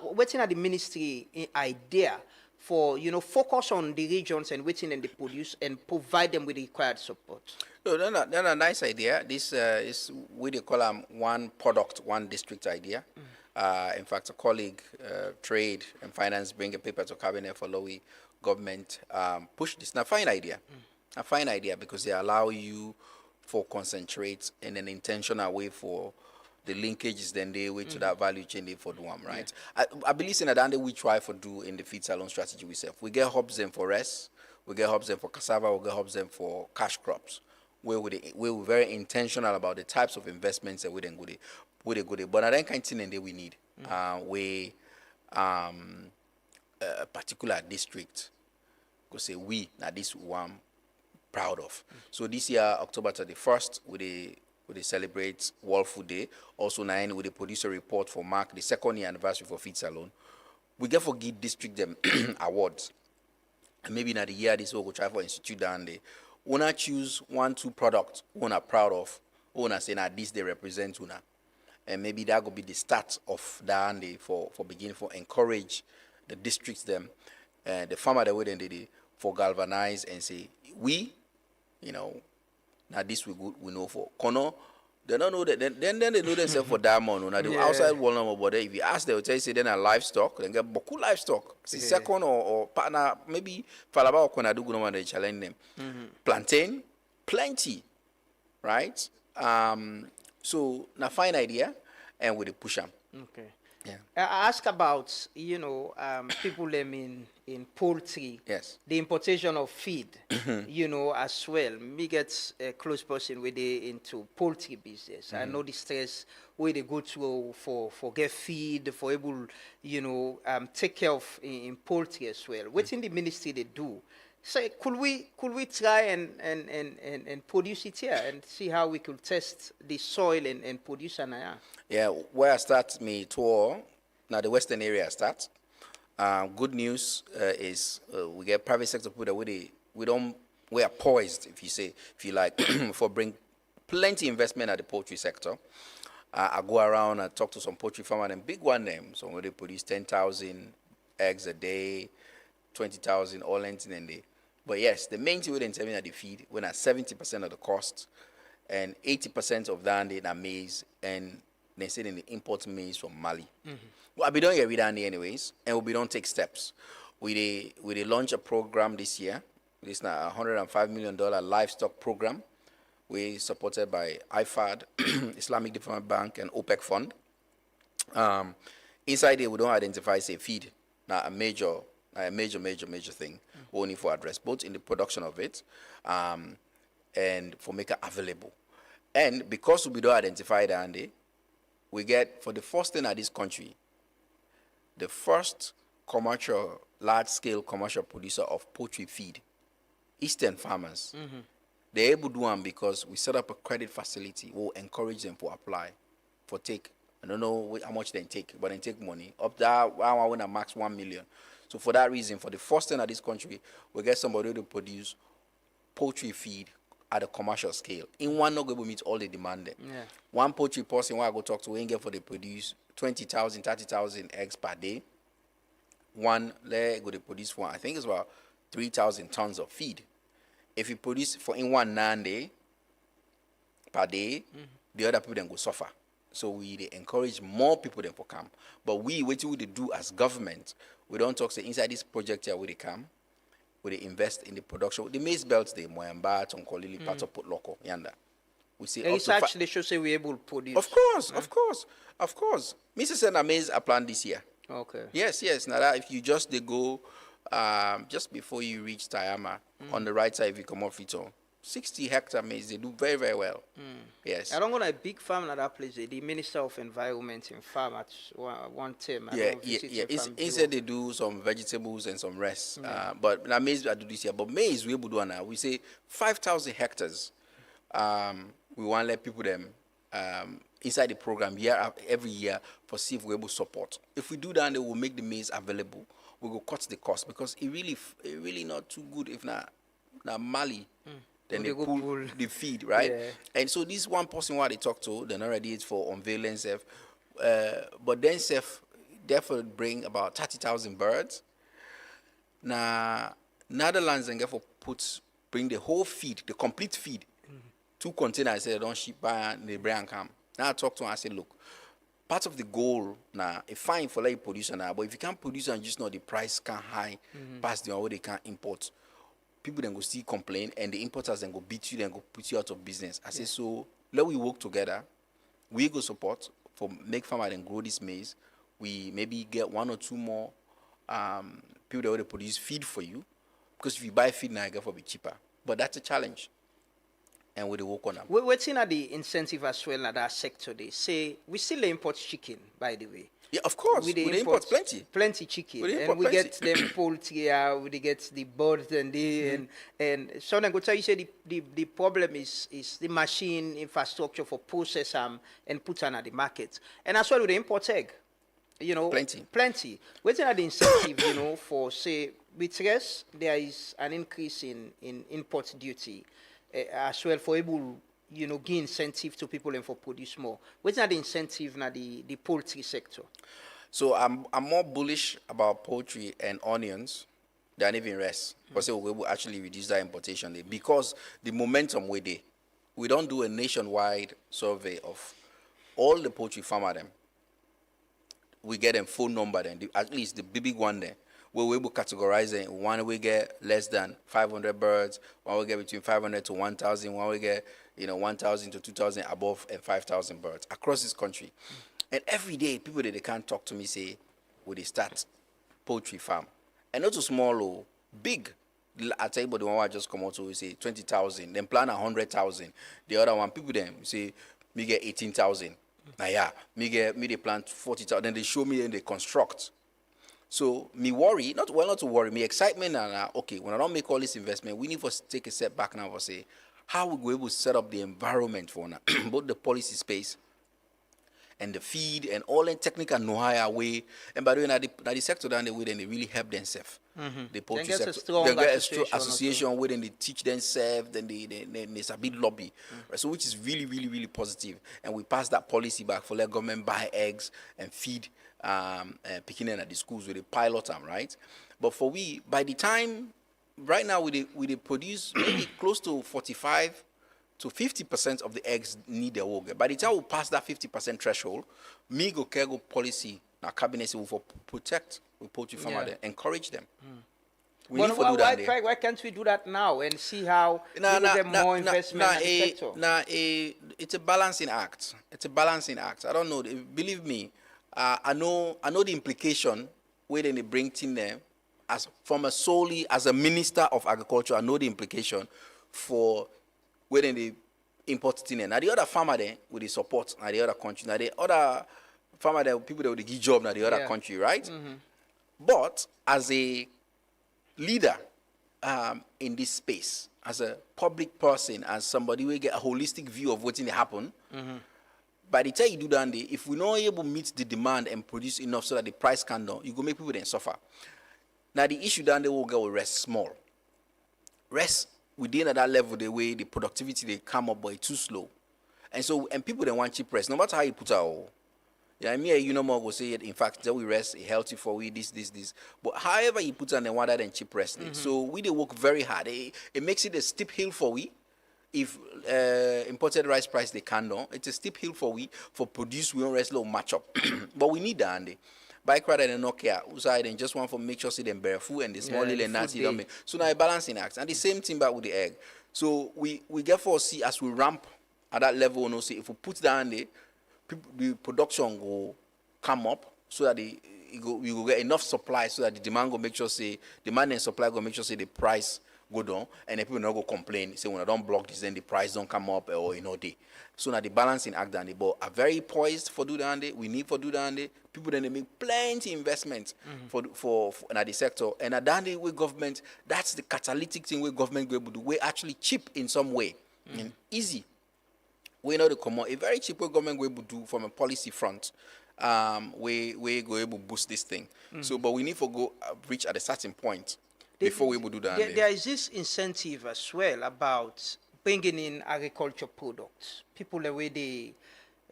waiting at the ministry idea for focus on the regions and waiting and they produce and provide them with the required support? No, that's a nice idea. This is what they call one product, one district idea. In fact, a colleague, trade and finance, bring a paper to cabinet for Lowy government push this. Now, fine idea. A fine idea because they allow you for concentrate in an intentional way for the linkages then they way to that value chain they for do them, right? Yeah. I believe in that we try for do in the feed salon strategy itself. We get hubs then for rice, we get hubs then for cassava, we get hubs then for cash crops. We're very intentional about the types of investments that we then go there. But I don't kind of thing that we need. A particular district, go say we now this one proud of. So this year, October 31st, we celebrate World Food Day. Also, now we produce a report for mark the second year anniversary for Feed Salon. We get for give district them awards. And maybe in the year this we'll try for institute down there. Wanna choose 1-2 products wanna proud of, wanna say now this they represent una. And maybe that will be the start of that day for beginning for encourage the districts them, the farmer the way they did for galvanize and say we, now this we know for Kono. They don't know that then they know themselves for diamond. Now the outside world number, but if you ask them, tell you say then a livestock, then get boku livestock. See second or partner maybe Falaba or Kona do go no they challenge them. Plantain, plenty, right? So now fine idea and we push them. Okay. Yeah. I ask about people in poultry. Yes. The importation of feed. As well. Me get a close person with they into poultry business. I know the stress where they go through for get feed for able take care of in poultry as well. What in the ministry they do? So could we try and produce it here and see how we could test the soil and produce an aya? Yeah, where I start me tour, now the western area starts. Good news is we get private sector people that we are poised, if you like, for bring plenty investment at the poultry sector. I go around and talk to some poultry farmers and big one them, so where they produce 10,000 eggs a day, 20,000 all length in a day. But yes, the main thing we didn't tell me that the feed, when at 70% of the cost, and 80% of that are maize, and they say in the import maize from Mali. Well, we don't get rid of it anyways, and we don't take steps. We launch a program this year. This is now $105 million livestock program. We supported by IFAD, Islamic Development Bank, and OPEC Fund. Inside there, we don't identify say feed. Now a major thing we need for address both in the production of it and for make it available. And because we don't identify that, we get for the first thing at this country, the first large-scale commercial producer of poultry feed, Eastern farmers. They're able to do them because we set up a credit facility. We'll encourage them to apply for take. I don't know how much they take, but they take money. Up there, I want to max 1 million. So for that reason, for the first time at this country, we get somebody to produce poultry feed at a commercial scale. In one, not going to meet all the demand. Yeah. One poultry person, when I go talk to, we ain't get for they produce 20,000, 30,000 eggs per day. One, they go to produce one. I think it's about 3,000 tons of feed. If you produce for in one 9 day per day, the other people then go suffer. So we dey encourage more people than for come. But we dey do as government, we don't talk say inside this project here we dey come, we dey invest in the production. The maize belts they Moyamba, Tonkolili, part of Port Loko, yanda. We say research they should say we're able to produce. Of course. Mr. Sena maize are planned this year. Okay. Yes. Now that if you just they go just before you reach Tayama, on the right side if you come off it all, 60 hectare maize, they do very, very well. Yes. I don't go to a big farm at that place. The Minister of Environment in farm at one term. Instead they do some vegetables and some rest. But now maize I do this year. But maize we able to do now. We say 5,000 hectares. We want to let people them inside the program every year for see if we're able to support. If we do that, they will make the maize available. We will cut the cost because it really not too good if not Mali. Then they pull the feed, right? Yeah. And so this one person what they talk to, they're not ready it's for unveiling self. But then self therefore bring about 30,000 birds. Now Netherlands and therefore bring the whole feed, the complete feed. 2 containers, I said, don't ship by and they bring and come. Now I talk to him, I said, look, part of the goal now, it's fine for like producer now, but if you can't produce and just know the price can high past the way they can't import, people then go still complain and the importers then go beat you, then go put you out of business. I say, so let we work together. We go support for make farmer and grow this maize. We maybe get 1 or 2 more people that will produce feed for you. Because if you buy feed now, it will be cheaper. But that's a challenge. And we work on them. We're seeing at the incentive as well in that sector. They say we still import chicken, by the way. Yeah, of course. We import plenty chicken, and we get them poultry. We get the birds and so then go tell you say the problem is the machine infrastructure for process and put on at the market, and as well with the import egg. Plenty. What's at the incentive? For say with rice there is an increase in import duty. As well for able, give incentive to people and for produce more. What's not the incentive na the poultry sector? So I'm more bullish about poultry and onions than even rest. Because we will actually reduce that importation because the momentum we're there. We don't do a nationwide survey of all the poultry farmer them. We get them phone number then, at least the big one there. We're able to categorize it. One we get less than 500 birds, one we get between 500 to 1,000, one we get 1,000 to 2,000 above and 5,000 birds across this country. And every day, people that they can't talk to me say, will they start poultry farm? And not too small or big. I tell you about the one I just come out to, we say 20,000, then plan 100,000. The other one, people them say, me get 18,000. Now me they plan 40,000. Then they show me and they construct. So me worry, not to worry, me excitement and okay, when I don't make all this investment, we need to take a step back now and say, how we go able to set up the environment for now, both the policy space and the feed and all the technical know-how way. And by the way, now the sector down the way, then they really help themselves. The poultry sector, they get a strong association where then they teach themselves, then there's a big lobby. Right? So which is really, really, really positive. And we pass that policy back for let government buy eggs and feed picking at the schools with a pilot them, right? But for we, by the time, right now we produce maybe close to 45 to 50% of the eggs need their work. By the time we pass that 50% threshold, me go cargo policy, now cabinet will protect the poultry farmer, encourage them. We need to do that. Why can't we do that now and see how we get more investment in the sector? It's a balancing act. It's a balancing act. I don't know. Believe me, I know the implication where they bring in there as a minister of agriculture. I know the implication for where they import it in. Now the other farmer there with the support now the other country. Now the other farmer there people that would give job now the other country, right? But as a leader in this space, as a public person, as somebody who get a holistic view of what's going to happen. By the time you do that, if we're not able to meet the demand and produce enough so that the price can down, you go make people then suffer. Now the issue down there will go rest small. Rest within at that level, the way the productivity they come up, but it's too slow. And people then want cheap rest, no matter how you put out. Yeah, me, more go say it. In fact, that we rest healthy for we this. But however you put on the one that cheap rest. So we they work very hard. It makes it a steep hill for we. if imported rice price they can down, it's a steep hill for we for produce we don't wrestle or match up. But we need that, and bike rather than not care. So then just want for make sure see them bear food and the small little nasty don't make. So now a balancing act. And the same thing back with the egg. So we get for see as we ramp at that level, you know, see if we put down the production will come up so that we will get enough supply so that the demand will make sure say demand and supply will make sure say the price go down and the people not go complain say when I don't block this then the price don't come up or they. So now the balancing act and the but are very poised for do that we need for do that people then they make plenty investment for the sector and at that way government that's the catalytic thing where government go able to do we actually cheap in some way and easy. We know the common a very cheap way government go able to do from a policy front. We go able to boost this thing. So, but we need to go reach at a certain point before we able to do that. There is this incentive as well about bringing in agriculture products. People the way they,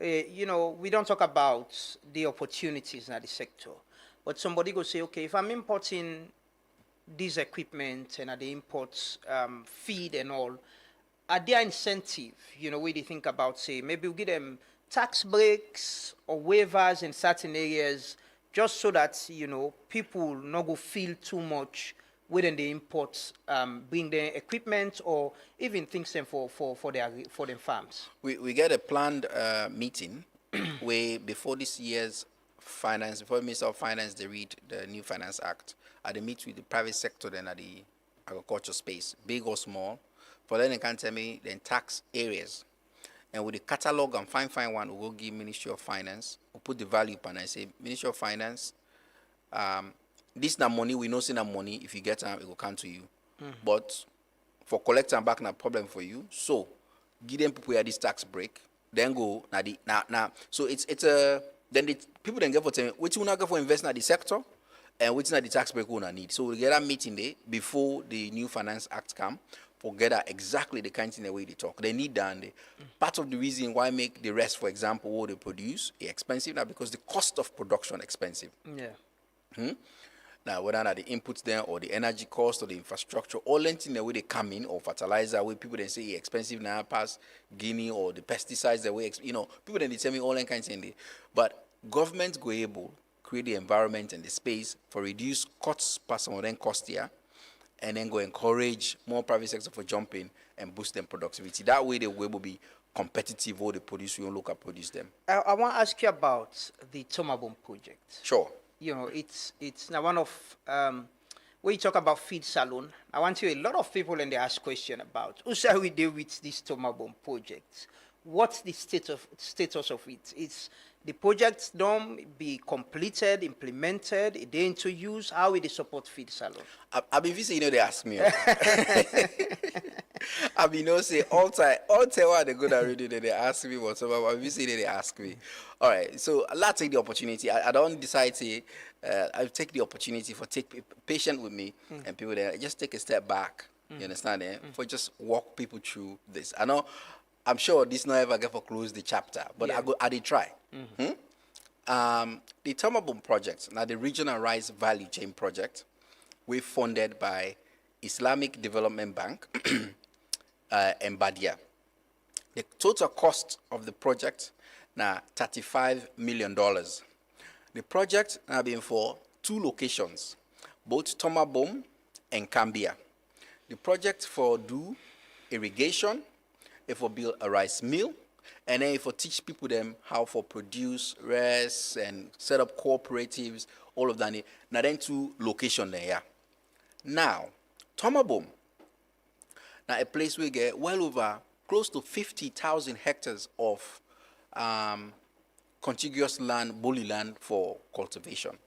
we don't talk about the opportunities in the sector, but somebody go say, okay, if I'm importing this equipment and they import feed and all, are there incentive, where they think about, say, maybe we give them tax breaks or waivers in certain areas just so that, people not go feel too much when they import, bring their equipment or even things them for their farms. We get a planned meeting where before this year's finance, before the Minister of Finance, they read the new Finance Act, they meet with the private sector then at the agriculture space, big or small. For then they can tell me then tax areas. And with the catalog and find one, we'll go give Ministry of Finance. We'll put the value upon and say, Ministry of Finance, this na money, we know see na money. If you get them, it will come to you. But for collecting back na problem for you. So give them people this tax break. Then go now. So it's a then the people then get for telling which will not go for invest in the sector and which na the tax break will not need. So we'll get a meeting there before the new Finance Act come. Forget exactly the kind of thing the way they talk. They need that. Part of the reason why make the rest, for example, what they produce expensive now because the cost of production expensive. Yeah. Now whether not the inputs there or the energy cost or the infrastructure, all anything the way they come in or fertilizer, where people then say expensive now past Guinea or the pesticides the way people then they tell me all that kind of thing. But government go able create the environment and the space for reduce costs per some of them cost here. And then go encourage more private sector for jumping and boost them productivity. That way they will be competitive or they produce your local produce them. I want to ask you about the Tomabom project. Sure. It's now one of when you talk about feed salon. I want you a lot of people and they ask question about who shall we deal with this Tomabom project? What's the status of it? It's the project don't be completed, implemented, they into use. How will they support feed salon? I've been visiting, they ask me. I've been say all time while they go down reading, they ask me whatever. I've been visiting, they ask me. All right, so I'll take the opportunity. I don't decide to. I'll take the opportunity for take patient with me and people there. Just take a step back. You understand? For just walk people through this. I know. I'm sure this not ever get for close the chapter, but I did try. The Tomabom project, now the Regional Rice Value Chain project, we funded by Islamic Development Bank and Badia. The total cost of the project now $35 million. The project now been for 2 locations, both Tomabom and Cambia. The project for do irrigation, if we build a rice mill, and then if we teach people them how to produce rice and set up cooperatives, all of that. Now then 2 location there. Yeah. Now, Tomabom, now a place we get well over close to 50,000 hectares of contiguous land, bully land for cultivation.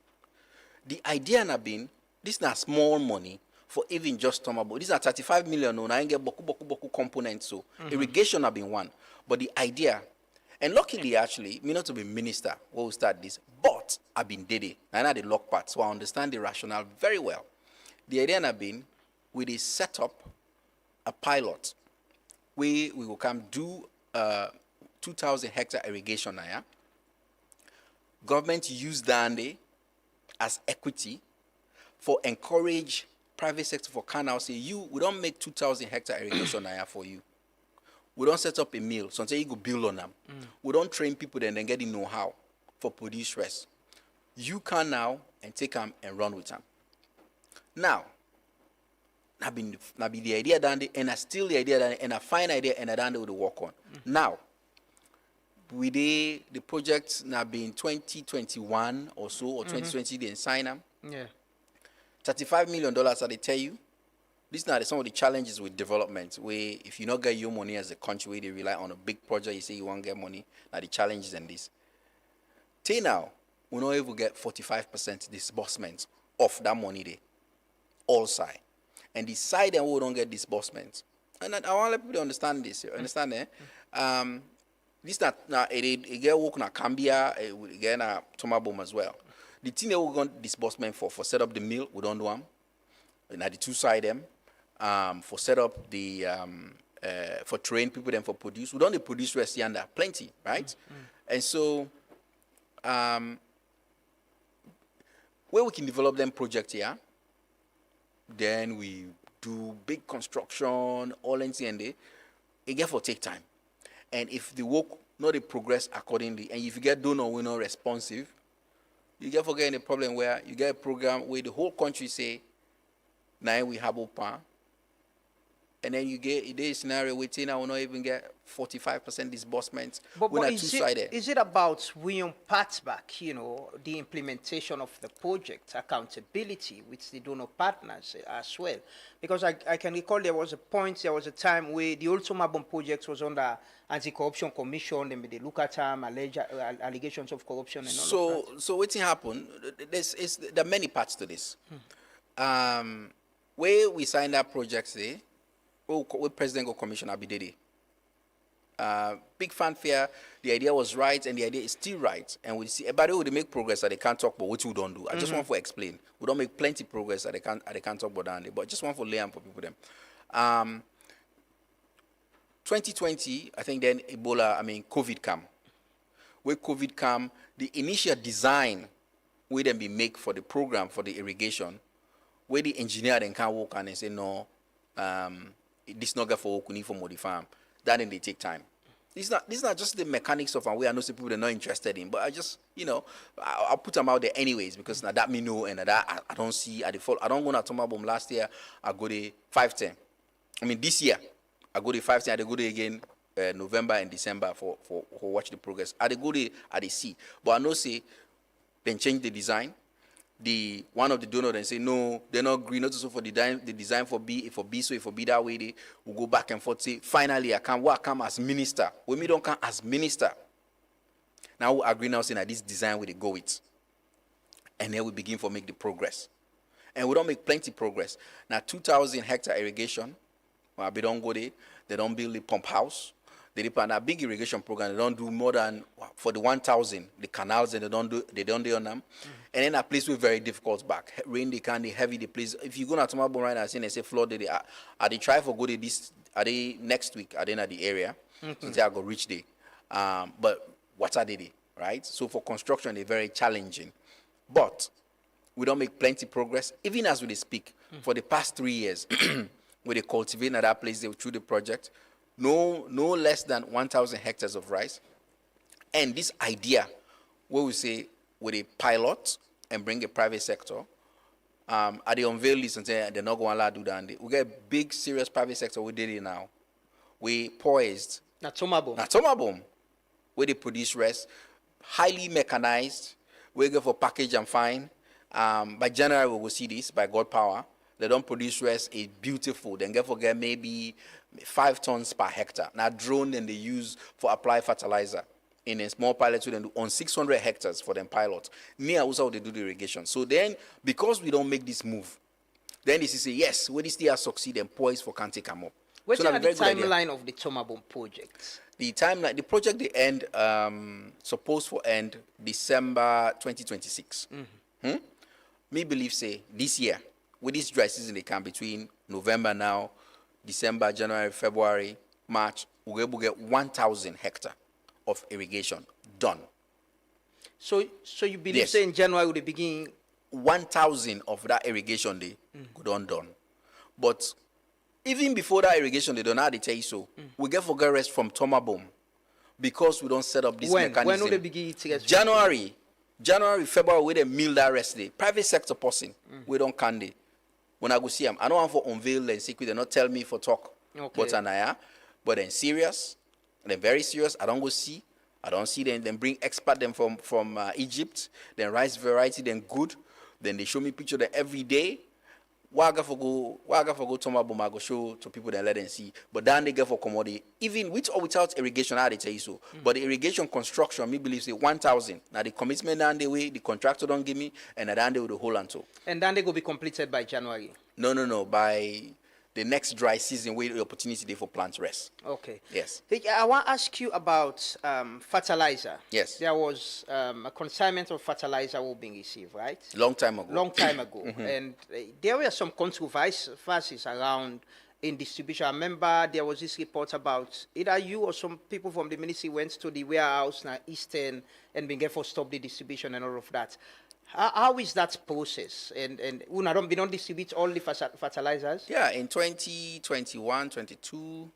The idea has been, this is not small money for even just Tomabom. These are 35 million. No, I get boku components. So irrigation have been one. But the idea, and luckily actually, me not to be minister when we start this, but I've been did it. I know the lock part, so I understand the rationale very well. The idea has been, we dey set up a pilot where we will come do 2,000 hectare irrigation now. Government use that as equity for encourage private sector for canal say we don't make 2,000 hectare irrigation area for you. We don't set up a mill. Sometimes you go build on them. We don't train people then get the know-how for produce rest. You can now and take them and run with them. Now be the idea done, and I still the idea done, and a fine idea, and I done with the work on. Now, we the project now being 2021 or so, or 2020, they sign them. Yeah. $35 million, I they tell you. These are some of the challenges with development, where if you not get your money as a country, where they rely on a big project, you say you won't get money. Now the challenges in this. Till now, we not even get 45% disbursement of that money there. All side. And the side and we don't get disbursement. And I want to let people understand this. You understand, this not now it get work na Cambia, it get na Tomabom as well. The thing that we got disbursement for set up the mill, we don't do them. Now the two side them, for set up the for train people them for produce. We don't produce rest yonder plenty, right? And so where we can develop them project here. Then we do big construction, all and it get for take time. And if the work not they progress accordingly, and if you get donor we're not responsive, you get forgetting the problem where you get a program where the whole country say, now we have open, and then you get a scenario where Tina will not even get 45% disbursement. But is it about William Parts back, the implementation of the project, accountability with the donor partners as well? Because I can recall there was a time where the Ultimabom project was under Anti-Corruption Commission, and they look at allegations of corruption and all of that. So what's happened? There are many parts to this. Where we signed that project, say, with President or Commissioner Abidede. Big fanfare, the idea was right and the idea is still right. And we see, by the way, they make progress that they can't talk about what we don't do. I just want to explain. We don't make plenty progress that they can't talk about that, but just want to lay on for people them. 2020, I think then COVID came. Where COVID came, the initial design will then be made for the program for the irrigation, where the engineer then can work and say, no, this not good for work, we need for the farm. That then they take time. This is not just the mechanics of and we I know some people they're not interested in, but I just, I'll put them out there anyways because now that me know and that I don't see at the fall. I don't go to Tomabom last year, I go to 510. This year, I go to 510, I go to again November and December for watch the progress. I go to at the see. But I know say then change the design. One of the donors then say no, they're not agree not also for the design for B, so if for B that way they will go back and forth. Say finally I come as minister. When we don't come as minister, now we agree now saying that this design will they go with, and then we begin for make the progress, and we don't make plenty progress. Now 2,000 hectare irrigation, well, we don't go there. They don't build the pump house. They depend on a big irrigation program. They don't do more than for the 1,000 the canals, and they don't do on them. And then a place with very difficult back. Rain they can, they heavy the place. If you go to Tomabom right now, they say flood. Are they try for go to this? Are they next week? Are they in the area? So they are go reach there. But what are they? Right. So for construction, they're very challenging. But we don't make plenty progress, even as we speak. For the past 3 years, where they cultivate at that place, they through the project. No less than 1,000 hectares of rice. And this idea, where we say, with a pilot and bring a private sector, at the unveil this and say they're not going to allow do that. We get a big, serious private sector. We did it now. We poised. Not Tomabom. Where they produce rest, highly mechanized. We go for package and fine. By January, we will see this by God power. They don't produce rest. It's beautiful. Then get maybe 5 tons per hectare. Now drone then they use for apply fertilizer in a small pilot to do on 600 hectares for them pilot. Near also they do the irrigation. So then because we don't make this move, then they say yes, when this year succeed and poised for can't take them up. What's the timeline of the Tomabom project? The timeline, the project they end supposed for end December 2026. Me believe say this year. With this dry season, they come between November now, December, January, February, March, we'll get 1,000 hectares of irrigation done. So you believe say in January they begin 1,000 of that irrigation day go done. But Even before that irrigation, they don't know how they tell you so. We get forget rest from Tomabom because we don't set up this mechanism. When will they begin to get January, February, we don't mill that rest day. Private sector person, we don't candy. When I go see them, I don't want to unveil and secret. They not tell me for talk. Okay. But then serious, then very serious. I don't go see. I don't see them. Then bring expert them from Egypt. Then rice variety, then good. Then they show me picture them every day. Why I go to Tomabom, I go show to people that let them see. But then they get for commodity, even with or without irrigation, how they tell you so. But the irrigation construction, me believe say 1,000. Now the commitment down the way, the contractor don't give me, and then they will the whole and so. And then they will be completed by January. No. By the next dry season, where the opportunity there for plants rest. Okay. Yes. I want to ask you about fertilizer. Yes. There was a consignment of fertilizer will be received, right? Long time ago. And there were some controversies around in distribution. I remember there was this report about either you or some people from the ministry went to the warehouse in Eastern and began to stop the distribution and all of that. How is that process? And we don't distribute all the fertilizers? Yeah, in 2021, 22,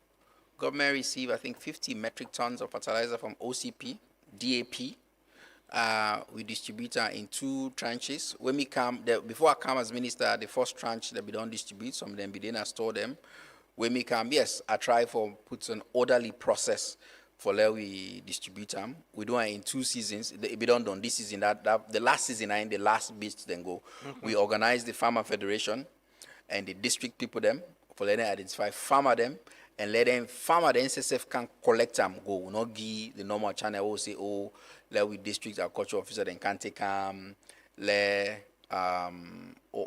government received, I think, 50 metric tons of fertilizer from OCP, DAP. We distribute in 2 tranches. When we come, before I come as minister, the first tranche that we don't distribute, some of them we didn't store them. When we come, yes, I try for put an orderly process for let we distribute them. We do it in 2 seasons. We don't do this season. The last season, and the last bit then go. We organize the Farmer Federation and the district people them for let them identify farmer them and let them farmer the NSSF can collect them go. We not give the normal channel. We say let we district agriculture officer then can take or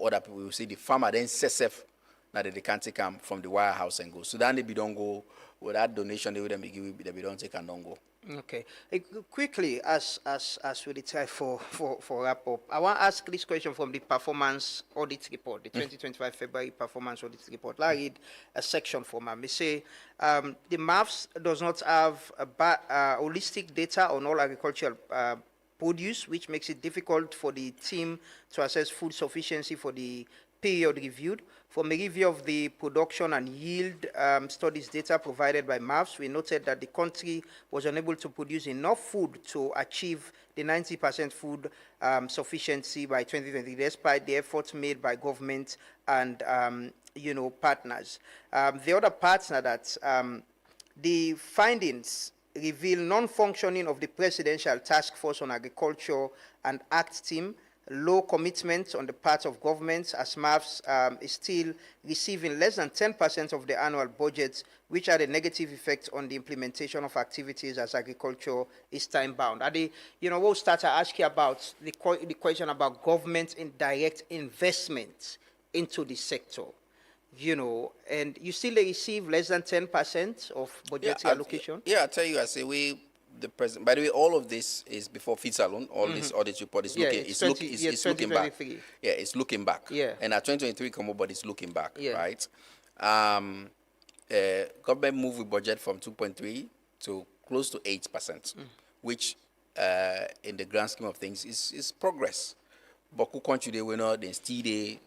other people will say the farmer then NSSF now that they can take them from the warehouse and go. So then they don't go. With that donation, they would give that we don't take and don't go. Okay. Quickly, as we try for wrap up, I want to ask this question from the performance audit report, the 2025 February performance audit report. I read a section from them. They say the MAFS does not have holistic data on all agricultural produce, which makes it difficult for the team to assess food sufficiency for the period reviewed. From a review of the production and yield studies data provided by MAFS, we noted that the country was unable to produce enough food to achieve the 90% food sufficiency by 2020, despite the efforts made by government and partners. The other parts are that the findings reveal non-functioning of the Presidential Task Force on Agriculture and ACT team, low commitment on the part of governments, as MAFS is still receiving less than 10% of the annual budget, which had a negative effect on the implementation of activities as agriculture is time-bound. We'll start to ask you about the question about government indirect investment into the sector. And you still receive less than 10% of budgetary allocation? I tell you, I say the president. By the way, all of this is before Feed Salon. All this audit report is looking. It's looking back. Yeah, it's looking back. Yeah. And at 2023 come up, but it's looking back. Yeah. Right. Government moved with budget from 2.3 to close to 8%, which in the grand scheme of things is progress. But who country they were not, then still they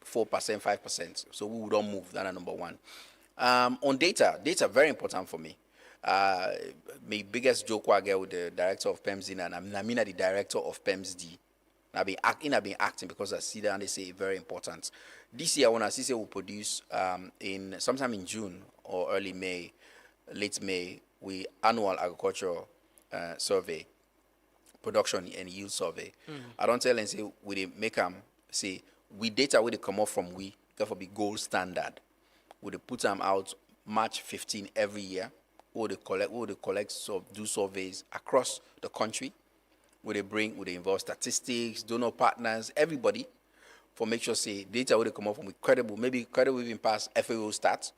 4%, 5%. So we don't move. That's number one. On data very important for me. My biggest joke I get with the director of PEMSD, and I mean the director of PEMSD. I've been acting because I see that and they say it's very important. This year, when I see we'll produce sometime in June or early May, late May, we annual agricultural survey, production and yield survey. I don't tell and say we make them say we data where they come up from therefore be gold standard. We put them out March 15 every year. Or they collect, do surveys across the country. Where they involve statistics, donor partners, everybody, for make sure say data where they come up from with credible, maybe credible even past FAO stats,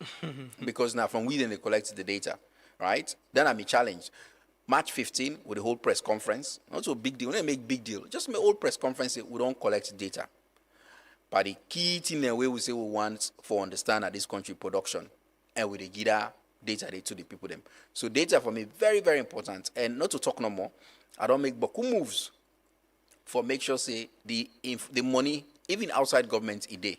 because now from then they collect the data, right? Then I'm challenged. March 15 with the whole press conference, not so big deal. We don't make big deal. Just make whole press conference. We don't collect data. But the key thing the way we say we want for understand that this country production, and with the GIDA data to the people them. So data for me very, very important. And not to talk no more, I don't make boku moves for make sure say the money even outside government a day.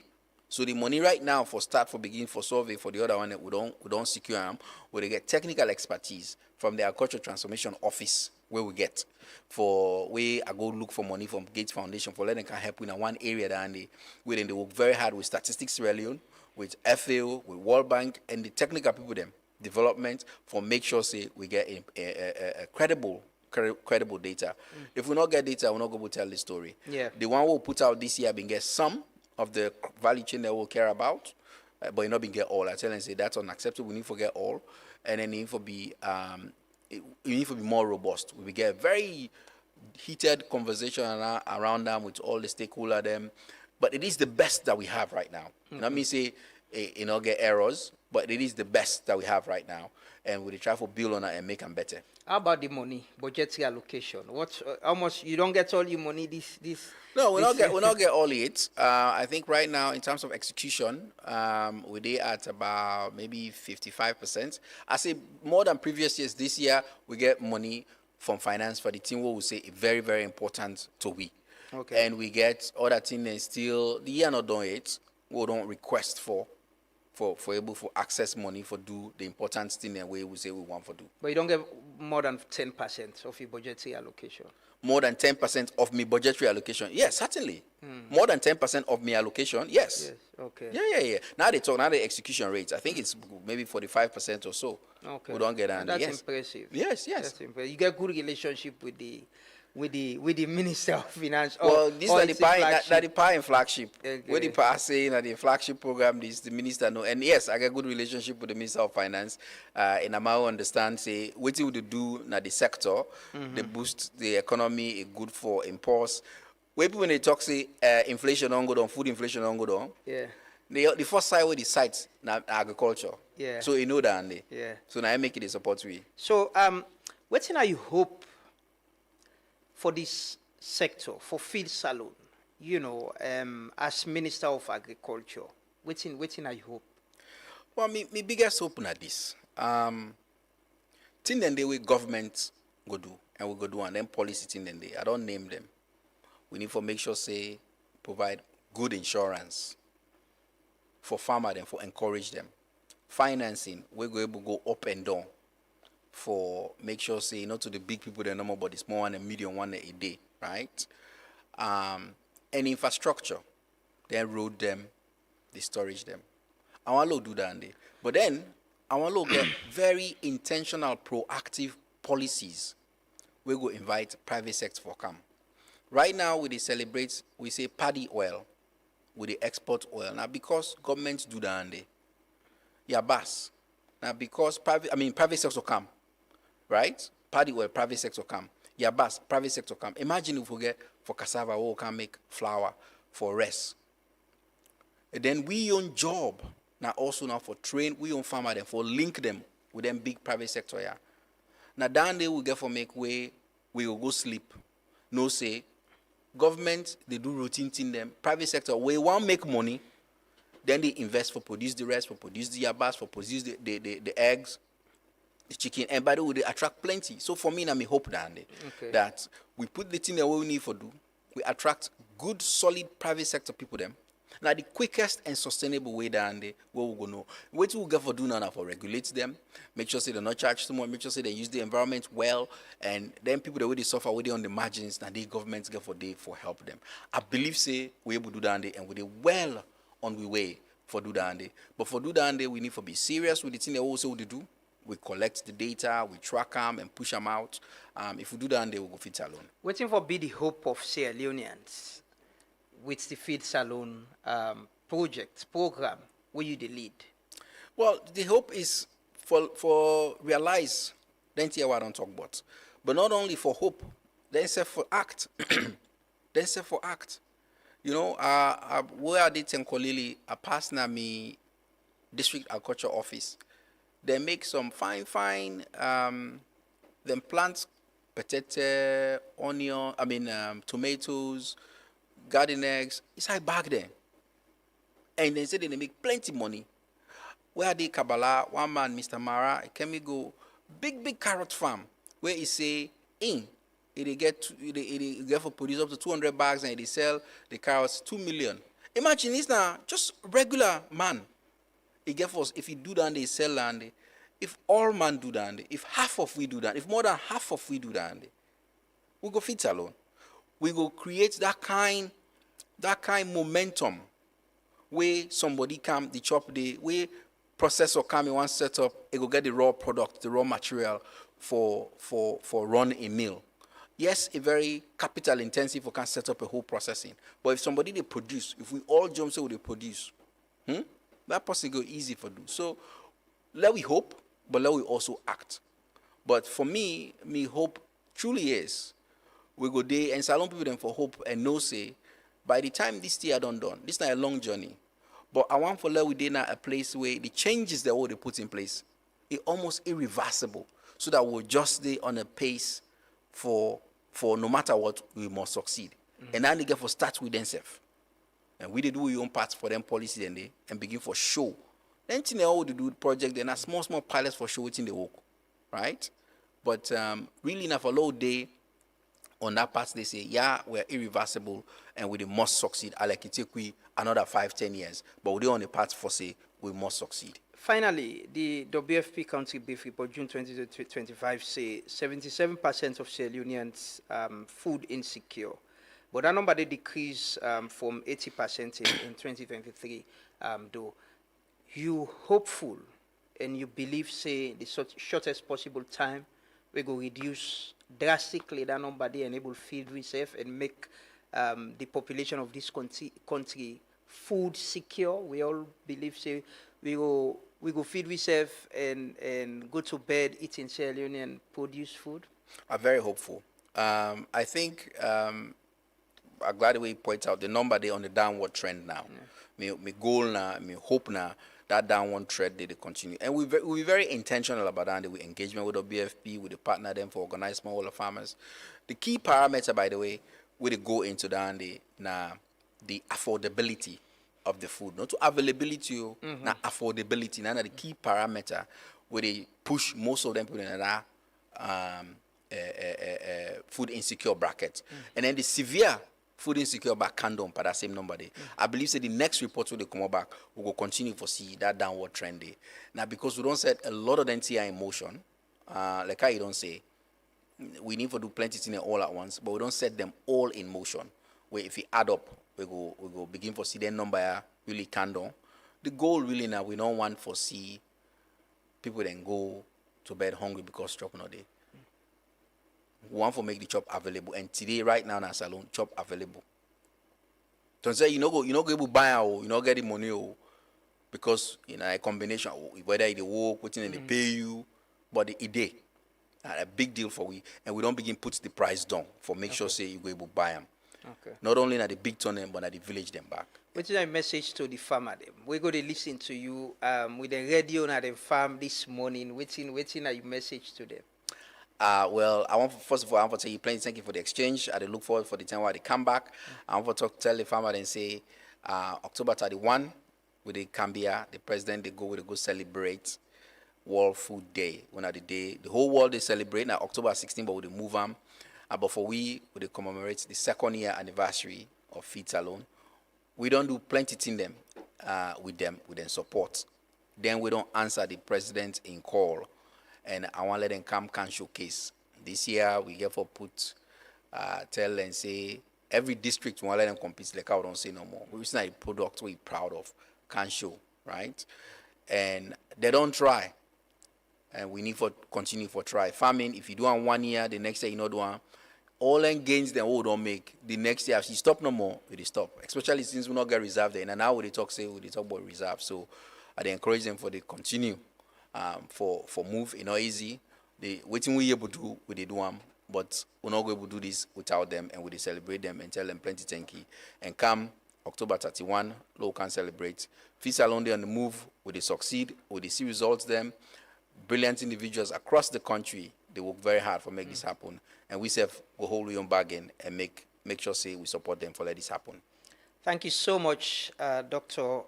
So the money right now for start, for begin, for survey, for the other one that we don't secure them, where they get technical expertise from the Agricultural Transformation Office, where we get for I go look for money from Gates Foundation for letting can help in one area that where they work very hard with Statistics Sierra Leone, with FAO, with World Bank, and the technical people them development for make sure say we get a credible data. If we not get data, we're not going to tell the story. Yeah. The one we'll put out this year been get some of the value chain that we'll care about, but you not been get all. I tell them say that's unacceptable. We need to get all, and then it need to be more robust. We get very heated conversation around them with all the stakeholders them, but it is the best that we have right now. Let me say you know get errors, but it is the best that we have right now, and we try to build on it and make them better. How about the money, budgetary allocation? How much you don't get all your money this? No, we not get all it. I think right now in terms of execution, we're there at about maybe 55%. I say more than previous years. This year we get money from finance for the team. What we say very very important to we. Okay. And we get other things and still the year not done it. We don't request for able for access money for do the important thing and way we say we want for do. But you don't get more than 10% of your budgetary allocation. More than 10% of my budgetary allocation? Yes, certainly. More than 10% of my allocation? Yes. Yes. Okay. Yeah. Now the execution rates. I think it's maybe 45% or so. Okay. We don't get that. That's impressive. Yes. That's impressive. You get good relationship with the Minister of Finance. Well, this is the pie and flagship. Okay. What the pie saying that the flagship program is the minister know. And yes, I get good relationship with the Minister of Finance. And I might understand say what you would do na the sector, they boost the economy, good for impulse. When they talk say inflation on go down, food inflation on go down. Yeah. The first side with the sites na agriculture. Yeah. So you know that and Yeah. So now I make it a support way. So what you hope for this sector, for Field Salone, as Minister of Agriculture? Waiting I hope. Well, my biggest hope na this. Thing then the way government go do, and we go do, and then policy thing then they. I don't name them. We need to make sure say provide good insurance for farmer them, for encourage them. Financing, we go able to go up and down. For make sure say not to the big people the normal but the small one and medium one a day, right? And infrastructure, then road them, they storage them. I want to do that, but then I want to get very intentional, proactive policies. We go invite private sector for come. Right now we celebrate, we say paddy oil, we the export oil. Now because governments do that, yeah, boss. Now because private sector come. Right? Paddy oil, private sector come. Yeah, bas, private sector come. Imagine if we get for cassava, we can make flour for rest. And then we own job. Now also now for train, we own farmer them, for link them with them big private sector, yeah. Now down there we get for make way, we will go sleep. No say, government, they do routine thing them. Private sector, we want make money, then they invest for produce the rest, for produce the yabas, for produce the eggs, the chicken, and by the way, they attract plenty. So for me, I hope that we put the thing that we need for do. We attract good, solid private sector people them. Now the quickest and sustainable way down there, where we go know. What we get for do now for regulate them, make sure say they not charge too much, make sure say they use the environment well, and then people that way they suffer, where they on the margins, now the governments get for help them. I believe say we able to do down there, and we they well on the way for do down there. But for do down there, we need to be serious with the thing they also would do. We collect the data, we track them and push them out. If we do that, they will go Field Salone. Waiting for be the hope of Sierra Leoneans with the Field Salone program, where you the lead? Well, the hope is for realize, then hear what I don't talk about. But not only for hope, then say for act. Then say for act. You know, where I did Tenkolili, I passed na me district agriculture office. They make some fine, then plant potato, onion, tomatoes, garden eggs. It's like back there. And they say they make plenty money. Where they Kabbalah, one man, Mr. Mara, can we go big carrot farm where he say it get for produce up to 200 bags and they sell the carrots 2 million. Imagine this now, just regular man. He get us, if he do that, they sell land. If all man do that, if half of we do that, if more than half of we do that, we go feed alone. We go create that kind momentum where somebody come, the chop day, where processor come in one setup, it go get the raw product, the raw material for run a mill. Yes, a very capital intensive we can set up a whole processing. But if somebody they produce, if we all jump say they produce, that person go easy for do. So let we hope, but let we also act. But for me hope truly is we go there and salon people them for hope and no say by the time this year done, this not a long journey. But I want for let we there now a place where the changes that they put in place is almost irreversible. So that we'll just stay on a pace for no matter what we must succeed. And now they get for start with themselves. And we do our own parts for them policy and begin for show. Then they all do project then a small pilots for show within the work. Right? But really enough a low day on that part they say, yeah, we're irreversible and we must succeed. I like it take we another 5-10 years. But we on the part for say we must succeed. Finally, the WFP Country Beef Report June 2025 say 77% of Sierra Leoneans food insecure. But that number they decrease from 80% in 2023. Though you hopeful and you believe say the shortest possible time we go reduce drastically that number they enable feed reserve and make the population of this country food secure. We all believe say we go feed reserve and go to bed eating Sierra Leonean produce food? I'm very hopeful. I think I'm glad the way you point out the number they on the downward trend now. My goal now, my hope now, that downward trend they continue. And we're very intentional about that. We engagement with the BFP, with the partner them for organized smallholder farmers. The key parameter, by the way, we go into that the affordability of the food, not to availability, na affordability. Now the key parameter where they push most of them people in that food insecure bracket, and then the severe food insecure back can down by that same number there. I believe that the next report will they come back, we will continue to see that downward trend there. Now because we don't set a lot of them in motion, like I don't say, we need to do plenty things all at once, but we don't set them all in motion. Where if we add up, we go begin for see that number really can down. The goal really now we don't want to see people then go to bed hungry because chop not there. We want to make the chop available, and today right now in our salon chop available. Don't say you know go able to buy or you know get the money or because a combination whether they work, waiting they pay you, but the idea a big deal for we, and we don't begin put the price down for make sure say you go able to buy them. Okay. Not only at the big tournament, but at the village them back. What is a message to the farmer them? We go to listen to you with the radio at the farm this morning. Waiting are your message to them? Well, I want first of all I want to tell you plenty thank you for the exchange. I look forward for the time where they come back. I want to tell the farmer and say October 31 with the Cambia, the president they go celebrate World Food Day. When at the day the whole world they celebrate now October 16, but we move on. But for we commemorate the second year anniversary of Feed Salon. We don't do plenty things them with them support. Then we don't answer the president in call, and I want to let them come can showcase. This year we get for put tell and say every district we want to let them compete like I don't say no more. It's not a product we're proud of can show, right? And they don't try. And we need for continue for try. Farming, if you do on 1 year, the next year you not do one. All end gains them we don't make. The next year, if you stop no more, we stop. Especially since we not get reserve there. And now we talk about reserve. So I encourage them for they continue for move, easy. They waiting we able to do we they do them, but we're not able to do this without them, and we celebrate them and tell them plenty thank you. And come October 31, low can celebrate. Feed Salon they on the move, will they succeed, will they see results them. Brilliant individuals across the country, they work very hard for make this happen. And we say go hold your own bargain and make sure say we support them for let this happen. Thank you so much, Dr.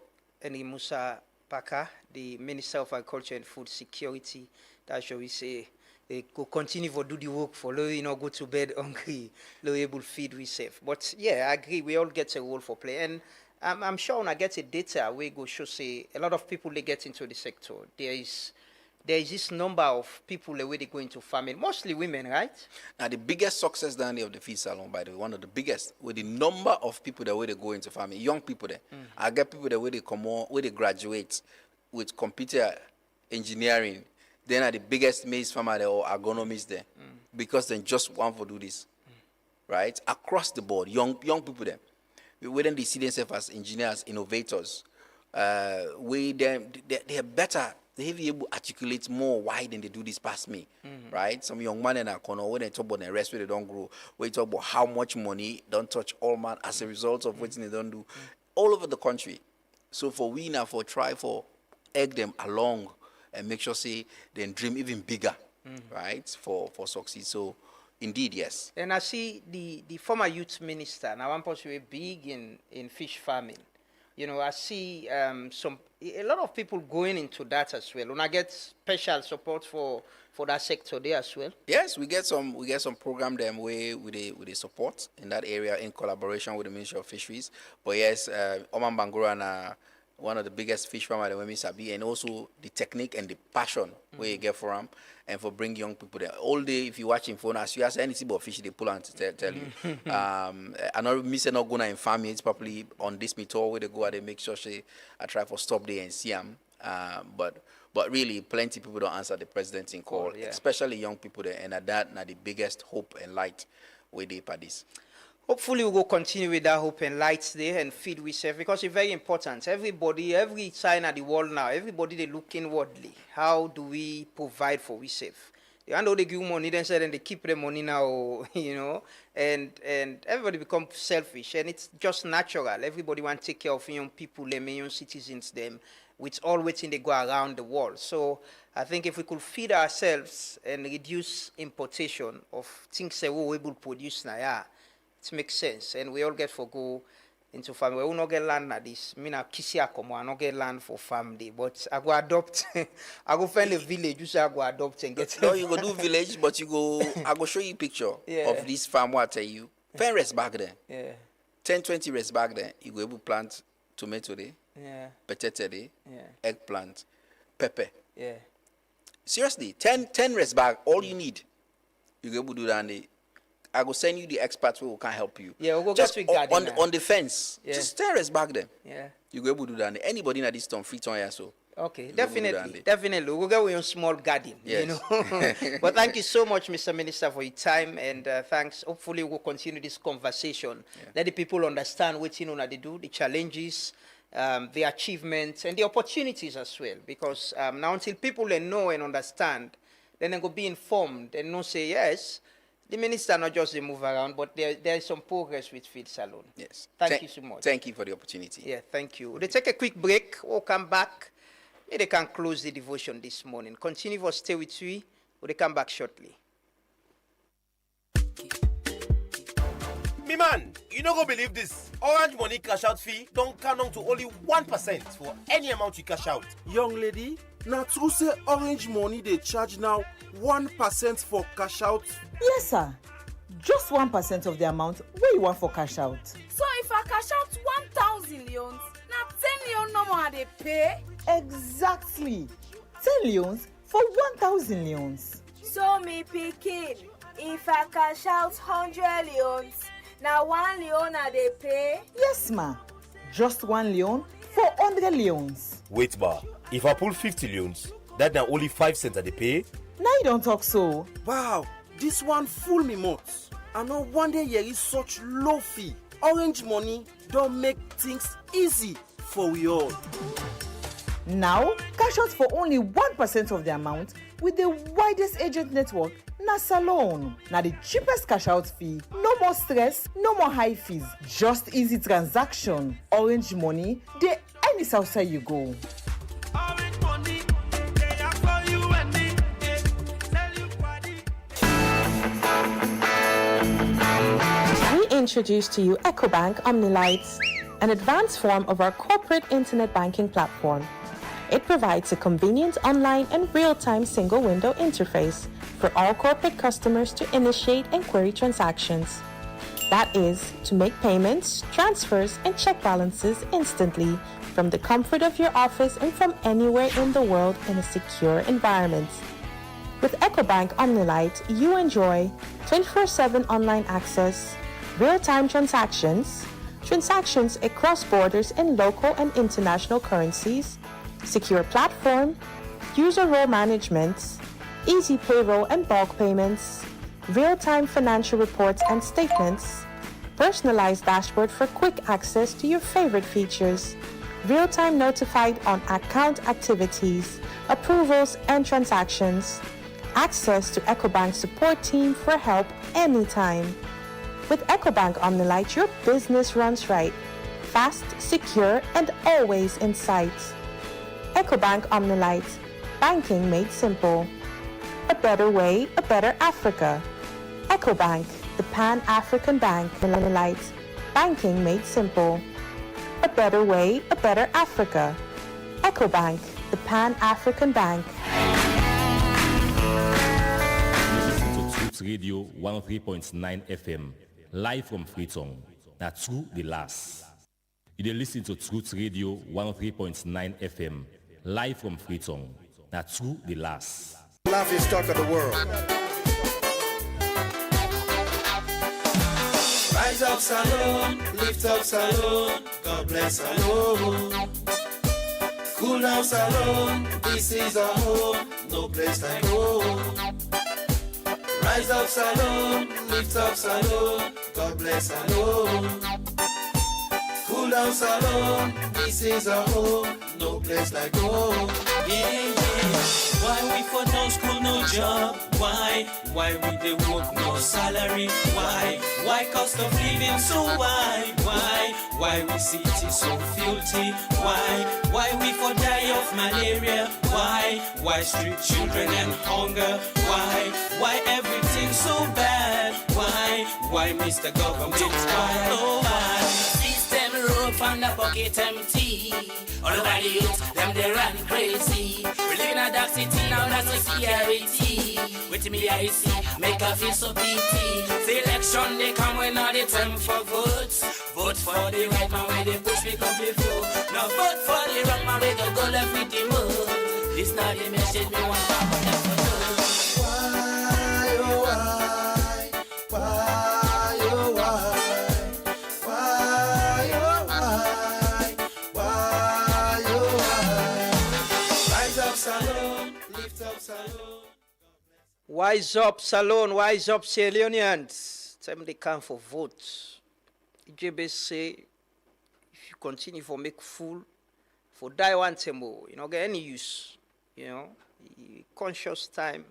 Eni Musa Paka, the Minister of Agriculture and Food Security. That shall we say they go continue to do the work for low, go to bed hungry, low able feed we safe. But yeah, I agree, we all get a role for play. And I'm sure when I get a data, we go show say a lot of people they get into the sector. There is this number of people the way they go into farming, mostly women, right? Now the biggest success down there of the feed salon, by the way, one of the biggest, with the number of people the way they go into farming, young people there. I get people the way they come on, where they graduate with computer engineering. Then are the biggest maize farmer there or agronomists there, because they just want to do this, right? Across the board, young people there. Within they see themselves as engineers, innovators. They are better. They have able to articulate more why than they do this past me, right? Some young man in a corner, when they talk about the rest where they don't grow, when they talk about how much money don't touch all man as a result of what they don't do, all over the country. So for we now try for egg them along and make sure say they dream even bigger, right? For succeed. So indeed, yes. And I see the former youth minister, now one person very big in fish farming. You know, I see a lot of people going into that as well. And I get special support for that sector there as well. Yes, we get some program them where with the support in that area in collaboration with the Ministry of Fisheries. But yes, Oman Bangura and one of the biggest fish farmers that we sabi, and also the technique and the passion where you get from and for bring young people there. All day, if you watching phone, as you ask anything about fish, they pull on to tell you. I know me say not going to farm it properly on this method where they go and they make sure I try for stop there and see them. But really, plenty of people don't answer the president in call, especially young people there, and that now the biggest hope and light where they for this. Hopefully, we will continue with that hope and lights there and feed we serve, because it's very important. Everybody, every sign of the world now, everybody they look inwardly. How do we provide for we serve? You know they give money, then say then they keep the money now, you know, and everybody become selfish, and it's just natural. Everybody want to take care of young people, them young citizens, them, with all waiting they go around the world. So I think if we could feed ourselves and reduce importation of things that we're able to produce now, it makes sense, and we all get for go into farming. We will not get land at this. Me na kisia komo, I not get land for family, but I go adopt. I go find a village. You say I go adopt and get. No, you go do village, but you go. I go show you a picture of this farm. What I tell you? 10 rest back there. Yeah. 10, 20 rest back there. You go able to plant tomato there. Yeah. Potato there. Yeah. Eggplant, pepper. Yeah. Seriously, 10 rest back. All you need. You go able to do that. I will send you the experts who can help you. Yeah, we'll go just get on the fence. Yeah. Just 10 rest back there. Yeah. You go able to do that. Anybody in this town free time here, so. Okay, definitely. We'll go with your small garden, yes. You know. But thank you so much, Mr. Minister, for your time, and thanks. Hopefully, we'll continue this conversation. Let the people understand what they do, the challenges, the achievements, and the opportunities as well. Because now, until people know and understand, then they go be informed and not say yes. The minister not just they move around, but there is some progress with Feed Salon. Yes. Thank you so much. Thank you for the opportunity. Yeah, thank you. They take a quick break. We'll come back. They can close the devotion this morning. Continue to stay with we. We'll come back shortly. Me man, you not gonna believe this. Orange Money cash out fee don't count on to only 1% for any amount you cash out. Young lady, now true say Orange Money they charge now 1% for cash out. Yes, sir. Just 1% of the amount where you want for cash out. So if I cash out 1,000 leons, now 10 leons no more they pay? Exactly. 10 leons for 1,000 leons. So me picking, if I cash out 100 leons, now 1 leon they pay? Yes, ma. Just 1 leon for 100 leons. Wait, bar. If I pull 50 leons, that now only 5 cents that they pay? Now you don't talk so. Wow, this one fool me much. I know one day here is such low fee. Orange Money don't make things easy for we all. Now, cash out for only 1% of the amount with the widest agent network, na Salon. Now the cheapest cash out fee. No more stress, no more high fees. Just easy transaction. Orange Money, they any outside you go. We introduce to you EcoBank OmniLights, an advanced form of our corporate internet banking platform. It provides a convenient online and real-time single-window interface for all corporate customers to initiate and query transactions. That is, to make payments, transfers, and check balances instantly from the comfort of your office and from anywhere in the world in a secure environment. With EcoBank OmniLite, you enjoy 24/7 online access, real-time transactions, transactions across borders in local and international currencies, secure platform, user role management, easy payroll and bulk payments, real-time financial reports and statements, personalized dashboard for quick access to your favorite features, real-time notified on account activities, approvals and transactions, access to EcoBank support team for help anytime. With EcoBank OmniLite, your business runs right, fast, secure, and always in sight. EcoBank OmniLite, banking made simple. A better way, a better Africa. EcoBank, the Pan-African Bank. OmniLite, banking made simple. A better way, a better Africa. EcoBank, the Pan-African Bank. Truth Radio 103.9 FM, live from Freetown. That's true, the last. You dey listen to Truth Radio 103.9 FM, live from Freetown. That's true, the last. Laughing stock of the world. Rise up, Salone, lift up, Salone, God bless Salone. Cool down, Salone, this is our home, no place like home. Rise up, Salone, lift up, Salone, God bless Salone. Cool down, Salone, this is our home, no place like home. Yeah. Why we for no school, no job? Why we dey work, no salary? Why cost of living so high? Why we city so filthy? Why we for die of malaria? Why street children and hunger? Why everything so bad? Why Mr. Government? Why? System rope and the pocket empty. All over the youth, them they run crazy. We live in a dark city now, that's society. With me I see, make a feel so pity. The election they come when all the time for votes. Vote for the right man where they push me come before. Now vote for the wrong man where they go left with the mud. This not the message me want to put them for those. Why, oh why? Why, oh why? Why, oh why? Why, oh why? Rise up, Salone, lift up, Salone. Wise up, Salone, wise up, Sierra Leoneans. Time they come for votes. EJB say, if you continue for make fool, for die one time more, you know, get any use, you know, conscious time,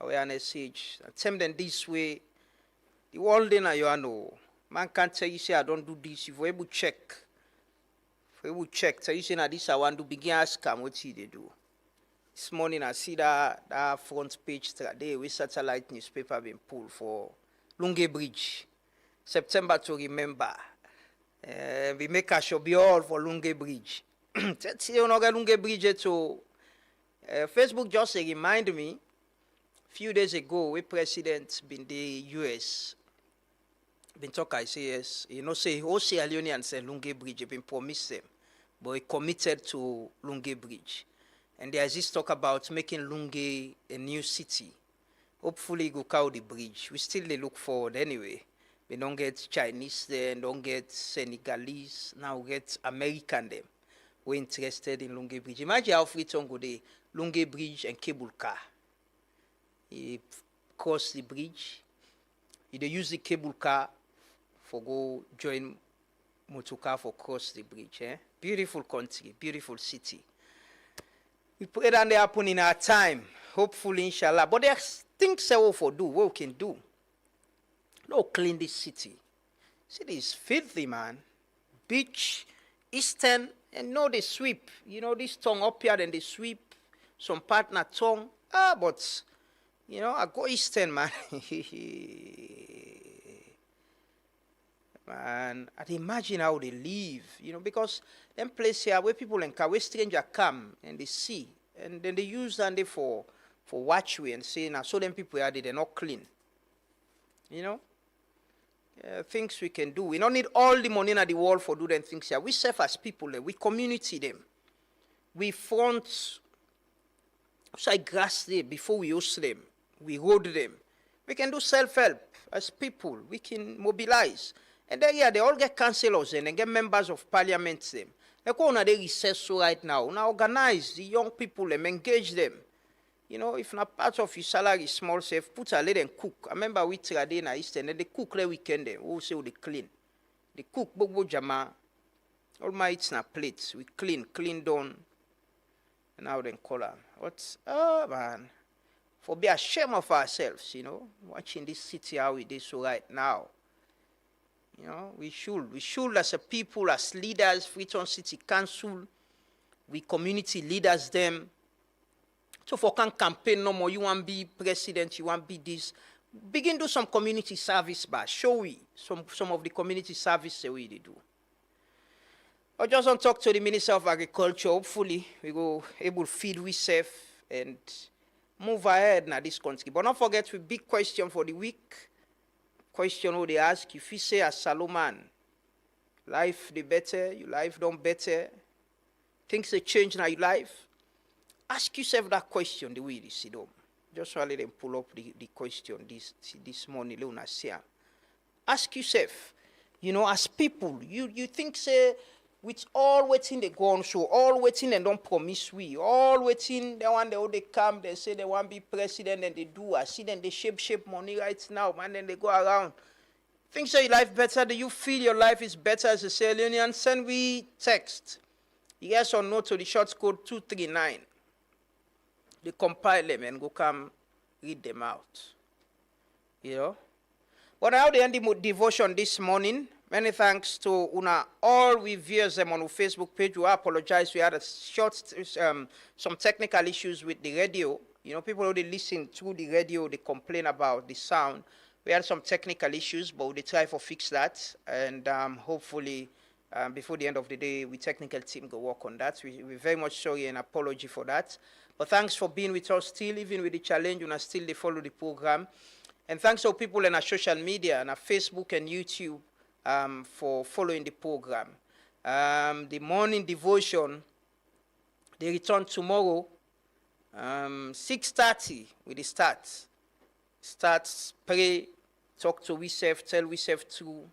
awareness age. And tell them this way, the world in you know, man can't tell you say I don't do this. If we able check, tell you say now this I want to begin ask them what they do. This morning I see that front page today with satellite newspaper being pulled for Lunge Bridge. September to remember. We make a show be all for Lunge Bridge. Lunge Bridge to Facebook just remind me a few days ago we president been the US been talk I say yes. You know say all Sierra Leoneans say Lunge Bridge been promised them, but he committed to Lunge Bridge. And there is this talk about making Lunge a new city. Hopefully, go cow the bridge. We still look forward anyway. We don't get Chinese there, don't get Senegalese. Now we get American them. We're interested in Lunge Bridge. Imagine how Freetown go there, Lunge Bridge and cable car. You cross the bridge. You use the cable car for go join motor car for cross the bridge. Beautiful country, beautiful city. We pray that they happen in our time, hopefully, inshallah. But there's things that we for do, what we can do. No, clean this city. City is filthy, man. Beach, Eastern, and no, they sweep. You know, this tongue up here, then they sweep. Some partner tongue. But, you know, I go Eastern, man. Man, I imagine how they live, you know, because them place here where people in car, where stranger come and they see, and then they use that for watchway and say, now so them people are they're not clean, you know. things we can do. We don't need all the money in the world for doing things here. We serve as people, we community them. We front outside grass there before we host them. We hold them. We can do self-help as people. We can mobilize. And then, yeah, they all get councillors and get members of parliament them. They go on a research so right now. Now organize the young people and engage them. You know, if not part of your salary is small, safe, put a let them cook. I remember we tried in Eastern and they cook the weekend. We say they clean. They cook bobo jama. All my eats na plates. We clean down. And now then color. What's man? For be ashamed of ourselves, you know, watching this city how it is so right now. You know, we should as a people, as leaders, Freetown City Council, we community leaders them. So for can campaign no more, you want to be president, you want to be this. Begin do some community service, but show we some of the community service the way they do. I just want to talk to the Minister of Agriculture. Hopefully, we go able to feed we safe and move ahead in this country. But don't forget the big question for the week. Question who they ask, if you say as Salomon, life the better, your life done better, things they change in your life. Ask yourself that question the way you sit down. Just want to let them pull up the question this morning. Ask yourself, you know, as people, you think say, with all waiting they go on show, all waiting and don't promise we, all waiting they want they come, they say they want to be president and they do. I see them they shape money right now, man, and they go around. Think so your life better? Do you feel your life is better as a Sierra Leonean? Send we text yes or no to the short code 239. They compile them and go come read them out. You know? But now they end the devotion this morning. Many thanks to Una, all we viewers them on our Facebook page. We apologize. We had a some technical issues with the radio. You know, people who they listen to the radio, they complain about the sound. We had some technical issues, but we try to fix that. And hopefully, before the end of the day, we technical team go work on that. We're very much sorry and apology for that. But thanks for being with us still, even with the challenge, Una still they follow the program. And thanks to people in our social media, and our Facebook and YouTube, for following the program. The morning devotion, they return tomorrow, 6:30 with the start. Start, pray, talk to ourselves, tell ourselves to.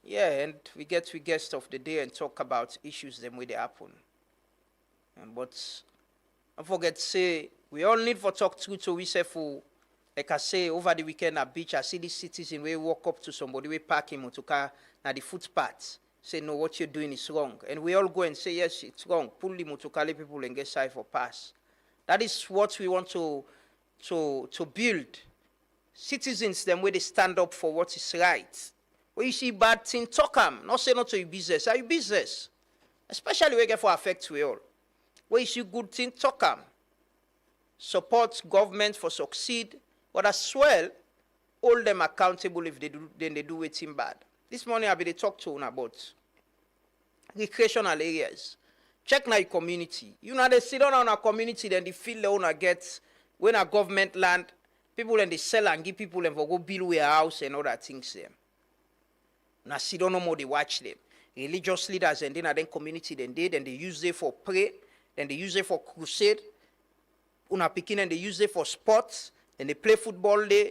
Yeah, and we get to guest of the day and talk about issues them where they happen. But don't forget to say, we all need for talk to ourselves for. Like I say, over the weekend at beach, I see these citizens where walk up to somebody, we park him to car at the footpath, say, no, what you're doing is wrong. And we all go and say, yes, it's wrong. Pull the motokali people and get side for pass. That is what we want to build. Citizens, them where they stand up for what is right. When you see bad thing, talk them. Not say not to your business. Are your business? Especially when you get for affect we all. When you see good thing, talk them. Support government for succeed. But as well, hold them accountable if they do, then they do it in bad. This morning I'll be talk to you about recreational areas. Check now your community. You know they sit down on a community, then they feel the owner gets when a government land, people and they sell and give people and for go build a house and other things there. Now sit down no more, they watch them. Religious leaders and then community then they use it for pray, then they use it for crusade. Una picking and they use it for sports. And they play football there.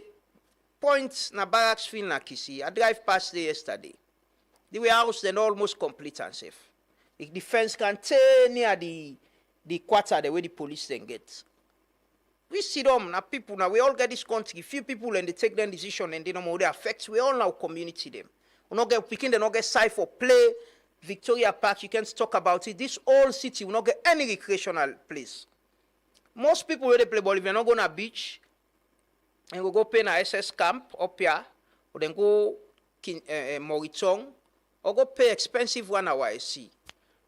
Points na barracks field na Kisi. I drive past there yesterday. The warehouse then almost complete and safe. The defense can stay near the quarter the way the police then get. We see them na people now. We all get this country. Few people and they take their decision and they know how they affect. We all now community them. We not get picking. They not get side for play. Victoria Park. You can't talk about it. This whole city will not get any recreational place. Most people where they play ball, if they're not going to beach. And we go pay na SS camp up here, or then go Moritong, or go pay expensive one hour YC.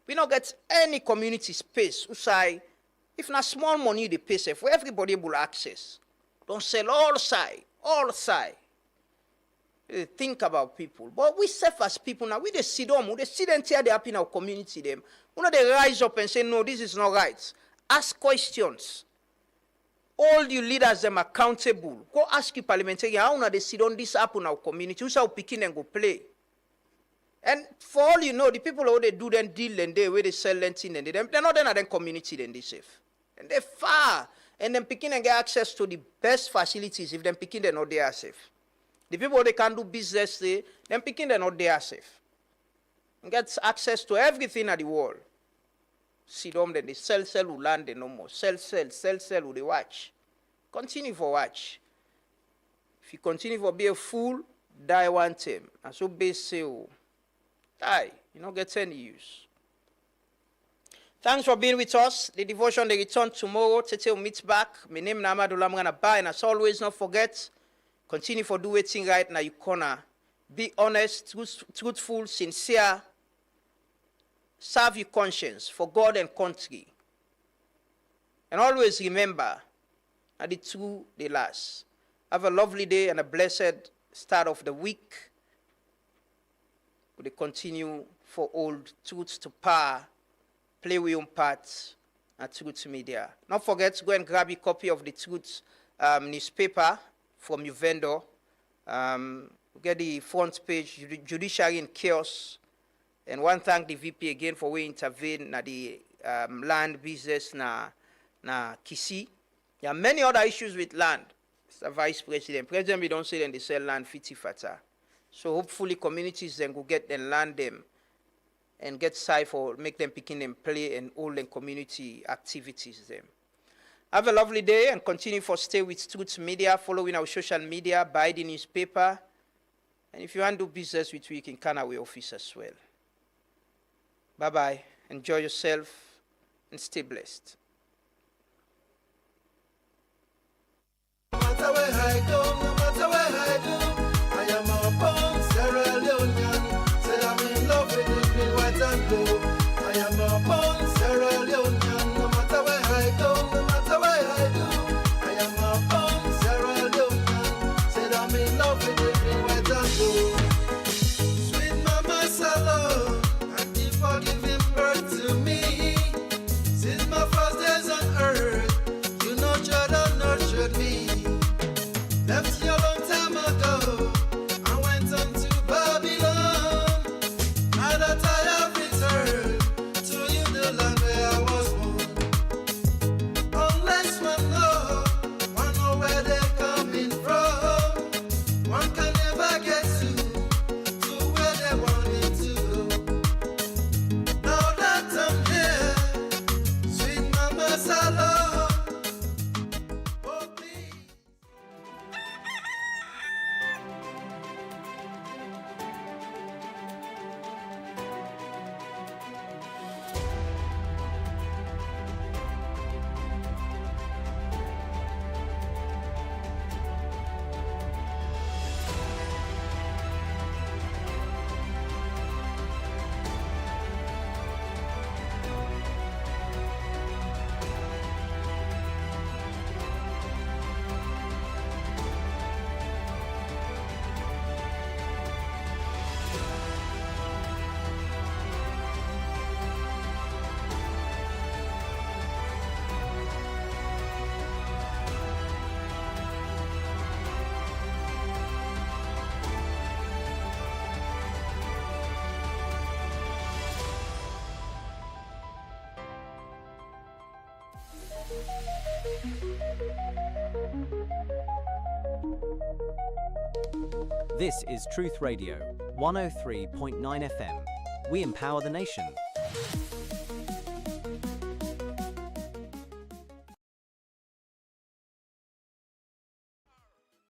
We don't get any community space. Usai, if not small money they pay for everybody able access. Don't sell all side. Think about people. But we self as people now, we just sit down, we just sit and tear the up in our community them. We know they rise up and say, no, this is not right. Ask questions. hold you leaders them accountable. Go ask you parliamentarian, how they sit on this happen in our community, who's how picking and go play. And for all you know, the people who they do then deal and they where they sell lentin and they're not in a community then they safe. And they're far. And then picking and get access to the best facilities if them picking they're not there safe. The people they can do business there, them picking they're not there safe. And get access to everything at the world. See them then they sell who land they no more. Sell who they watch. Continue for watch. If you continue for be a fool, die one time. And so base say die, you don't get any use. Thanks for being with us. The devotion, they return tomorrow. Tete will meet back. My name is Amadou Lamgana Ba, and as always, not forget, continue for doing things right now. You corner. Be honest, truthful, sincere. Serve your conscience for God and country. And always remember, that the true, they last. Have a lovely day and a blessed start of the week. They continue for old truths to power, play with your parts at Truth Media. Don't forget to go and grab a copy of the Truth newspaper from your vendor. Get the front page, Judiciary in Chaos. And one thank the VP again for we intervene na the land business na Kisi. There are many other issues with land. Mr. Vice President. President, we don't say them they sell land fiti fata. So hopefully communities then go get and land them and get side for make them picking them play and all them community activities them. Have a lovely day and continue for stay with Truth Media, following our social media, buy the newspaper. And if you want to do business with we can Canaway office as well. Bye-bye. Enjoy yourself and stay blessed. No matter where I go, no matter where I do, I am a born Sierra Leonean. Said I'm in love with the green, white and blue. I am a born Sierra Leonean. No matter where I go, no matter where I do, I am a born Sierra Leonean. Said I'm in love with the green, white and blue. Sweet mama Salon, thank you for giving birth to me. Since my first days on earth, you nurtured and nurtured me. Left you a long time ago, I went on to Babylon. Now that I have returned to you, the land where I was born. Unless one know where they're coming from, one can never get to where they wanted to go. Now that I'm here, sweet mama Salon. This is Truth Radio, 103.9 FM. We empower the nation.